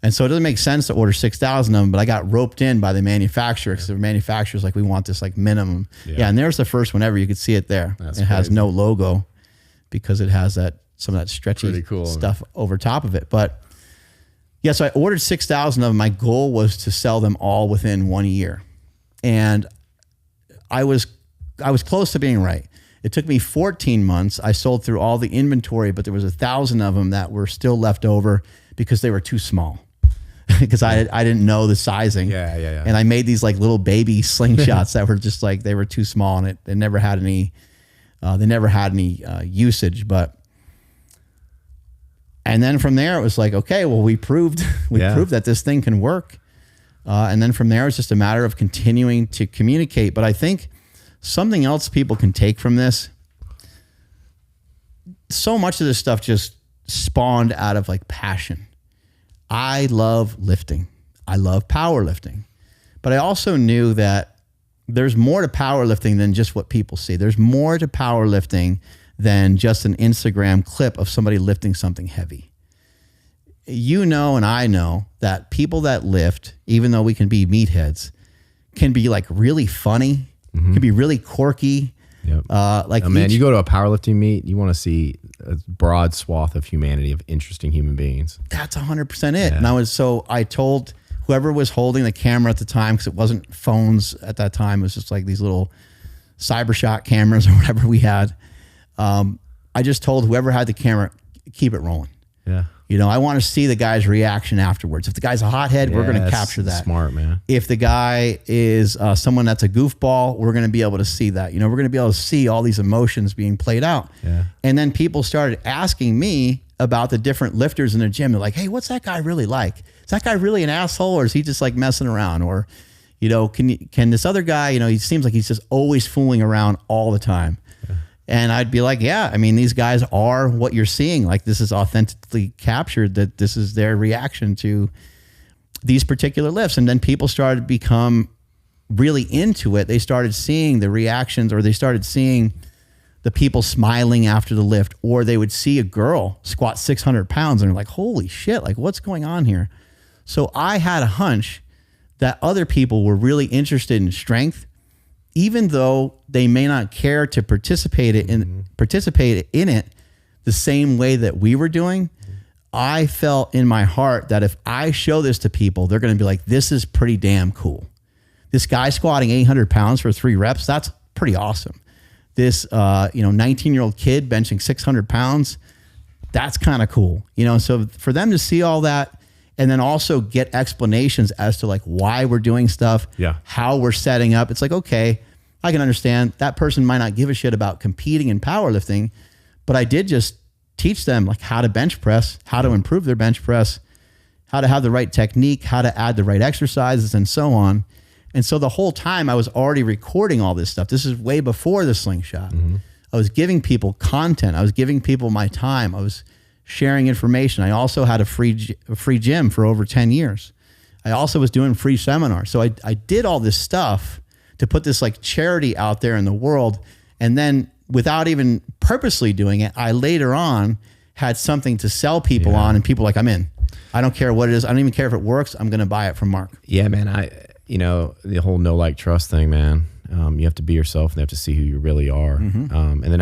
And so it doesn't make sense to order 6,000 of them, but I got roped in by the manufacturer because the manufacturer's like, we want this minimum. Yeah. And there's the first one ever. You could see it there. It has no logo because it has some of that stretchy stuff over top of it. But yeah, so I ordered 6,000 of them. My goal was to sell them all within 1 year. And I was close to being right. It took me 14 months. I sold through all the inventory, but there was 1,000 of them that were still left over because they were too small. Because I didn't know the sizing. Yeah. And I made these little baby Slingshots that were just they were too small, and they never had any usage. But and then from there it was okay, well we proved that this thing can work. And then from there it's just a matter of continuing to communicate. But I think something else people can take from this, so much of this stuff just spawned out of passion. I love lifting. I love powerlifting. But I also knew that there's more to powerlifting than just what people see. There's more to powerlifting than just an Instagram clip of somebody lifting something heavy. And I know that people that lift, even though we can be meatheads, can be really funny, can be really quirky. Yep. Man, you go to a powerlifting meet, you want to see a broad swath of humanity, of interesting human beings. That's 100% it. Yeah. And I told whoever was holding the camera at the time, because it wasn't phones at that time, it was just these little CyberShot cameras or whatever we had. I just told whoever had the camera, keep it rolling. Yeah. I want to see the guy's reaction afterwards. If the guy's a hothead, we're going to capture that. Smart, man. If the guy is someone that's a goofball, we're going to be able to see that. We're going to be able to see all these emotions being played out. Yeah. And then people started asking me about the different lifters in the gym. They're like, hey, what's that guy really like? Is that guy really an asshole, or is he just like messing around? Or, can this other guy, he seems like he's just always fooling around all the time. Yeah. And I'd be like, yeah, I mean, these guys are what you're seeing. Like, this is authentically captured, that this is their reaction to these particular lifts. And then people started to become really into it. They started seeing the reactions, or they started seeing the people smiling after the lift, or they would see a girl squat 600 pounds and they're like, holy shit, like what's going on here? So I had a hunch that other people were really interested in strength, even though they may not care to participate in it the same way that we were doing. I felt in my heart that if I show this to people, they're going to be like, this is pretty damn cool. This guy squatting 800 pounds for 3 reps, that's pretty awesome. This 19-year-old kid benching 600 pounds, that's kind of cool. So for them to see all that, and then also get explanations as to like why we're doing stuff, how we're setting up. It's like, okay, I can understand that person might not give a shit about competing in powerlifting, but I did just teach them like how to bench press, how to improve their bench press, how to have the right technique, how to add the right exercises, and so on. And so the whole time I was already recording all this stuff. This is way before the Slingshot. Mm-hmm. I was giving people content. I was giving people my time. I was sharing information. I also had a free gym for over 10 years. I also was doing free seminars. So I did all this stuff to put this like charity out there in the world. And then without even purposely doing it, I later on had something to sell people on, and people like, I'm in. I don't care what it is. I don't even care if it works. I'm going to buy it from Mark. Yeah, man. The whole know, like, trust thing, man. You have to be yourself, and they have to see who you really are. Mm-hmm. And then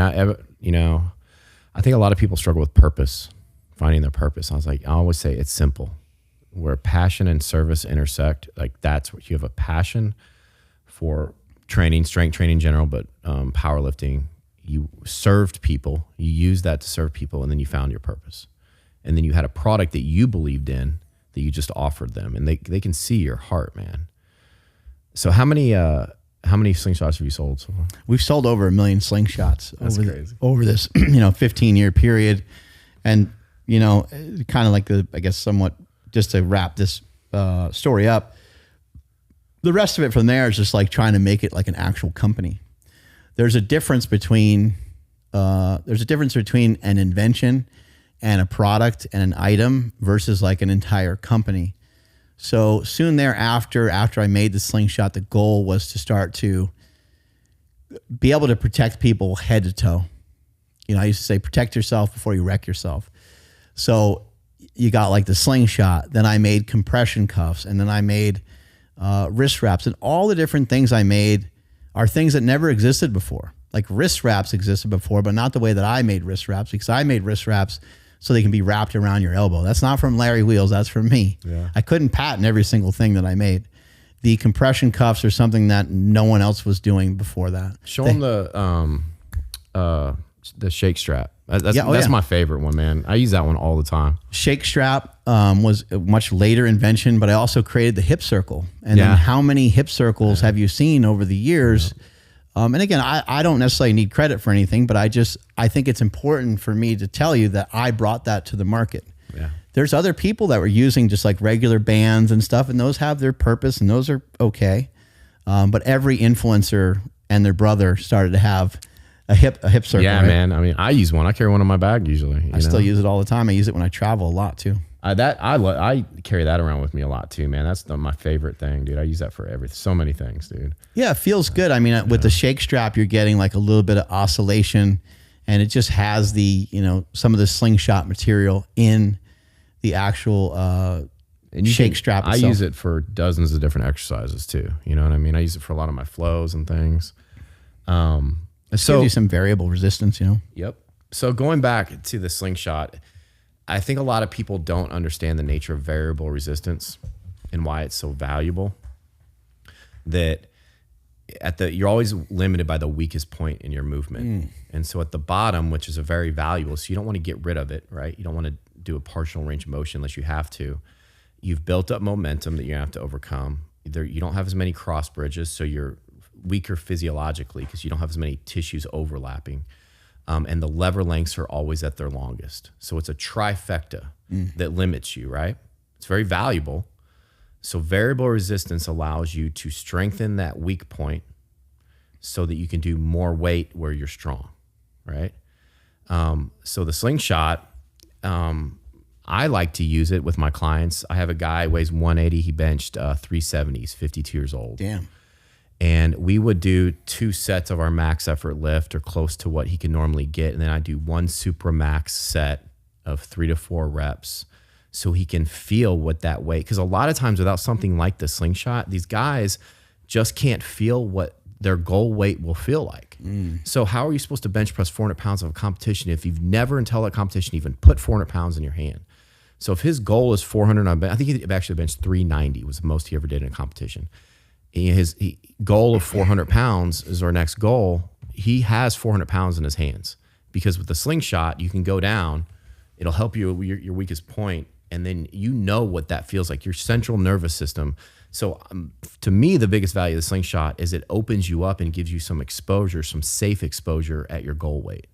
I think a lot of people struggle with purpose, finding their purpose. I always say it's simple. Where passion and service intersect, like that's what you have a passion for training, strength training in general, but powerlifting. You served people, you used that to serve people, and then you found your purpose. And then you had a product that you believed in that you just offered them, and they can see your heart, man. So how many slingshots have you sold so far? We've sold over 1 million slingshots over this 15-year period. And kind of like somewhat just to wrap this story up, the rest of it from there is just like trying to make it like an actual company. There's a difference between an invention and a product and an item versus like an entire company. So soon thereafter, after I made the Slingshot, the goal was to start to be able to protect people head to toe. I used to say, protect yourself before you wreck yourself. So you got like the Slingshot, then I made compression cuffs, and then I made wrist wraps, and all the different things I made are things that never existed before. Like wrist wraps existed before, but not the way that I made wrist wraps, because I made wrist wraps so they can be wrapped around your elbow. That's not from Larry Wheels, that's from me. Yeah. I couldn't patent every single thing that I made. The compression cuffs are something that no one else was doing before that. Show them the shake strap. That's my favorite one, man. I use that one all the time. Shake strap was a much later invention, but I also created the hip circle. And then how many hip circles have you seen over the years? Yeah. And again, I don't necessarily need credit for anything, but I think it's important for me to tell you that I brought that to the market. Yeah. There's other people that were using just like regular bands and stuff, and those have their purpose and those are okay. But every influencer and their brother started to have a hip circle. Yeah, right? Man. I mean, I use one. I carry one in my bag usually. I still use it all the time. I use it when I travel a lot too. I carry that around with me a lot too, man. That's my favorite thing, dude. I use that for so many things, dude. Yeah, it feels good. I mean, with the shake strap, you're getting like a little bit of oscillation, and it just has the some of the Slingshot material in the actual shake strap itself. I use it for dozens of different exercises too. You know what I mean? I use it for a lot of my flows and things. It gives you some variable resistance, Yep. So going back to the Slingshot, I think a lot of people don't understand the nature of variable resistance and why it's so valuable. That you're always limited by the weakest point in your movement. And so at the bottom, which is a very valuable, so you don't want to get rid of it, right? You don't want to do a partial range of motion unless you have to. You've built up momentum that you have to overcome. You don't have as many cross bridges, so you're weaker physiologically because you don't have as many tissues overlapping. and the lever lengths are always at their longest. So it's a trifecta that limits you, right? It's very valuable. So variable resistance allows you to strengthen that weak point so that you can do more weight where you're strong, right? So the slingshot, I like to use it with my clients. I have a guy who weighs 180. He benched 370. He's 52 years old. Damn. And we would do 2 sets of our max effort lift or close to what he can normally get. And then I do 1 super max set of 3 to 4 reps so he can feel what that weight, because a lot of times without something like the slingshot, these guys just can't feel what their goal weight will feel like. So how are you supposed to bench press 400 pounds of a competition if you've never until that competition even put 400 pounds in your hand? So if his goal is 400, I think he actually benched 390 was the most he ever did in a competition. His goal of 400 pounds is our next goal. He has 400 pounds in his hands because with the slingshot, you can go down. It'll help you your weakest point, and then you know what that feels like, your central nervous system. So to me, the biggest value of the slingshot is it opens you up and gives you some exposure, some safe exposure at your goal weight.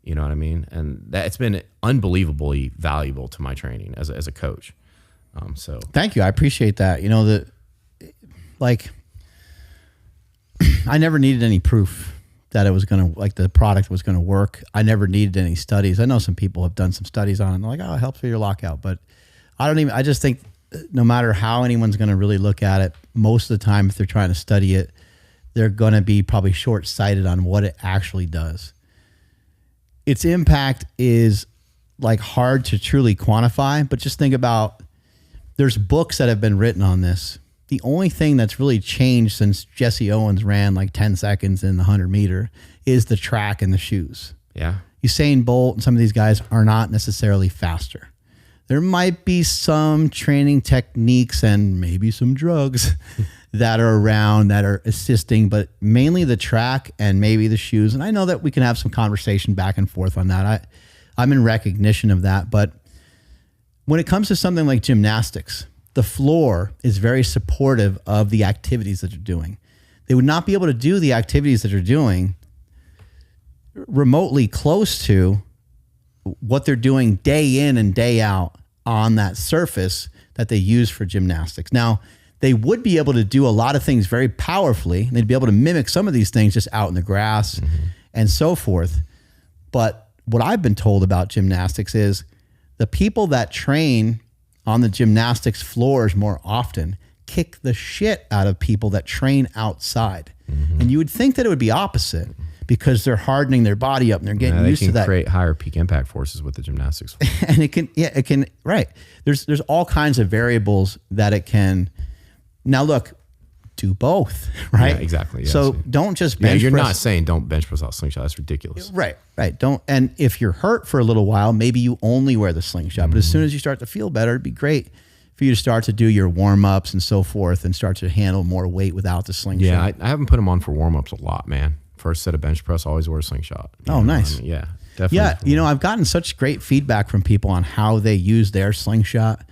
You know what I mean? And that it's been unbelievably valuable to my training as a coach. So thank you. I appreciate that. You know, I never needed any proof that it was going to, like the product was going to work. I never needed any studies. I know some people have done some studies on it and they're like, oh, it helps with your lockout. But I just think no matter how anyone's going to really look at it, most of the time, if they're trying to study it, they're going to be probably short-sighted on what it actually does. Its impact is like hard to truly quantify, but just think about, there's books that have been written on this. The only thing that's really changed since Jesse Owens ran like 10 seconds in the 100 meter is the track and the shoes. yeah, Usain Bolt and some of these guys are not necessarily faster. There might be some training techniques and maybe some drugs that are around that are assisting, but mainly the track and maybe the shoes. And I know that we can have some conversation back and forth on that. I'm in recognition of that. But when it comes to something like gymnastics, the floor is very supportive of the activities that you're doing. They would not be able to do the activities that you're doing remotely close to what they're doing day in and day out on that surface that they use for gymnastics. Now, they would be able to do a lot of things very powerfully. They'd be able to mimic some of these things just out in the grass and so forth. But what I've been told about gymnastics is the people that train on the gymnastics floors more often kick the shit out of people that train outside. And you would think that it would be opposite because they're hardening their body up and they're getting used to that. They can create higher peak impact forces with the gymnastics. And it can, right. There's all kinds of variables that it can. Now look, do both, right? Yeah, exactly. Yes. So don't just bench press. You're not saying don't bench press without slingshot. That's ridiculous. Right. Don't. And if you're hurt for a little while, maybe you only wear the slingshot. But as soon as you start to feel better, it'd be great for you to start to do your warm-ups and so forth and start to handle more weight without the slingshot. Yeah, I haven't put them on for warm-ups a lot, man. First set of bench press, always wear a slingshot. Oh, nice. I mean, yeah, definitely. Yeah, you know, I've gotten such great feedback from people on how they use their slingshot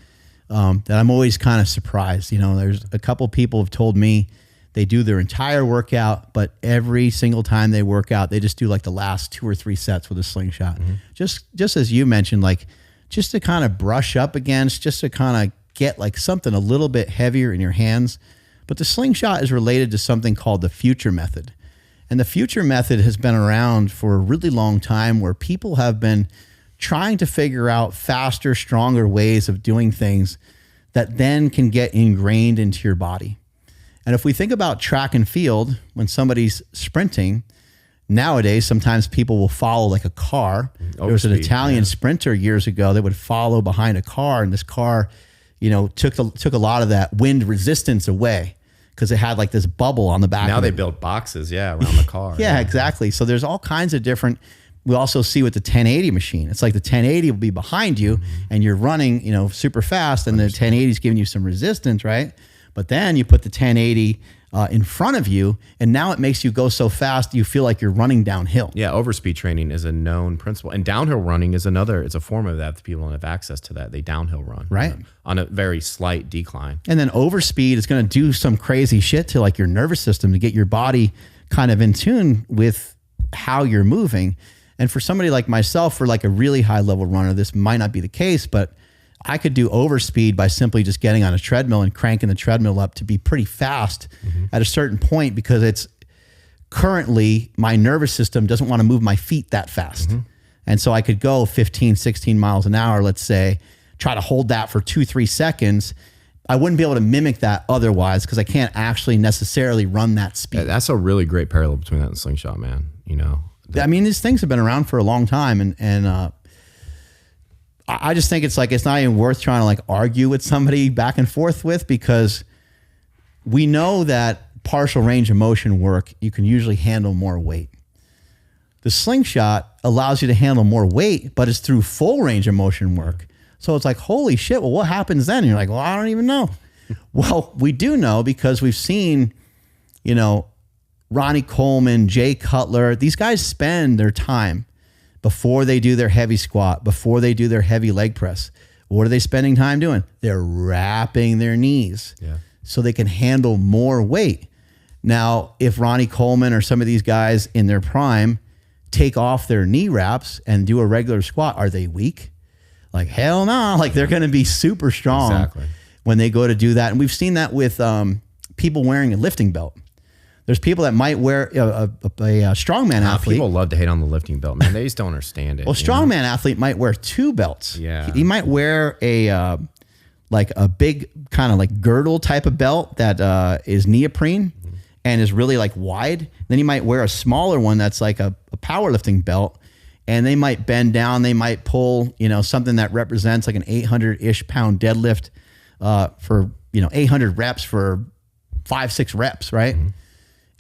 that I'm always kind of surprised. You know, there's a couple people have told me they do their entire workout, but every single time they work out, they just do like the last 2 or 3 sets with a slingshot. Just as you mentioned, like just to kind of brush up against, just to kind of get like something a little bit heavier in your hands. But the slingshot is related to something called the future method. And the future method has been around for a really long time where people have been trying to figure out faster, stronger ways of doing things that then can get ingrained into your body. And if we think about track and field, when somebody's sprinting, nowadays, sometimes people will follow like a car. There was an Italian sprinter years ago that would follow behind a car, and this car, you know, took a lot of that wind resistance away because it had like this bubble on the back. Now they build boxes, around the car. Yeah, exactly. So there's all kinds of different. We also see with the 1080 machine, it's like the 1080 will be behind you and you're running, you know, super fast, and the 1080 is giving you some resistance, right? But then you put the 1080 in front of you, and now it makes you go so fast you feel like you're running downhill. Yeah, overspeed training is a known principle, and downhill running is another. It's a form of that. If people don't have access to that, they downhill run, right, on a very slight decline. And then overspeed is going to do some crazy shit to like your nervous system to get your body kind of in tune with how you're moving. And for somebody like myself, for like a really high level runner, this might not be the case, but I could do overspeed by simply just getting on a treadmill and cranking the treadmill up to be pretty fast at a certain point, because it's currently my nervous system doesn't want to move my feet that fast. And so I could go 15, 16 miles an hour, let's say, try to hold that for 2-3 seconds. I wouldn't be able to mimic that otherwise, because I can't actually necessarily run that speed. Yeah, that's a really great parallel between that and Slingshot, man. You know, I mean, these things have been around for a long time, and I just think it's like, it's not even worth trying to like argue with somebody back and forth with, because we know that partial range of motion work, you can usually handle more weight. The Slingshot allows you to handle more weight, but it's through full range of motion work. So it's like, holy shit, well, what happens then? And you're like, well, I don't even know. Well, we do know, because we've seen, you know, Ronnie Coleman, Jay Cutler, these guys spend their time before they do their heavy squat, before they do their heavy leg press. What are they spending time doing? They're wrapping their knees so they can handle more weight. Now, if Ronnie Coleman or some of these guys in their prime take off their knee wraps and do a regular squat, are they weak? Like, hell no. Like, they're going to be super strong when they go to do that. And we've seen that with people wearing a lifting belt. There's people that might wear a strongman athlete. People love to hate on the lifting belt, man. They just don't understand it. Well, strongman athlete might wear 2 belts. Yeah. He might wear a like a big kind of like girdle type of belt that is neoprene and is really like wide. Then he might wear a smaller one that's like a powerlifting belt, and they might bend down. They might pull, you know, something that represents like an 800-ish pound deadlift for, you know, 800 reps for 5-6 reps, right?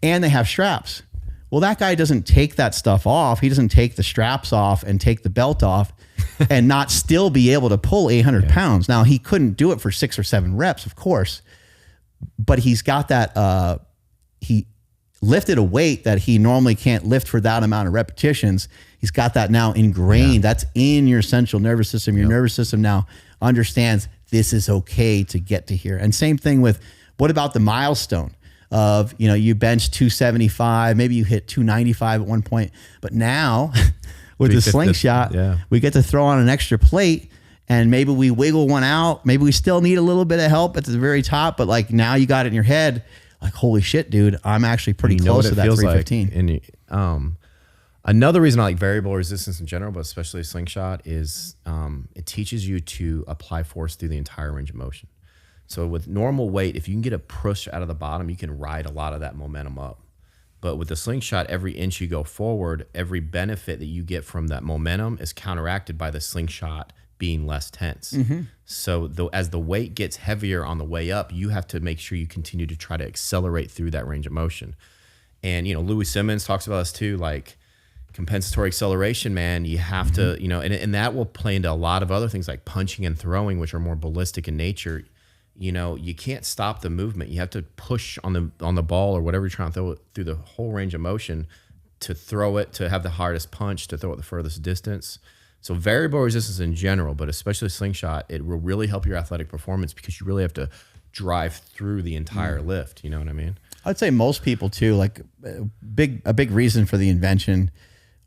And they have straps. Well, that guy doesn't take that stuff off. He doesn't take the straps off and take the belt off and not still be able to pull 800 pounds. Now, he couldn't do it for 6 or 7 reps, of course, but he's got that, he lifted a weight that he normally can't lift for that amount of repetitions. He's got that now ingrained. That's in your central nervous system. Your nervous system now understands this is okay to get to here. And same thing with, what about the milestone of, you know, you bench 275, maybe you hit 295 at one point, but now with the Slingshot, we get to throw on an extra plate, and maybe we wiggle one out. Maybe we still need a little bit of help at the very top, but like now you got it in your head, like, holy shit, dude, I'm actually pretty close to that 315. Like. And another reason I like variable resistance in general, but especially Slingshot, is it teaches you to apply force through the entire range of motion. So with normal weight, if you can get a push out of the bottom, you can ride a lot of that momentum up. But with the Slingshot, every inch you go forward, every benefit that you get from that momentum is counteracted by the Slingshot being less tense. So as the weight gets heavier on the way up, you have to make sure you continue to try to accelerate through that range of motion. And, you know, Louis Simmons talks about this too, like compensatory acceleration, man. You have to, you know, and that will play into a lot of other things like punching and throwing, which are more ballistic in nature. You know, you can't stop the movement. You have to push on the ball or whatever you're trying to throw it through the whole range of motion to throw it, to have the hardest punch, to throw it the furthest distance. So variable resistance in general, but especially Slingshot, it will really help your athletic performance, because you really have to drive through the entire lift. You know what I mean? I'd say most people too, like a big reason for the invention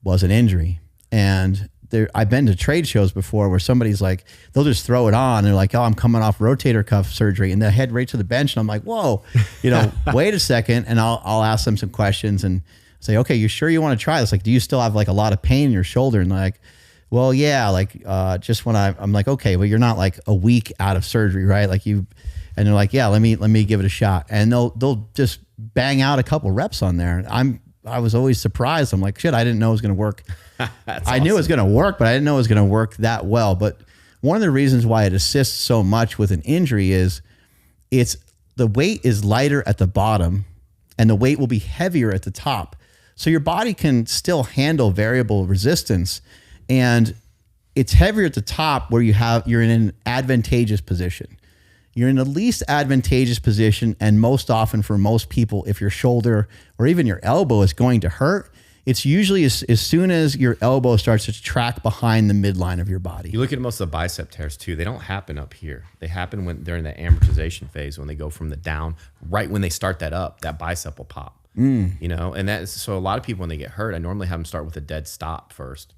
was an injury. And I've been to trade shows before where somebody's like, they'll just throw it on. They're like, oh, I'm coming off rotator cuff surgery, and they head right to the bench. And I'm like, whoa, you know, wait a second. And I'll ask them some questions and say, okay, you sure you want to try this? Like, do you still have like a lot of pain in your shoulder? And they're like, well, yeah, like just when I'm like, okay, well, you're not like a week out of surgery, right? Like and they're like, yeah, let me give it a shot. And they'll just bang out a couple reps on there. I was always surprised. I'm like, shit, I didn't know it was going to work. I knew it was going to work, but I didn't know it was going to work that well. But one of the reasons why it assists so much with an injury is the weight is lighter at the bottom and the weight will be heavier at the top. So your body can still handle variable resistance, and it's heavier at the top where you're in an advantageous position. You're in the least advantageous position, and most often for most people, if your shoulder or even your elbow is going to hurt, it's usually as soon as your elbow starts to track behind the midline of your body. You look at most of the bicep tears too. They don't happen up here. They happen when they're in the amortization phase, when they go from the down. Right when they start that up, that bicep will pop. you know, and that's, so a lot of people, when they get hurt, I normally have them start with a dead stop first,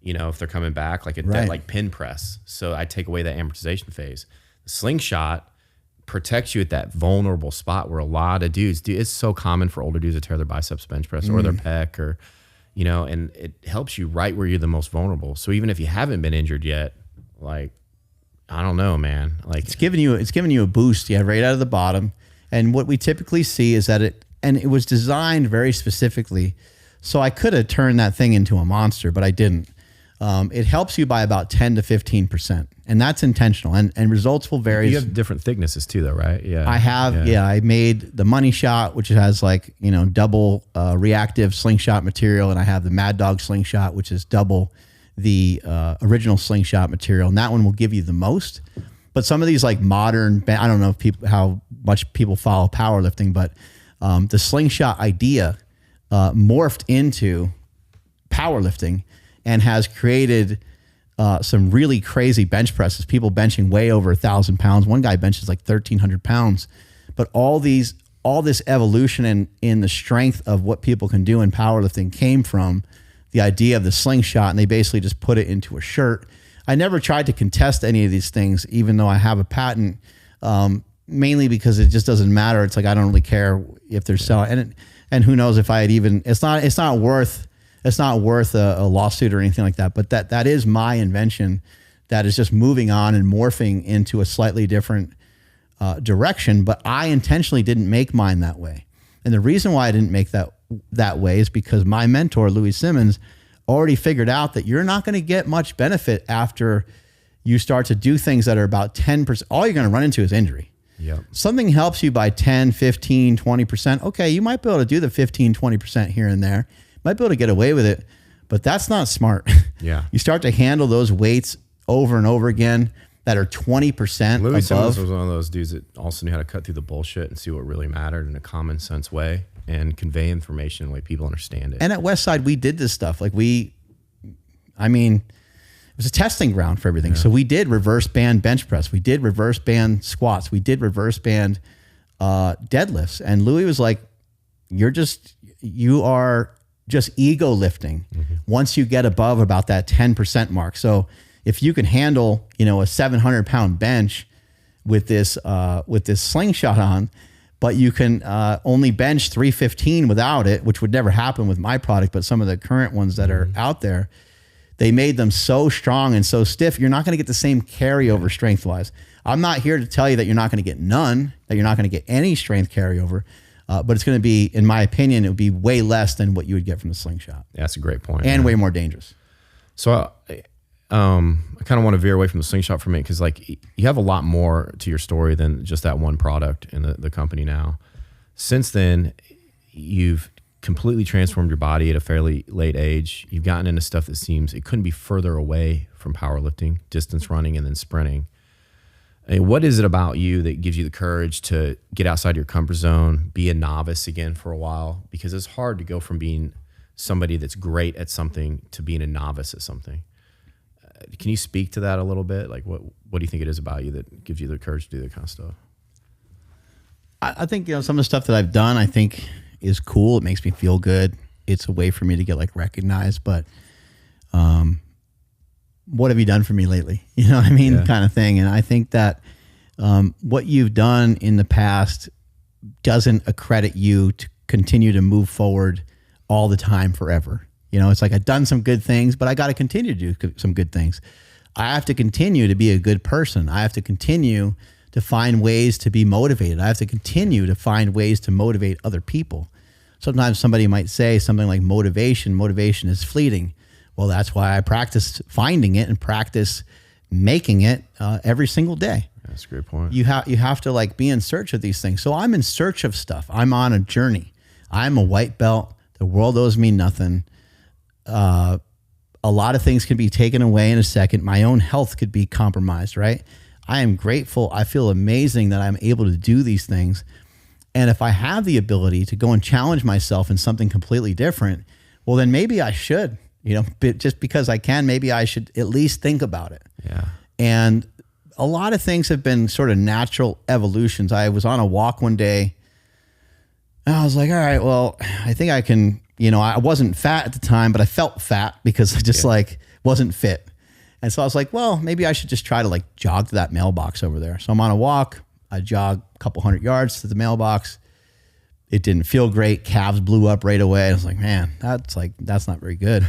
you know, if they're coming back, like a dead, like pin press. So I take away that amortization phase. The slingshot protects you at that vulnerable spot where a lot of dudes do. It's so common for older dudes to tear their biceps bench press or their pec, or, you know, and it helps you right where you're the most vulnerable. So even if you haven't been injured yet, like, I don't know, man, like it's giving you a boost. Yeah. Right out of the bottom. And what we typically see is that it was designed very specifically. So I could have turned that thing into a monster, but I didn't. It helps you by about 10 to 15%, and that's intentional. And results will vary. You have different thicknesses too, though, right? Yeah, I have. Yeah, I made the Money Shot, which has like, you know, double reactive slingshot material, and I have the Mad Dog Slingshot, which is double the original slingshot material. And that one will give you the most. But some of these like modern, I don't know if how much people follow powerlifting, but the slingshot idea morphed into powerlifting and has created some really crazy bench presses. People benching way over 1,000 pounds. One guy benches like 1,300 pounds. But all this evolution in the strength of what people can do in powerlifting came from the idea of the slingshot, and they basically just put it into a shirt. I never tried to contest any of these things, even though I have a patent, mainly because it just doesn't matter. It's like, I don't really care if they're selling, and who knows if I had even, it's not worth a lawsuit or anything like that. But that is my invention that is just moving on and morphing into a slightly different direction. But I intentionally didn't make mine that way. And the reason why I didn't make that way is because my mentor, Louis Simmons, already figured out that you're not going to get much benefit after you start to do things that are about 10%. All you're going to run into is injury. Yep. Something helps you by 10, 15, 20%. Okay, you might be able to do the 15, 20% here and there. Might be able to get away with it, but that's not smart. Yeah. You start to handle those weights over and over again that are 20% Louis above. Simmons was one of those dudes that also knew how to cut through the bullshit and see what really mattered in a common sense way and convey information in a way people understand it. And at Westside, we did this stuff. Like it was a testing ground for everything. Yeah. So we did reverse band bench press. We did reverse band squats. We did reverse band deadlifts. And Louis was like, you are just ego lifting once you get above about that 10% mark. So if you can handle, you know, a 700 pound bench with this slingshot on, but you can only bench 315 without it, which would never happen with my product, but some of the current ones that are out there, they made them so strong and so stiff, you're not going to get the same carryover strength-wise. I'm not here to tell you that you're not going to get none, that you're not going to get any strength carryover, but it's going to be, in my opinion, it would be way less than what you would get from the slingshot. Yeah, that's a great point. And way more dangerous. So I kind of want to veer away from the slingshot for a minute, because like you have a lot more to your story than just that one product in the company now. Since then, you've completely transformed your body at a fairly late age. You've gotten into stuff that seems it couldn't be further away from powerlifting, distance running, and then sprinting. And what is it about you that gives you the courage to get outside your comfort zone, be a novice again for a while? Because it's hard to go from being somebody that's great at something to being a novice at something. Can you speak to that a little bit? Like, what do you think it is about you that gives you the courage to do that kind of stuff? I think, you know, some of the stuff that I've done, I think is cool. It makes me feel good. It's a way for me to get like recognized, but what have you done for me lately? You know what I mean? Yeah. Kind of thing. And I think that what you've done in the past doesn't accredit you to continue to move forward all the time forever. You know, it's like I've done some good things, but I got to continue to do some good things. I have to continue to be a good person. I have to continue to find ways to be motivated. I have to continue to find ways to motivate other people. Sometimes somebody might say something like motivation is fleeting. Well, that's why I practice finding it and practice making it every single day. That's a great point. You have to like be in search of these things. So I'm in search of stuff. I'm on a journey. I'm a white belt. The world owes me nothing. A lot of things can be taken away in a second. My own health could be compromised, right? I am grateful. I feel amazing that I'm able to do these things. And if I have the ability to go and challenge myself in something completely different, well, then maybe I should, you know, just because I can, maybe I should at least think about it. Yeah. And a lot of things have been sort of natural evolutions. I was on a walk one day And I was like, all right, well, I think I can, I wasn't fat at the time, but I felt fat because I just like wasn't fit. And so I was like, well, maybe I should just try to like jog to that mailbox over there. So I'm on a walk. I jog a couple 100 yards to the mailbox. It didn't feel great. Calves blew up right away. I was like, man, that's not very good.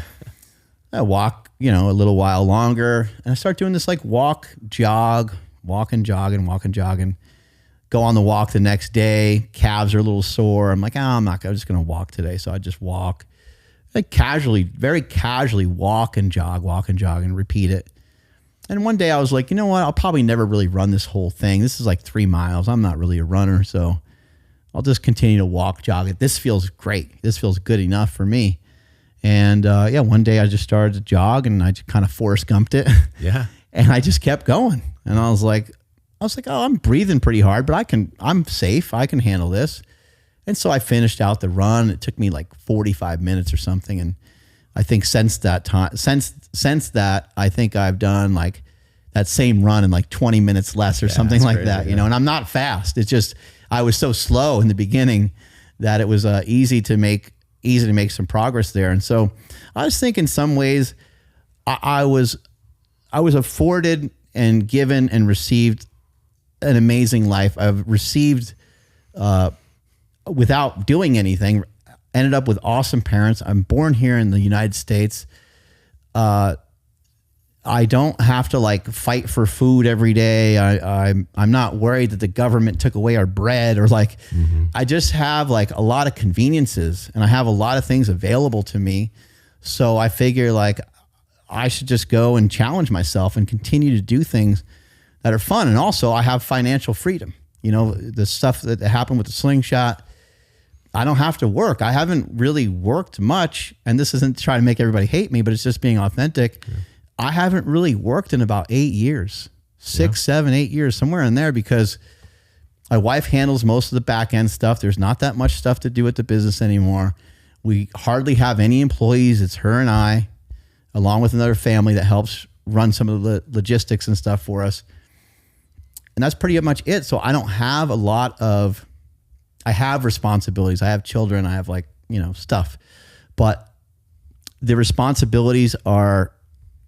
I walk, a little while longer, and I start doing this like walk, jog, walking, jogging. Go on the walk the next day. Calves are a little sore. I'm like, I'm just going to walk today. So I just walk. Like very casually walk and jog and repeat it. And one day I was like, you know what? I'll probably never really run this whole thing. This is like 3 miles. I'm not really a runner, so I'll just continue to walk, jog it. This feels great. This feels good enough for me. And one day I just started to jog, and I just kind of Forrest Gumped it. Yeah. And I just kept going. And I was like, oh, I'm breathing pretty hard, but I'm safe. I can handle this. And so I finished out the run. It took me like 45 minutes or something. And I think since that, I think I've done like that same run in like 20 minutes less or something like crazy, that, and I'm not fast. It's just, I was so slow in the beginning that it was easy to make some progress there. And so I just think in some ways I was afforded and given and received an amazing life. I've received, without doing anything, ended up with awesome parents. I'm born here in the United States. I don't have to like fight for food every day. I'm not worried that the government took away our bread or like, I just have like a lot of conveniences, and I have a lot of things available to me. So I figure like I should just go and challenge myself and continue to do things that are fun. And also I have financial freedom. The stuff that happened with the Slingshot, I don't have to work. I haven't really worked much, and this isn't to try to make everybody hate me, but it's just being authentic. Yeah. I haven't really worked in about 8 years, 6, 7, 8 years, somewhere in there, because my wife handles most of the back end stuff. There's not that much stuff to do with the business anymore. We hardly have any employees. It's her and I, along with another family that helps run some of the logistics and stuff for us. And that's pretty much it. So I don't have I have responsibilities. I have children. I have stuff, but the responsibilities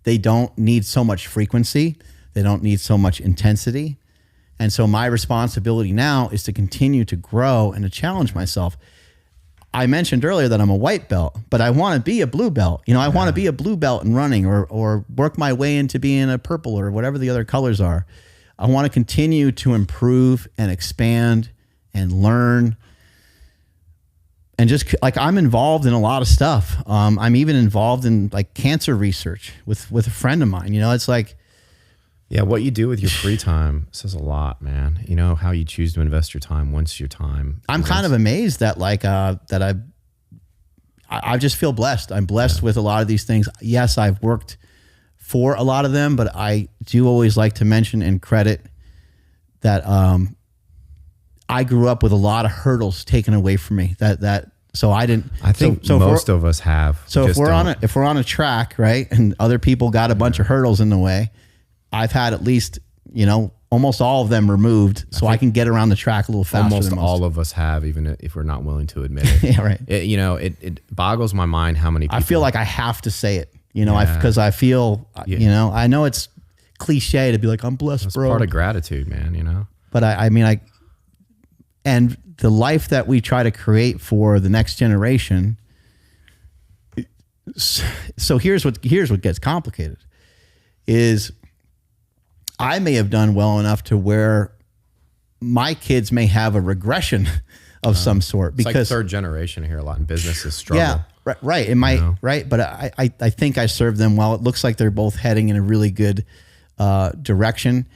they don't need so much frequency. They don't need so much intensity. And so my responsibility now is to continue to grow and to challenge myself. I mentioned earlier that I'm a white belt, but I want to be a blue belt. I want to be a blue belt in running, or work my way into being a purple or whatever the other colors are. I want to continue to improve and expand and learn. And just like I'm involved in a lot of stuff. I'm even involved in like cancer research with a friend of mine. It's like, yeah, what you do with your free time says a lot, man. How you choose to invest your time once your time. I'm kind of amazed that that I just feel blessed. I'm blessed with a lot of these things. Yes, I've worked for a lot of them, but I do always like to mention and credit that I grew up with a lot of hurdles taken away from me. So I didn't. I think most of us have. So if we're on a track, right, and other people got a bunch of hurdles in the way, I've had at least almost all of them removed, so I can get around the track a little faster. Almost all of us have, even if we're not willing to admit it. Yeah, right. It boggles my mind how many people. I feel like I have to say it, because I feel, I know it's cliche to be like, I'm blessed, That's bro. Part of gratitude, man. But and the life that we try to create for the next generation. So here's what gets complicated is I may have done well enough to where my kids may have a regression of some sort, because it's like third generation here a lot in businesses struggle. Yeah, right. It might, right. But I think I served them well. It looks like they're both heading in a really good direction.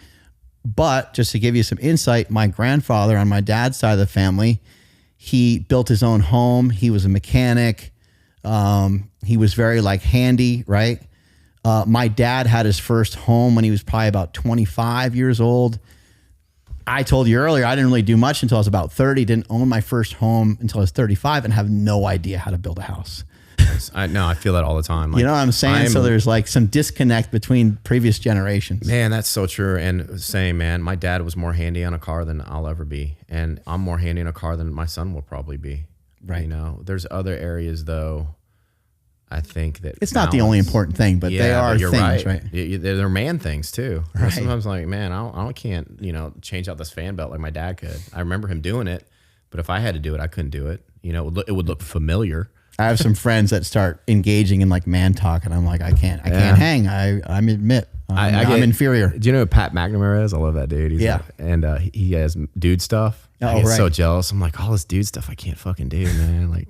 But just to give you some insight, my grandfather on my dad's side of the family, he built his own home. He was a mechanic. He was very handy, right? My dad had his first home when he was probably about 25 years old. I told you earlier, I didn't really do much until I was about 30, didn't own my first home until I was 35 and have no idea how to build a house. is. I feel that all the time. Like, you know what I'm saying? So there's like some disconnect between previous generations. Man, that's so true. And same, man. My dad was more handy on a car than I'll ever be. And I'm more handy on a car than my son will probably be. Right. You know, there's other areas though. I think that it's not the only important thing, but they are things, right? They're man things too. Right. Sometimes I'm like, man, I can't, you know, change out this fan belt like my dad could. I remember him doing it, but if I had to do it, I couldn't do it. You know, it would look familiar. I have some friends that start engaging in like man talk, and I'm like, I can't hang. I admit, I'm inferior. Do you know who Pat McNamara is? I love that dude. He has dude stuff. I get so jealous. I'm like, all this dude stuff I can't fucking do, man. Like,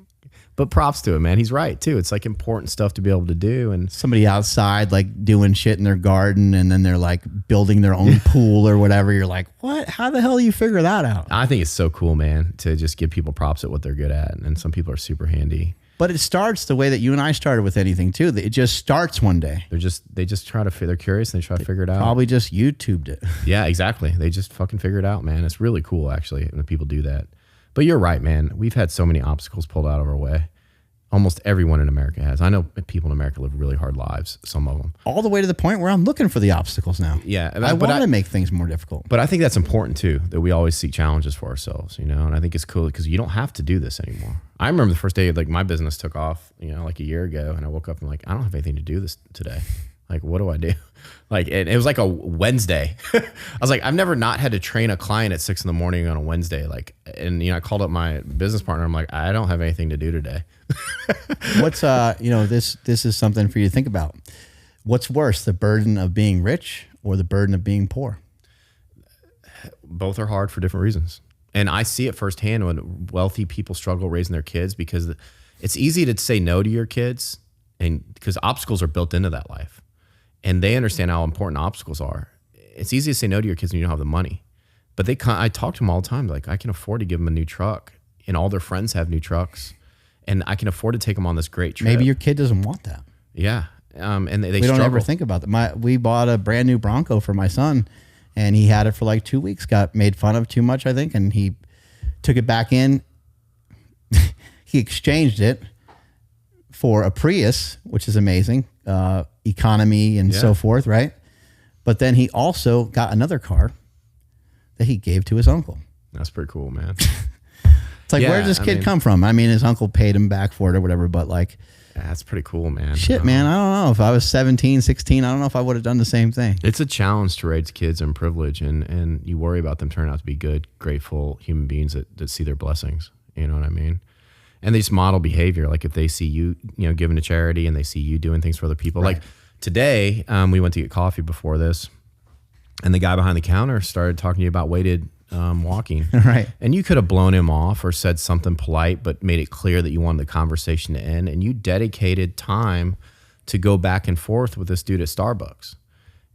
but props to him, man. He's right too. It's like important stuff to be able to do. And somebody outside like doing shit in their garden, and then they're like building their own pool or whatever. You're like, what? How the hell do you figure that out? I think it's so cool, man, to just give people props at what they're good at. And some people are super handy. But it starts the way that you and I started with anything too. It just starts one day. They just try to. They're curious and they try to figure it out. Probably just YouTubed it. Yeah, exactly. They just fucking figure it out, man. It's really cool actually when people do that. But you're right, man. We've had so many obstacles pulled out of our way. Almost everyone in America has. I know people in America live really hard lives, some of them. All the way to the point where I'm looking for the obstacles now. Yeah. I want to make things more difficult. But I think that's important too, that we always seek challenges for ourselves, you know? And I think it's cool because you don't have to do this anymore. I remember the first day, like my business took off, you know, like a year ago, and I woke up and like, I don't have anything to do this today. Like, what do I do? Like, it was like a Wednesday. I was like, I've never not had to train a client at 6 a.m. on a Wednesday. Like, and you know, I called up my business partner. I'm like, I don't have anything to do today. What's you know, this is something for you to think about. What's worse, the burden of being rich or the burden of being poor? Both are hard for different reasons. And I see it firsthand when wealthy people struggle raising their kids, because it's easy to say no to your kids, and because obstacles are built into that life. And they understand how important obstacles are. It's easy to say no to your kids when you don't have the money. But I talk to them all the time. Like, I can afford to give them a new truck, and all their friends have new trucks, and I can afford to take them on this great trip. Maybe your kid doesn't want that. Yeah. And they we don't ever think about that. We bought a brand new Bronco for my son, and he had it for like 2 weeks, got made fun of too much, I think. And he took it back in. He exchanged it for a Prius, which is amazing. Economy and so forth, right? But then he also got another car that he gave to his uncle. That's pretty cool, man. It's like, where did this kid come from? I mean, his uncle paid him back for it or whatever, but like, that's pretty cool, man. Shit, man. I don't know. If I was 17, 16, I don't know if I would have done the same thing. It's a challenge to raise kids in privilege, and you worry about them turning out to be good, grateful human beings that see their blessings. You know what I mean? And they just model behavior. Like if they see you, you know, giving to charity, and they see you doing things for other people. Right. Like today, we went to get coffee before this, and the guy behind the counter started talking to you about weighted walking. Right. And you could have blown him off or said something polite, but made it clear that you wanted the conversation to end. And you dedicated time to go back and forth with this dude at Starbucks.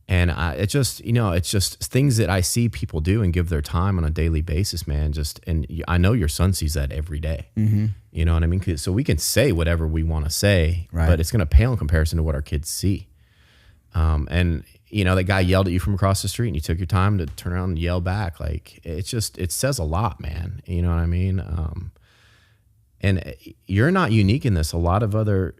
And it's just things that I see people do and give their time on a daily basis, man. And I know your son sees that every day. Mm-hmm. You know what I mean? So we can say whatever we want to say, right, but it's going to pale in comparison to what our kids see. And you know, that guy yelled at you from across the street, and you took your time to turn around and yell back. Like, it says a lot, man. You know what I mean? And you're not unique in this. A lot of other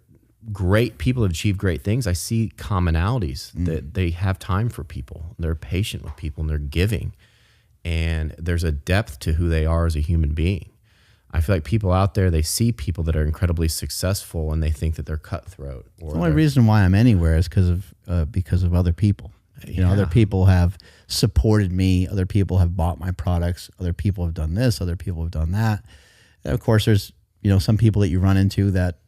great people have achieved great things. I see commonalities that they have time for people. They're patient with people, and they're giving. And there's a depth to who they are as a human being. I feel like people out there, they see people that are incredibly successful, and they think that they're cutthroat. Or the only reason why I'm anywhere is because of other people. You know, other people have supported me. Other people have bought my products. Other people have done this. Other people have done that. And of course, there's, you know, some people that you run into that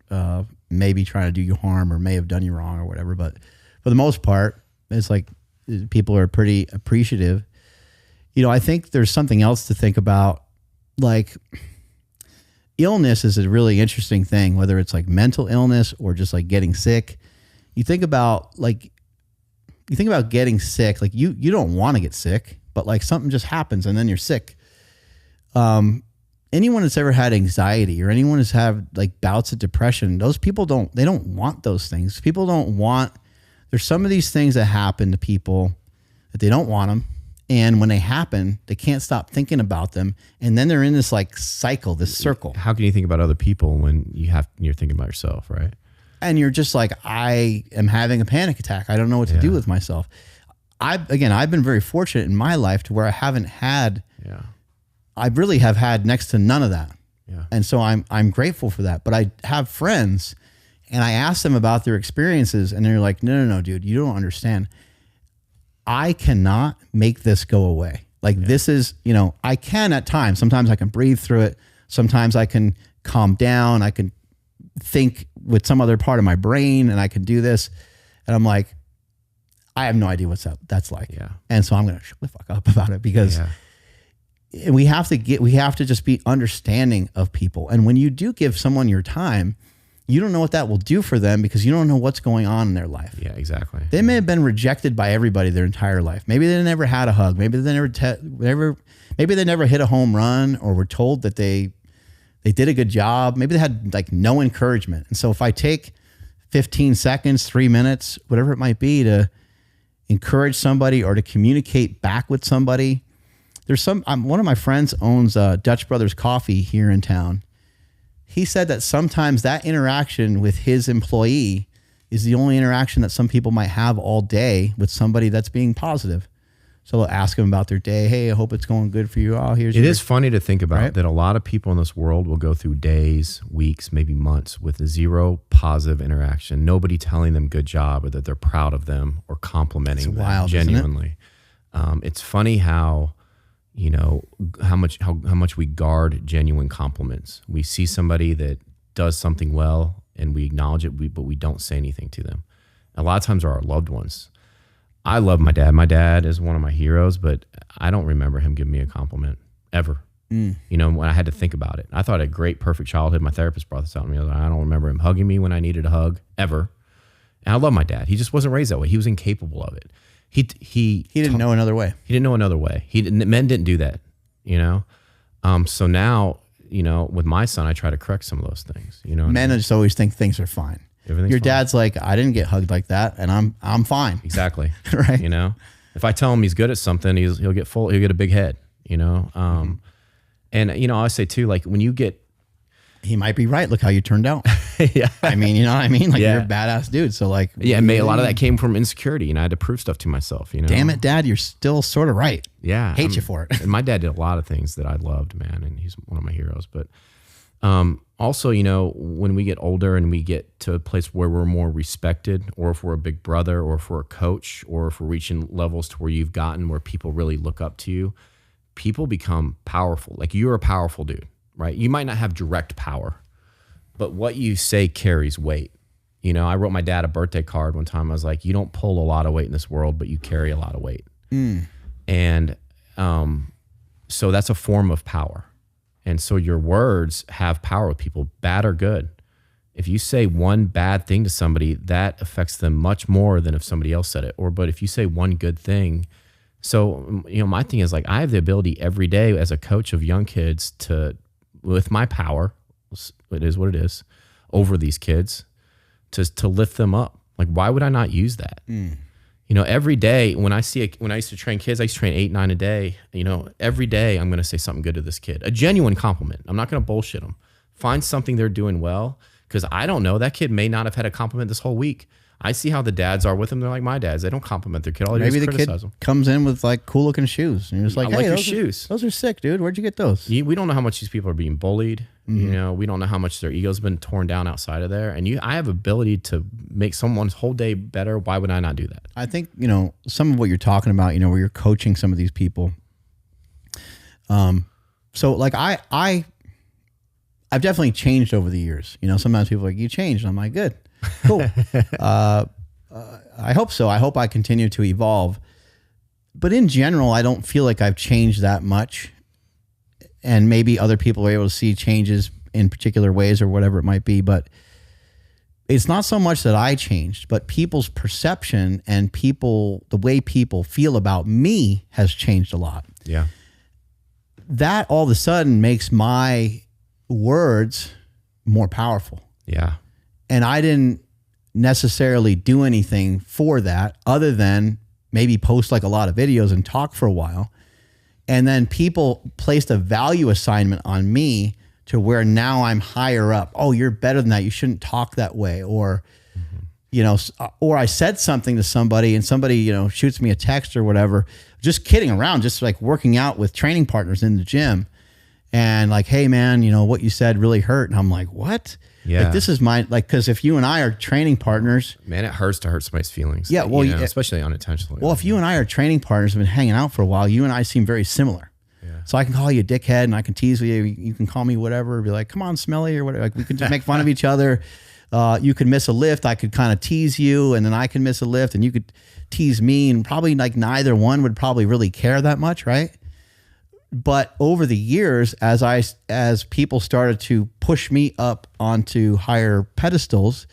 may be trying to do you harm or may have done you wrong or whatever. But for the most part, it's like people are pretty appreciative. You know, I think there's something else to think about. Like, illness is a really interesting thing, whether it's like mental illness or just like getting sick. You think about getting sick, like you don't want to get sick, but like something just happens and then you're sick. Anyone that's ever had anxiety or anyone that's had like bouts of depression, those people don't want those things. People don't want, there's some of these things that happen to people that they don't want them. And when they happen, they can't stop thinking about them. And then they're in this like cycle, this circle. How can you think about other people when you're thinking about yourself, right? And you're just like, I am having a panic attack. I don't know what to do with myself. I've been very fortunate in my life to where I haven't had, I really have had next to none of that. Yeah. And so I'm grateful for that. But I have friends and I ask them about their experiences and they're like, no, dude, you don't understand. I cannot make this go away. Like this is, I can at times. Sometimes I can breathe through it. Sometimes I can calm down. I can think with some other part of my brain and I can do this. And I'm like, I have no idea that's like. Yeah. And so I'm going to shut the fuck up about it because we have to just be understanding of people. And when you do give someone your time, you don't know what that will do for them because you don't know what's going on in their life. Yeah, exactly. They may have been rejected by everybody their entire life. Maybe they never had a hug. Maybe they never hit a home run or were told that they did a good job. Maybe they had like no encouragement. And so if I take 15 seconds, 3 minutes, whatever it might be to encourage somebody or to communicate back with somebody, one of my friends owns Dutch Brothers Coffee here in town. He said that sometimes that interaction with his employee is the only interaction that some people might have all day with somebody that's being positive. So they'll ask them about their day. Hey, I hope it's going good for you. Oh, It is funny to think about that a lot of people in this world will go through days, weeks, maybe months with zero positive interaction. Nobody telling them good job or that they're proud of them or complimenting them genuinely. It's funny how how much we guard genuine compliments. We see somebody that does something well and we acknowledge it, but we don't say anything to them. A lot of times are our loved ones. I love my dad. My dad is one of my heroes, but I don't remember him giving me a compliment ever. When I had to think about it. I thought I had a great, perfect childhood. My therapist brought this out to me. I don't remember him hugging me when I needed a hug ever. And I love my dad. He just wasn't raised that way. He was incapable of it. He didn't know another way. He didn't know another way. Men didn't do that, So now, with my son, I try to correct some of those things. Men just always think things are fine. Your dad's like, I didn't get hugged like that, and I'm fine. Exactly. Right. If I tell him he's good at something, he'll get a big head. And I say too, like when you get. He might be right. Look how you turned out. Yeah. I mean, you know what I mean? Like you're a badass dude. So like. Yeah. A lot of that came from insecurity and I had to prove stuff to myself, Damn it, Dad. You're still sort of right. Yeah. Hate you for it. And my dad did a lot of things that I loved, man. And he's one of my heroes. But also, when we get older and we get to a place where we're more respected, or if we're a big brother, or if we're a coach, or if we're reaching levels to where you've gotten where people really look up to you, people become powerful. Like you're a powerful dude. Right? You might not have direct power, but what you say carries weight. I wrote my dad a birthday card one time. I was like, you don't pull a lot of weight in this world, but you carry a lot of weight. And so that's a form of power. And so your words have power with people, bad or good. If you say one bad thing to somebody, that affects them much more than if somebody else said it. But if you say one good thing, so, my thing is like, I have the ability every day as a coach of young kids with my power, it is what it is, over these kids to lift them up. Like, why would I not use that? Every day when I used to train kids, I used to train 8, 9 a day. Every day I'm going to say something good to this kid, a genuine compliment. I'm not going to bullshit them. Find something they're doing well. Cause I don't know, that kid may not have had a compliment this whole week. I see how the dads are with them. They're like my dads. They don't compliment their kid. All they do is criticize them. Comes in with like cool looking shoes. And you're just like, hey, your shoes. Those are sick, dude. Where'd you get those? We don't know how much these people are being bullied. We don't know how much their ego's been torn down outside of there. And I have ability to make someone's whole day better. Why would I not do that? I think, some of what you're talking about, where you're coaching some of these people. So like I've definitely changed over the years. Sometimes people are like, you changed. And I'm like, good. Cool. I hope so. I hope I continue to evolve. But in general, I don't feel like I've changed that much. And maybe other people are able to see changes in particular ways or whatever it might be. But it's not so much that I changed, but people's perception and the way people feel about me has changed a lot. Yeah. That all of a sudden makes my words more powerful. Yeah. And I didn't necessarily do anything for that other than maybe post like a lot of videos and talk for a while. And then people placed a value assignment on me to where now I'm higher up. Oh, you're better than that. You shouldn't talk that way. Or, you know, or I said something to somebody and somebody, you know, shoots me a text or whatever, just kidding around, just like working out with training partners in the gym. And like, hey man, you know, what you said really hurt. And I'm like, what? Yeah. Like, this is my, like, cause if you and I are training partners, Man, it hurts to hurt somebody's feelings. Yeah, well, you know, especially unintentionally. well, if you and I are training partners, have been hanging out for a while, you and I seem very similar. Yeah. So I can call you a dickhead and I can tease you. You can call me whatever, be like, come on, smelly or whatever. Like, we can just make fun of each other. You could miss a lift. I could kind of tease you, and then I can miss a lift and you could tease me, and probably like neither one would probably really care that much. Right. But over the years, as people started to push me up onto higher pedestals,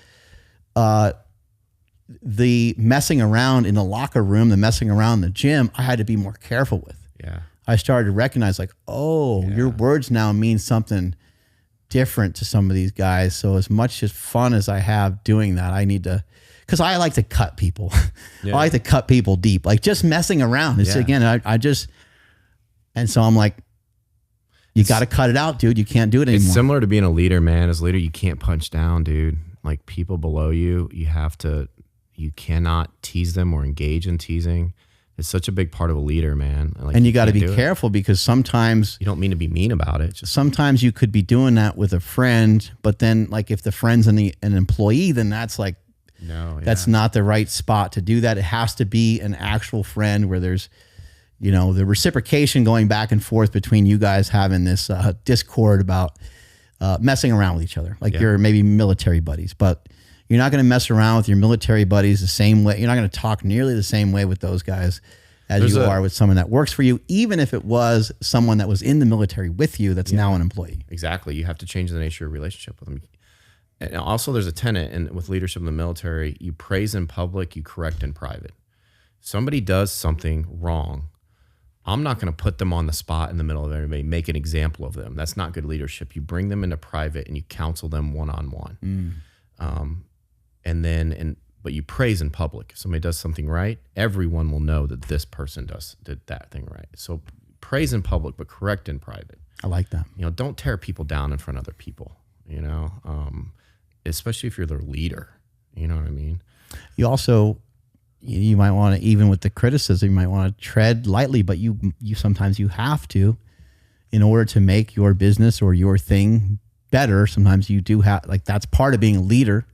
the messing around in the locker room, the messing around in the gym, I had to be more careful with. Yeah. I started to recognize like, oh, your words now mean something different to some of these guys. So as much as fun as I have doing that, I need to, because I like to cut people. Yeah. I like to cut people deep. Like just messing around. It's again, I just, and so I'm like, you got to cut it out, dude. You can't do it anymore. It's similar to being a leader, man. As a leader, you can't punch down, dude. Like people below you, you cannot tease them or engage in teasing. It's such a big part of a leader, man. Like, and you got to be careful because sometimes you don't mean to be mean about it. Just sometimes you could be doing that with a friend, but then like if the friend's an employee, then that's like, that's not the right spot to do that. It has to be an actual friend where there's, you know, the reciprocation going back and forth between you guys having this discord about messing around with each other. Like you're maybe military buddies, but you're not going to mess around with your military buddies the same way. You're not going to talk nearly the same way with those guys as you are with someone that works for you, even if it was someone that was in the military with you that's now an employee. Exactly. You have to change the nature of your relationship with them. And also there's a tenet with leadership in the military, you praise in public, you correct in private. If somebody does something wrong, I'm not going to put them on the spot in the middle of everybody, make an example of them. That's not good leadership. You bring them into private and you counsel them one-on-one. But you praise in public. If somebody does something right, everyone will know that this person did that thing right. So praise in public, but correct in private. I like that. You know, don't tear people down in front of other people, you know, especially if you're their leader, you know what I mean? You also, you might want to, even with the criticism, you might want to tread lightly, but you sometimes you have to, in order to make your business or your thing better. Sometimes you do have, like, that's part of being a leader,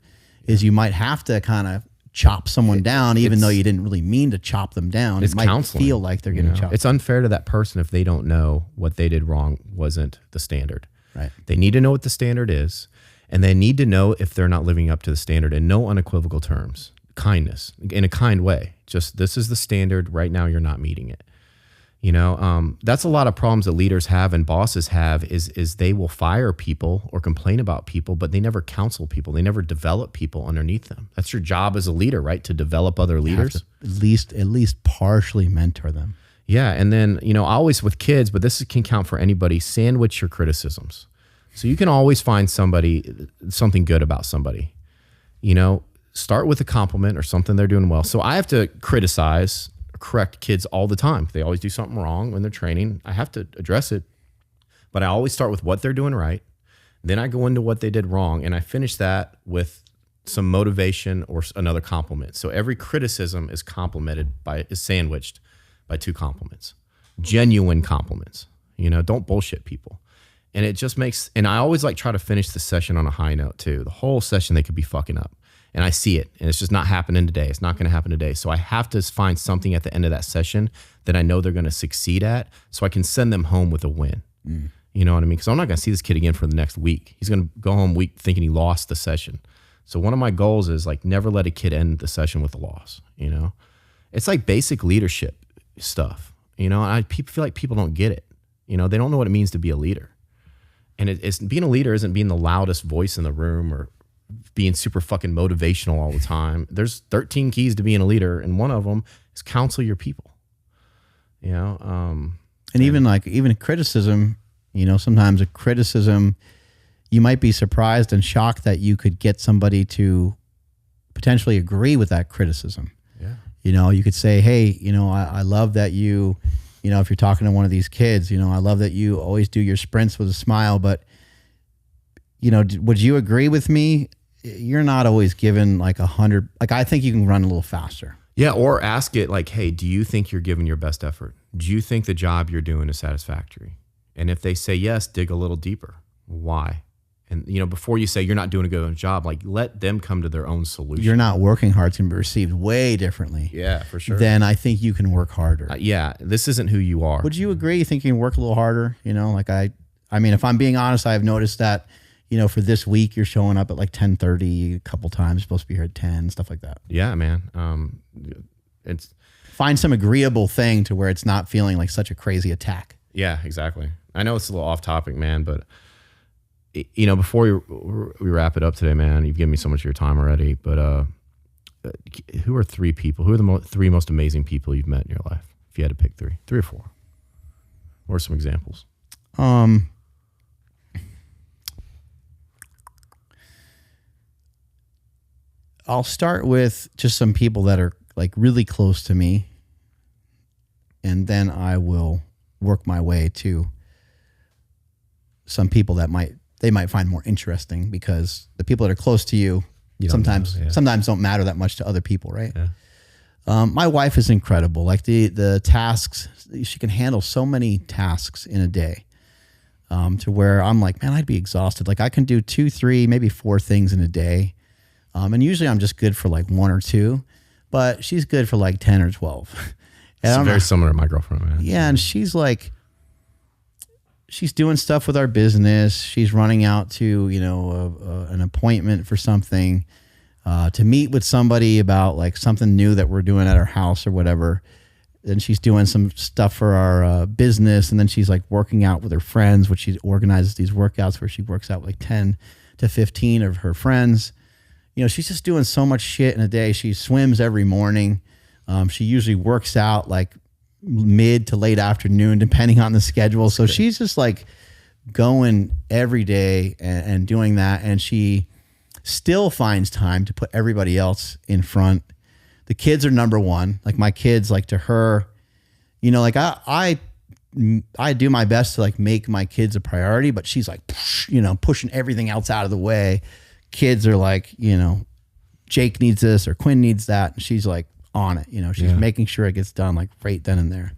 is you might have to kind of chop someone down, even though you didn't really mean to chop them down. It's it might counseling, feel like they're getting chopped. It's unfair to that person if they don't know what they did wrong wasn't the standard. Right. They need to know what the standard is, and they need to know if they're not living up to the standard in no unequivocal terms. Kindness, in a kind way. Just, this is the standard. Right now, you're not meeting it. You know, that's a lot of problems that leaders have and bosses have is they will fire people or complain about people, but they never counsel people. They never develop people underneath them. That's your job as a leader, right? To develop other leaders. At least partially mentor them. Yeah. And then, you know, always with kids, but this can count for anybody, sandwich your criticisms. So you can always find something good about somebody. You know, start with a compliment or something they're doing well. So I have to criticize, correct kids all the time. If they always do something wrong when they're training, I have to address it. But I always start with what they're doing right. Then I go into what they did wrong, and I finish that with some motivation or another compliment. So every criticism is sandwiched by two compliments, genuine compliments. You know, don't bullshit people. And it just makes, and I always try to finish the session on a high note too. The whole session they could be fucking up. And I see it, and it's just not happening today. It's not going to happen today. So I have to find something at the end of that session that I know they're going to succeed at, so I can send them home with a win. You know what I mean? Because I'm not going to see this kid again for the next week. He's going to go home week thinking he lost the session. So one of my goals is never let a kid end the session with a loss. You know, it's like basic leadership stuff. You know, and I feel like people don't get it. You know, they don't know what it means to be a leader. And it's being a leader isn't being the loudest voice in the room or being super fucking motivational all the time. There's 13 keys to being a leader, and one of them is counsel your people. You know, and even criticism, you know, sometimes a criticism, you might be surprised and shocked that you could get somebody to potentially agree with that criticism. Yeah. You know, you could say, hey, you know, I love that you know, if you're talking to one of these kids, you know, I love that you always do your sprints with a smile, but would you agree with me? You're not always given like 100. Like, I think you can run a little faster. Yeah. Or ask it like, hey, do you think you're giving your best effort? Do you think the job you're doing is satisfactory? And if they say yes, dig a little deeper. Why? And, before you say you're not doing a good job, like, let them come to their own solution. You're not working hard. It's going to be received way differently. Yeah, for sure. Then I think you can work harder. Yeah. This isn't who you are. Would you agree? You think you can work a little harder? I mean, if I'm being honest, I've noticed that, for this week, you're showing up at like 10:30 a couple times. You're supposed to be here at 10, stuff like that. Yeah, man. It's find some agreeable thing to where it's not feeling like such a crazy attack. Yeah, exactly. I know it's a little off topic, man, but before we wrap it up today, man, you've given me so much of your time already, but who are three people? Who are the three most amazing people you've met in your life? If you had to pick three or four, what are some examples? I'll start with just some people that are like really close to me, and then I will work my way to some people that they might find more interesting, because the people that are close to you sometimes don't matter that much to other people, right? Yeah. My wife is incredible. Like the tasks, she can handle so many tasks in a day, to where I'm like, man, I'd be exhausted. Like, I can do 2, 3, maybe 4 things in a day. And usually I'm just good for like 1 or 2, but she's good for like 10 or 12. It's very similar to my girlfriend, man. Yeah. And she's doing stuff with our business. She's running out to, an appointment for something, to meet with somebody about like something new that we're doing at our house or whatever. Then she's doing some stuff for our business. And then she's like working out with her friends, which she organizes these workouts where she works out with like 10 to 15 of her friends. She's just doing so much shit in a day. She swims every morning. She usually works out like mid to late afternoon, depending on the schedule. So she's just like going every day and doing that. And she still finds time to put everybody else in front. The kids are number one. Like, my kids, like, to her, like I do my best to like make my kids a priority, but she's like, pushing everything else out of the way. Kids are like, Jake needs this or Quinn needs that. And she's like on it, she's making sure it gets done like right then and there.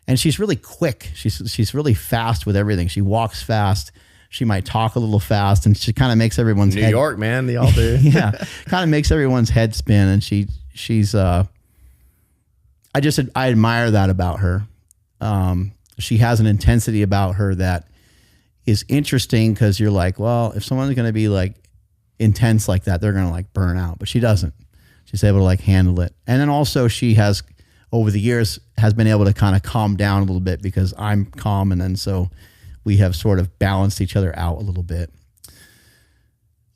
And she's really quick. She's really fast with everything. She walks fast. She might talk a little fast, and she kind of makes everyone's New head. York, man, they all do. Yeah. Kind of makes everyone's head spin. And she's I admire that about her. She has an intensity about her that is interesting, because you're like, well, if someone's going to be like intense like that, they're going to like burn out, but she doesn't. She's able to like handle it. And then also she has, over the years, has been able to kind of calm down a little bit, because I'm calm. And then so we have sort of balanced each other out a little bit.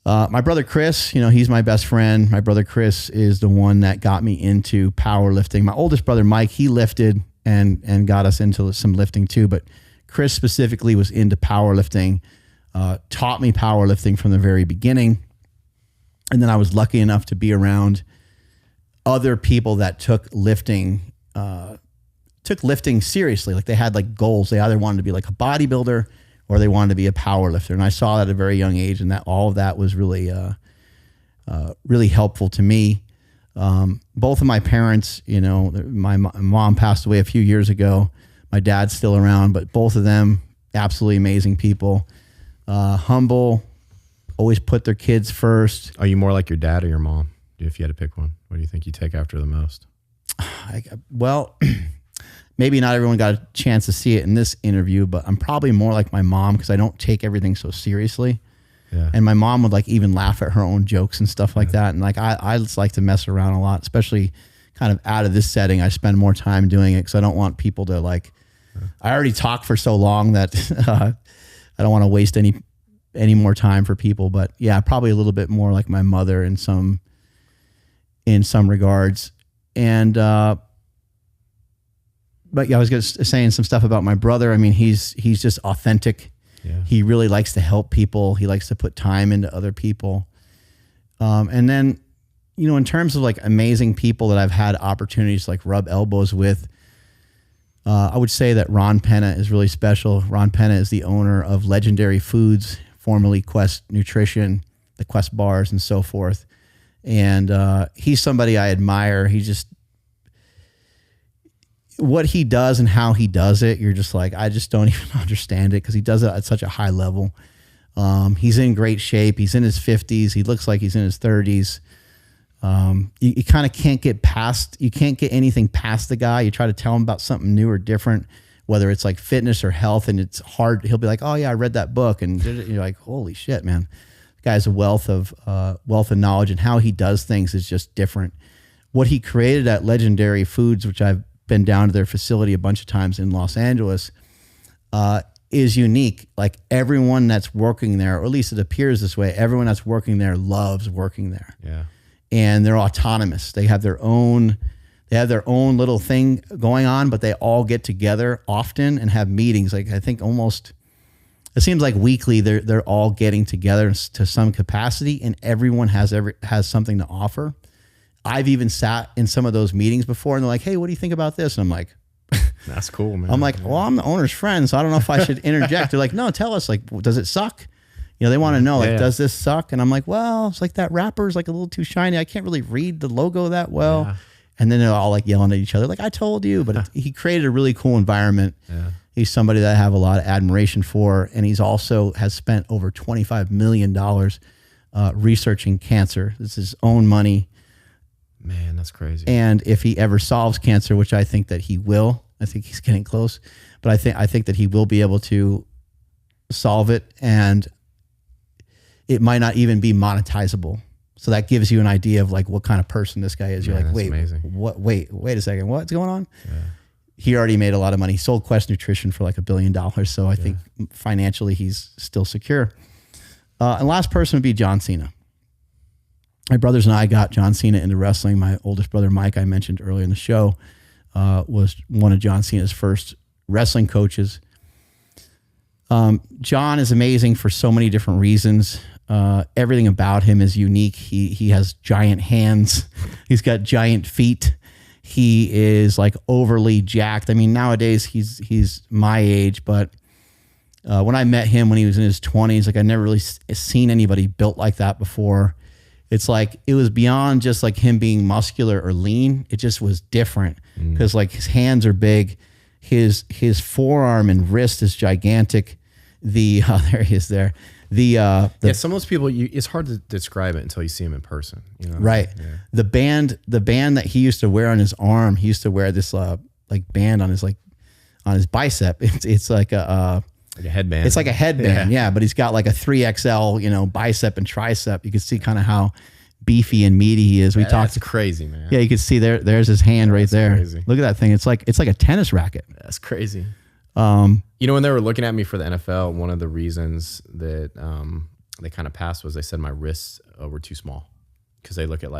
My brother Chris, he's my best friend. My brother Chris is the one that got me into powerlifting. My oldest brother Mike, he lifted and got us into some lifting too, but Chris specifically was into powerlifting, taught me powerlifting from the very beginning. And then I was lucky enough to be around other people that took lifting seriously. Like, they had like goals. They either wanted to be like a bodybuilder or they wanted to be a power lifter. And I saw that at a very young age, and that all of that was really, really helpful to me. Both of my parents, my mom passed away a few years ago. My dad's still around, but both of them, absolutely amazing people. Humble, always put their kids first. Are you more like your dad or your mom? If you had to pick one, what do you think you take after the most? Well, maybe not everyone got a chance to see it in this interview, but I'm probably more like my mom, because I don't take everything so seriously. Yeah. And my mom would like even laugh at her own jokes and stuff like that. And like, I just like to mess around a lot, especially kind of out of this setting. I spend more time doing it because I don't want people to like, I already talk for so long that I don't want to waste any more time for people. But yeah, probably a little bit more like my mother in some regards. And, but yeah, I was just saying some stuff about my brother. I mean, he's just authentic. Yeah. He really likes to help people. He likes to put time into other people. And then, in terms of like amazing people that I've had opportunities to like rub elbows with, I would say that Ron Penna is really special. Ron Penna is the owner of Legendary Foods formerly Quest Nutrition, the Quest bars and so forth. And he's somebody I admire. He just, what he does and how he does it, you're just like, I just don't even understand it because he does it at such a high level. He's in great shape. He's in his 50s. He looks like he's in his 30s. You kind of can't get anything past the guy. You try to tell him about something new or different, whether it's like fitness or health, and it's hard. He'll be like, oh yeah, I read that book. And you're like, holy shit, man. The guy's a wealth of knowledge, and how he does things is just different. What he created at Legendary Foods, which I've been down to their facility a bunch of times in Los Angeles, is unique. Like everyone that's working there, or at least it appears this way, everyone that's working there loves working there. Yeah. And they're autonomous. They have their own little thing going on, but they all get together often and have meetings. Like I think almost, it seems like weekly they're all getting together to some capacity, and everyone has something to offer. I've even sat in some of those meetings before, and they're like, hey, what do you think about this? And I'm like, that's cool, man. I'm like, well, I'm the owner's friend, so I don't know if I should interject. They're like, no, tell us, like, does it suck? You know, they want to know, like, does this suck? And I'm like, well, it's like that wrapper's like a little too shiny. I can't really read the logo that well. Yeah. And then they're all like yelling at each other, like, I told you. But he created a really cool environment. Yeah. He's somebody that I have a lot of admiration for. And he's also has spent over $25 million researching cancer. It's his own money. Man, that's crazy. And if he ever solves cancer, which I think that he will, I think he's getting close, but I think that he will be able to solve it, and it might not even be monetizable. So that gives you an idea of like what kind of person this guy is. You're like, wait, amazing. What? Wait a second. What's going on? Yeah. He already made a lot of money. He sold Quest Nutrition for like $1 billion. So I think financially he's still secure. And last person would be John Cena. My brothers and I got John Cena into wrestling. My oldest brother, Mike, I mentioned earlier in the show, was one of John Cena's first wrestling coaches. John is amazing for so many different reasons. Everything about him is unique. He has giant hands. He's got giant feet. He is like overly jacked. I mean, nowadays he's my age, but when I met him when he was in his 20s, like I never really seen anybody built like that before. It's like, it was beyond just like him being muscular or lean. It just was different because like his hands are big. His forearm and wrist is gigantic. There he is there. Some of those people, it's hard to describe it until you see him in person. You know? Right. Yeah. The band that he used to wear on his arm, he used to wear this like band on his bicep. It's like a headband. It's like a headband, yeah. But he's got like a 3XL, bicep and tricep. You can see kind of how beefy and meaty he is. That's crazy, man. Yeah, you can see there's his hand right there. Crazy. Look at that thing. It's like a tennis racket. That's crazy. When they were looking at me for the NFL, one of the reasons that they kind of passed was they said my wrists were too small, because they look at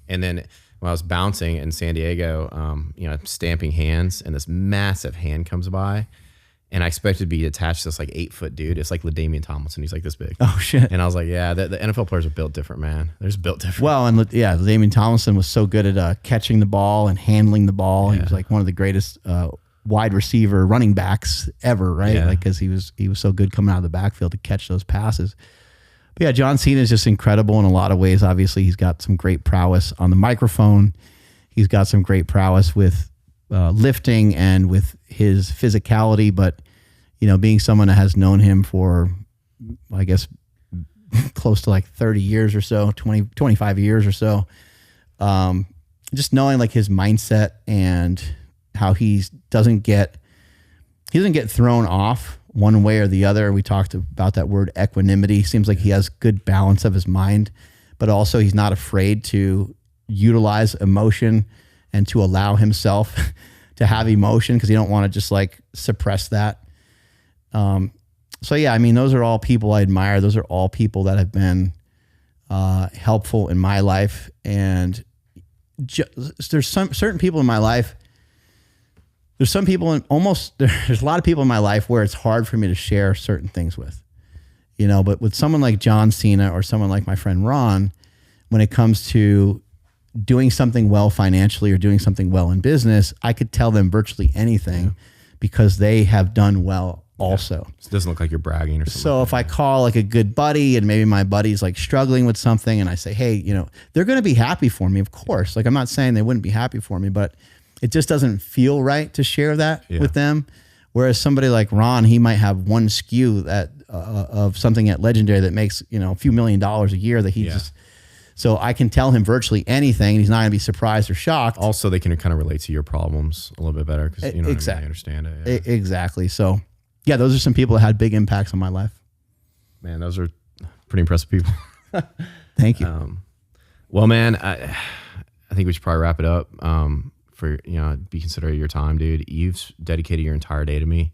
and then when I was bouncing in San Diego, stamping hands, and this massive hand comes by, and I expected to be attached to this like 8-foot dude. It's like LaDainian Tomlinson. He's like this big. Oh shit. And I was like, yeah, the NFL players are built different, man. They're just built different. Well, and LaDainian Tomlinson was so good at catching the ball and handling the ball. Yeah. He was like one of the greatest wide receiver running backs ever, right? Yeah. Like, cause he was so good coming out of the backfield to catch those passes. But yeah, John Cena is just incredible in a lot of ways. Obviously he's got some great prowess on the microphone. He's got some great prowess with lifting and with his physicality, but being someone that has known him for, I guess, close to like 30 years or so, 25 years or so, just knowing like his mindset and how he doesn't get thrown off one way or the other. We talked about that word equanimity. Seems like he has good balance of his mind, but also he's not afraid to utilize emotion and to allow himself to have emotion, because he don't want to just like suppress that. So yeah, I mean, those are all people I admire. Those are all people that have been helpful in my life. And there's certain people in my life. There's some people there's a lot of people in my life where it's hard for me to share certain things with, but with someone like John Cena or someone like my friend Ron, when it comes to doing something well financially or doing something well in business, I could tell them virtually anything because they have done well also. Yeah. It doesn't look like you're bragging or something. So if I call like a good buddy and maybe my buddy's like struggling with something and I say, hey, you know, they're going to be happy for me, of course. Like I'm not saying they wouldn't be happy for me, but it just doesn't feel right to share that with them. Whereas somebody like Ron, he might have one SKU that of something at Legendary that makes, you know, a few $1 million a year that he just, so I can tell him virtually anything and he's not going to be surprised or shocked. Also, they can kind of relate to your problems a little bit better because you know what I mean, they understand it. Yeah. Exactly. So yeah, those are some people that had big impacts on my life. Man, those are pretty impressive people. Thank you. Well, man, I think we should probably wrap it up. For be considerate of your time, dude. You've dedicated your entire day to me,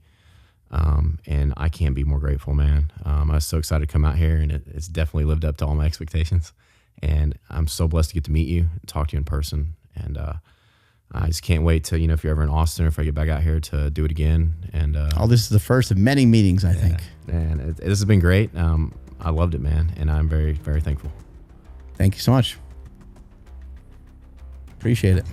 and I can't be more grateful, man. I was so excited to come out here, and it's definitely lived up to all my expectations. And I'm so blessed to get to meet you, and talk to you in person, and I just can't wait to, if you're ever in Austin or if I get back out here to do it again. And this is the first of many meetings, I think. And this has been great. I loved it, man, and I'm very, very thankful. Thank you so much. Appreciate it.